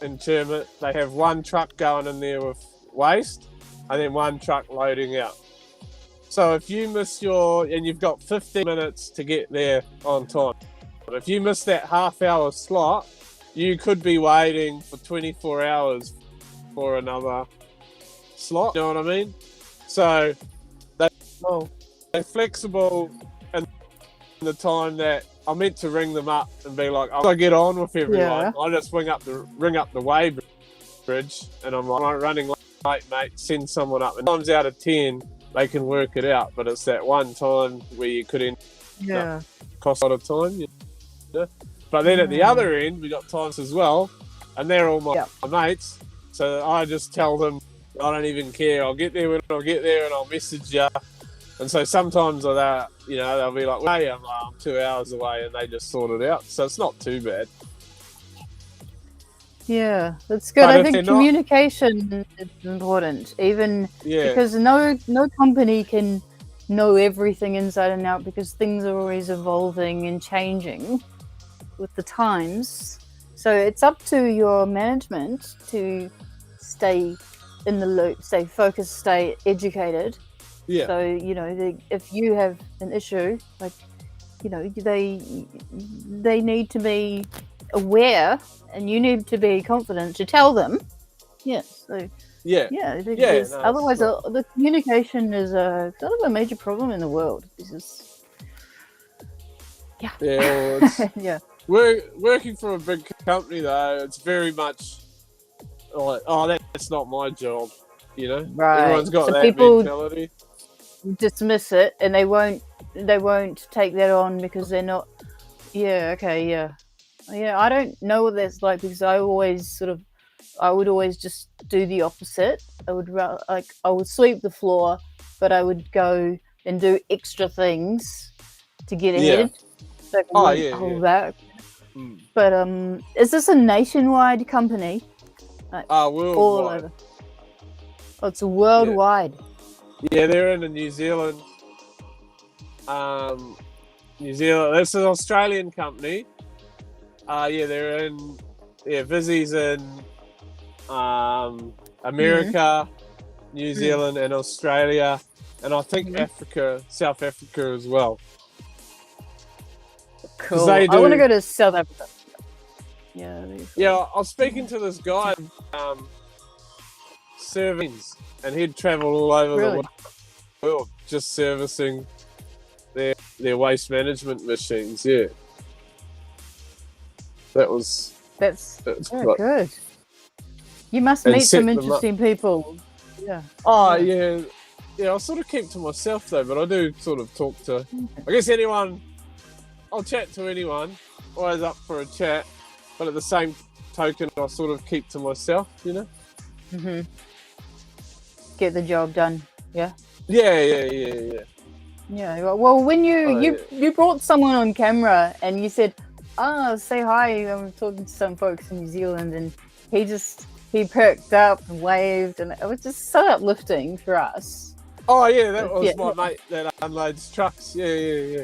in Chermit, they have one truck going in there with waste and then one truck loading out. So if you miss and you've got 15 minutes to get there on time. But if you miss that half hour slot, you could be waiting for 24 hours for another slot. You know what I mean? So they're flexible in the time that I meant to ring them up and be like, I get on with everyone. I just ring up the way bridge and I'm like, running late, mate, send someone up. And times out of 10, they can work it out, but it's that one time where you could end up cost a lot of time. You know? But then at the other end, we got times as well, and they're all my mates. So I just tell them, I don't even care. I'll get there when I'll get there, and I'll message you. And so sometimes they'll be like, well, hey, I'm 2 hours away, and they just sort it out. So it's not too bad. Yeah, that's good. I think communication is important, even because no company can know everything inside and out because things are always evolving and changing with the times. So it's up to your management to stay in the loop, stay focused, stay educated. Yeah. So, if you have an issue, like, they need to be aware and you need to be confident to tell them. Yes. So, otherwise, the communication is a sort of a major problem in the world. Working for a big company, though, it's very much like, that's not my job. Right. Everyone's got that mentality. Dismiss it, and they won't take that on because they're not. I don't know what that's like because I would always just do the opposite. I would sweep the floor, but I would go and do extra things to get ahead. So hold back. But is this a nationwide company? Worldwide. All over. Oh, it's a worldwide. Yeah, they're in New Zealand. This is an Australian company. They're in. Vizzy's in America, New Zealand, and Australia, and I think South Africa as well. Cool. I want to go to South Africa. Yeah. I was speaking to this guy, serving, and he'd travel all over the world just servicing their waste management machines. Yeah. That's good. You must meet some interesting people. Yeah. I sort of keep to myself though, but I do sort of talk to. I guess anyone. I'll chat to anyone. Always up for a chat, but at the same token, I sort of keep to myself. Mm-hmm. Get the job done. Yeah. Yeah. Yeah. Well, when you brought someone on camera and you said, say hi, I'm talking to some folks in New Zealand, and he perked up and waved, and it was just so uplifting for us. Oh yeah, that was my mate that unloads trucks. Yeah.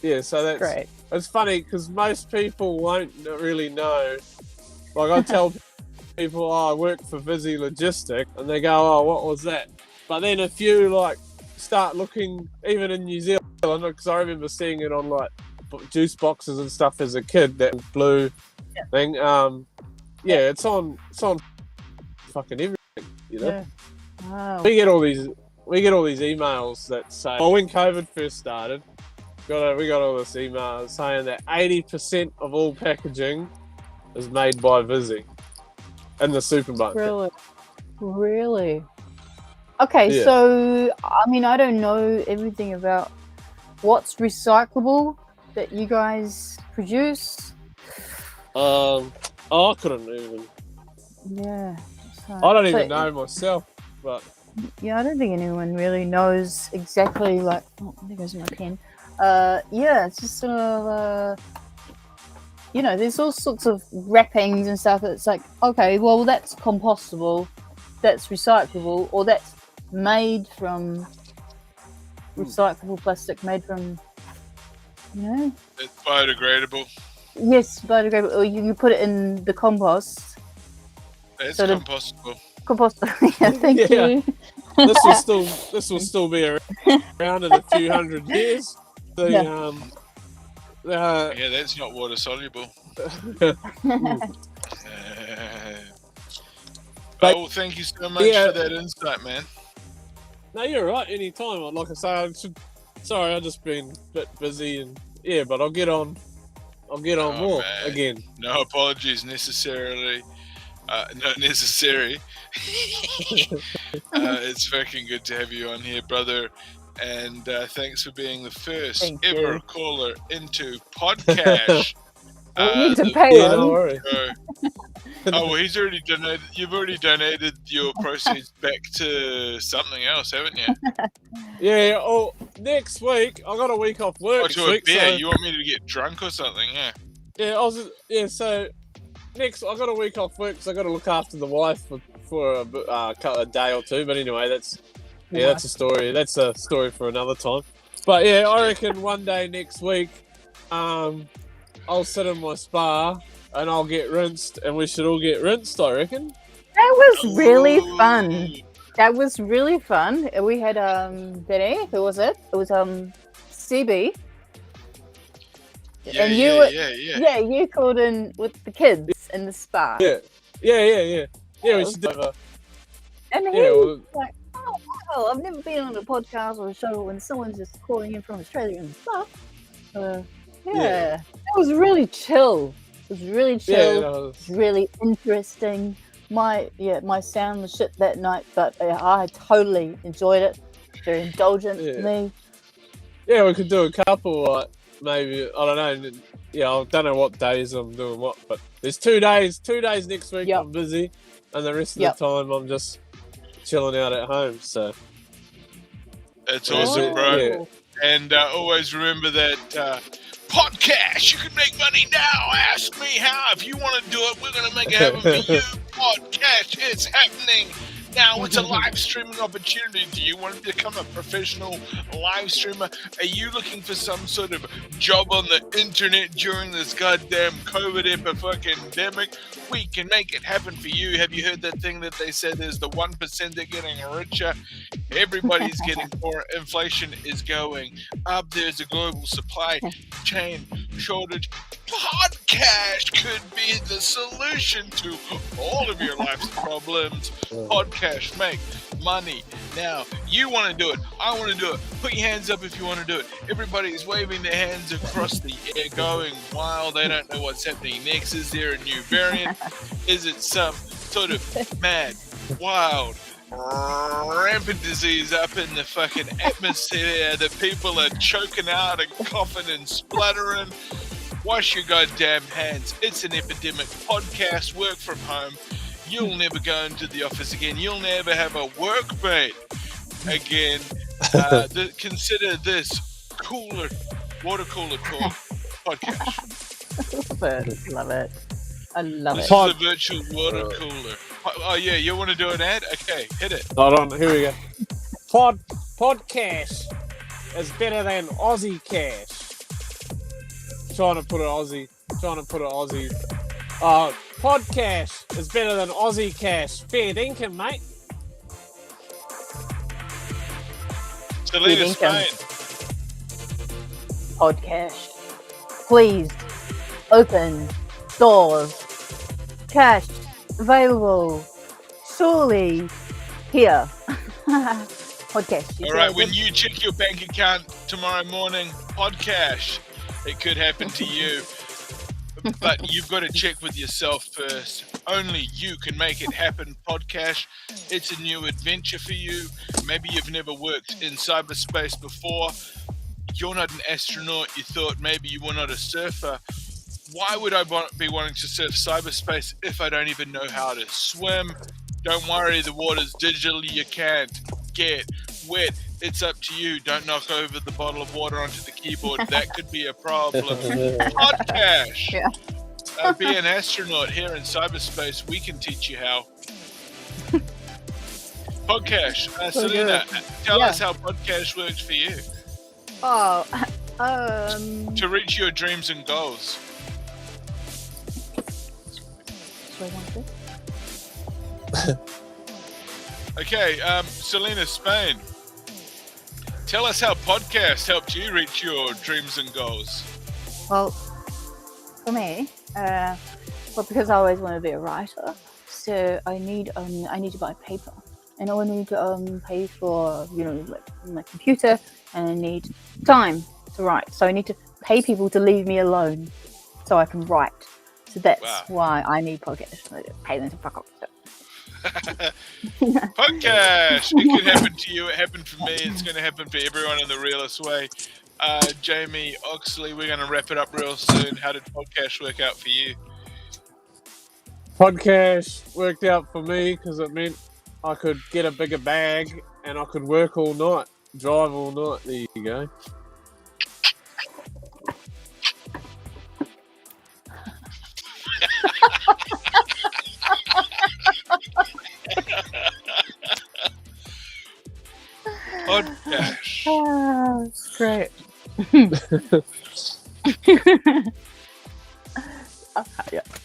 Yeah, so that's great. It's funny because most people won't really know. Like I tell people, I work for Vizzy Logistic, and they go, "Oh, what was that?" But then if you start looking, even in New Zealand, because I remember seeing it on juice boxes and stuff as a kid, that blue thing. it's on fucking everything, you know. Yeah. Wow. We get all these emails that say, when COVID first started, we got all this email saying that 80% of all packaging is made by Vizzy in the supermarket. Really? Okay, Yeah. so I mean, I don't know everything about what's recyclable that you guys produce. I couldn't even. Yeah. I don't even know myself, but yeah, I don't think anyone really knows exactly. Like, oh, there goes my pen. Yeah, it's just sort of, there's all sorts of wrappings and stuff. It's like, okay, well, that's compostable, that's recyclable, or that's made from recyclable plastic, made from, It's biodegradable. Yes, biodegradable. Or you put it in the compost. It's sort of compostable. Yeah, thank you. This will still be around in a few hundred years. Yeah, that's not water soluble. Well, thank you so much for that insight, man. No, you're right. Anytime. Like I say, sorry, I've just been a bit busy, and but I'll get on more again. No apologies necessarily. Not necessary. It's fucking good to have you on here, brother. And thanks for being the first ever caller into podcast. We need to pay him. Don't worry. Well, he's already donated. You've already donated your proceeds back to something else, haven't you? Yeah. Oh, next week I got a week off work. To a beer. So... You want me to get drunk or something? Yeah. Yeah. So next I got a week off work, so I got to look after the wife for a day or two. But anyway, that's a story. That's a story for another time. But I reckon one day next week, I'll sit in my spa and I'll get rinsed, and we should all get rinsed, I reckon. That was really fun. That was really fun. We had Benny. Who was it? It was CB. Yeah, and you called in with the kids in the spa. Yeah, we should do it. And he was like, oh, wow, I've never been on a podcast or a show when someone's just calling in from Australia and stuff. It was really chill. It was really chill. It was really interesting. My sound was shit that night, but I totally enjoyed it. Very indulgent to me. Yeah, we could do a couple, maybe, I don't know. Yeah, I don't know what days I'm doing what, but there's 2 days. 2 days next week I'm busy, and the rest of the time I'm just chilling out at home. So that's awesome, bro. Yeah. And always remember that podcast. You can make money now. Ask me how. If you want to do it, we're going to make it happen for you. Podcast. It's happening. Now it's a live streaming opportunity. Do you want to become a professional live streamer? Are you looking for some sort of job on the internet during this goddamn COVID epidemic? We can make it happen for you. Have you heard that thing that they said there's the 1% they're getting richer? Everybody's getting more. Inflation is going up. There's a global supply chain shortage. Podcast could be the solution to all of your life's problems. Podcast, make money. Now, you want to do it. I want to do it. Put your hands up if you want to do it. Everybody is waving their hands across the air, going wild. They don't know what's happening next. Is there a new variant? Is it some sort of mad, wild, rampant disease up in the fucking atmosphere that people are choking out and coughing and spluttering? Wash your goddamn hands. It's an epidemic. Podcast, work from home. You'll never go into the office again. You'll never have a workmate again. Consider this water cooler talk podcast. Love it. I love it. This is a virtual water cooler. Oh yeah, you want to do an ad? Okay, hit it. Hold on, here we go. Podcast is better than Aussie cash. Trying to put an Aussie. Podcast is better than Aussie cash. Fair dinkum, mate. Delete Spain. Podcast. Please open doors. podcast available surely here. Podcast. All right, when you check your bank account tomorrow morning, podcast, it could happen to you. But you've got to check with yourself first. Only you can make it happen, podcast. It's a new adventure for you. Maybe you've never worked in cyberspace before. You're not an astronaut. You thought maybe you were not a surfer. Why would I be wanting to surf cyberspace if I don't even know how to swim? Don't worry, the water's digital. You can't get wet. It's up to you. Don't knock over the bottle of water onto the keyboard. That could be a problem. Podcast. Yeah. Be an astronaut here in cyberspace. We can teach you how. Podcast. Selena, tell us how podcast works for you. To reach your dreams and goals. Okay, Selena, Spain. Tell us how podcast helped you reach your dreams and goals. Well, for me, because I always want to be a writer, so I need to buy paper, and I need to pay for my computer, and I need time to write. So I need to pay people to leave me alone, so I can write. So that's why I need podcasts. I pay them to fuck off. Podcast. It could happen to you. It happened for me. It's going to happen for everyone in the realest way. Jamie Oxley, we're going to wrap it up real soon. How did podcast work out for you? Podcast worked out for me because it meant I could get a bigger bag and I could work all night, drive all night. There you go. Podcast. Oh, that's great.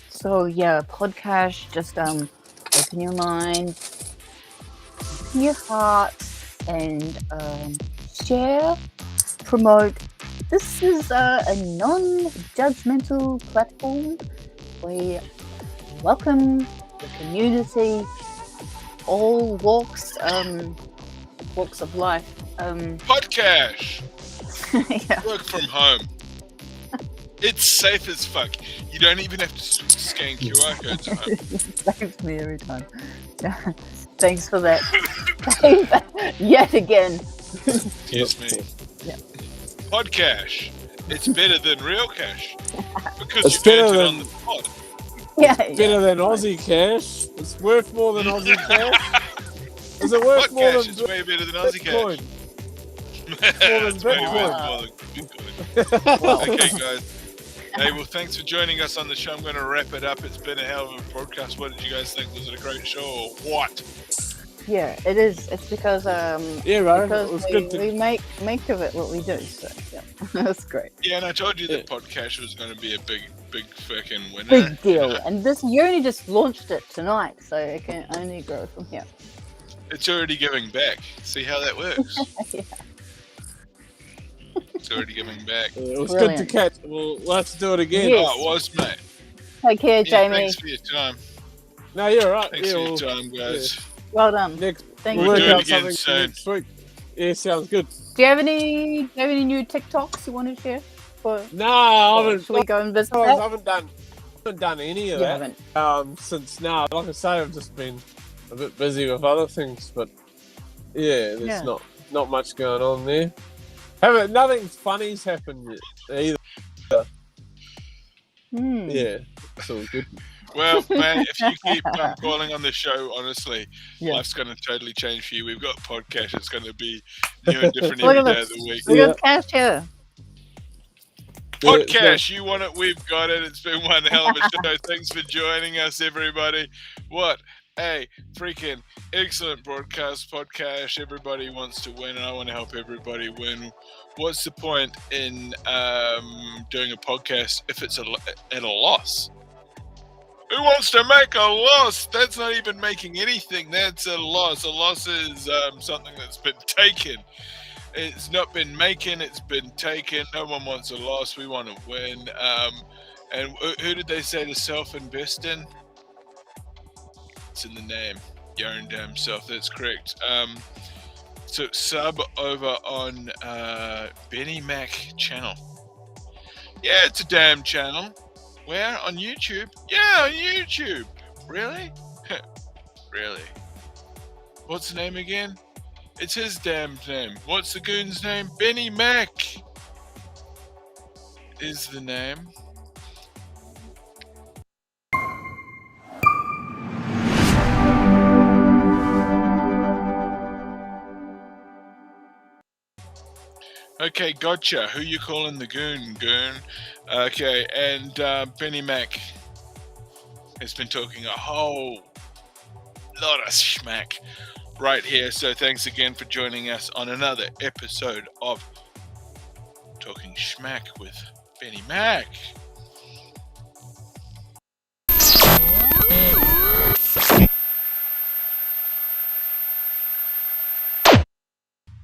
So podcast, just open your mind, open your heart, and share, promote. This is a non-judgmental platform. We welcome the community, all walks of life. Podcast. Yeah. Work from home. It's safe as fuck. You don't even have to scan QR codes at home. Saves me every time. Yeah. Thanks for that. Yet again. Excuse me. Yeah. Podcast. It's better than real cash. Because It's you earned better it than- on the pod. Yeah. Better than Aussie cash. It's worth more than Aussie cash. Is it worth more Podcast than is way better than Aussie Bitcoin? cash. It's more than It's way Bitcoin. worth more than Bitcoin. Okay, guys. Hey, well, thanks for joining us on the show. I'm going to wrap it up. It's been a hell of a broadcast. What did you guys think? Was it a great show or what? Yeah, it is. It's because Yeah, right. because It was we, good to. we make of it what we do. So yeah, that's great. Yeah, and I told you that podcast was going to be a big fucking winner. Big deal. And this you only just launched it tonight, so it can only grow from here. It's already giving back. See how that works? Yeah. It's already giving back. It was Brilliant. good to catch. Well, let's do it again. Yes. Oh, it was, mate. Take care, Yeah, Jamie. thanks for your time. No, you're right. Thanks Yeah, for your we'll, time, guys. Well done. next, Thank we'll We'll you. work do it out again something soon. next week. Yeah, sounds good. Do you have any new TikToks you want to share? No, I haven't. Should we go and visit I that? haven't done any of You that. haven't. Since now, like I say, I've just been a bit busy with other things, but yeah, there's not much going on there. Nothing funny's happened yet either. Yeah, it's all good. Well, man, if you keep calling on the show, honestly, Yeah. life's going to totally change for you. We've got podcast. It's going to be new and different Look every at day of this. the week. We Yeah. got cash here. Podcast, you want it, we've got it. It's been one hell of a show. Thanks for joining us, everybody. What a freaking excellent broadcast podcast. Everybody wants to win, and I want to help everybody win. What's the point in doing a podcast if it's at a loss? Who wants to make a loss? That's not even making anything. That's a loss. A loss is something that's been taken. It's not been making, it's been taken. No one wants a loss. We want to win. And who did they say to self-invest in? It's in the name. Your own damn self. That's correct. So sub over on Benny Mack channel. Yeah, it's a damn channel. Where? On YouTube? Yeah, on YouTube. Really? Really? What's the name again? It's his damn name. What's the goon's name? Benny Mack is the name. Okay, gotcha. Who you calling the goon? Okay, and Benny Mack has been talking a whole lot of schmack right here. So thanks again for joining us on another episode of Talking Schmack with Benny Mack.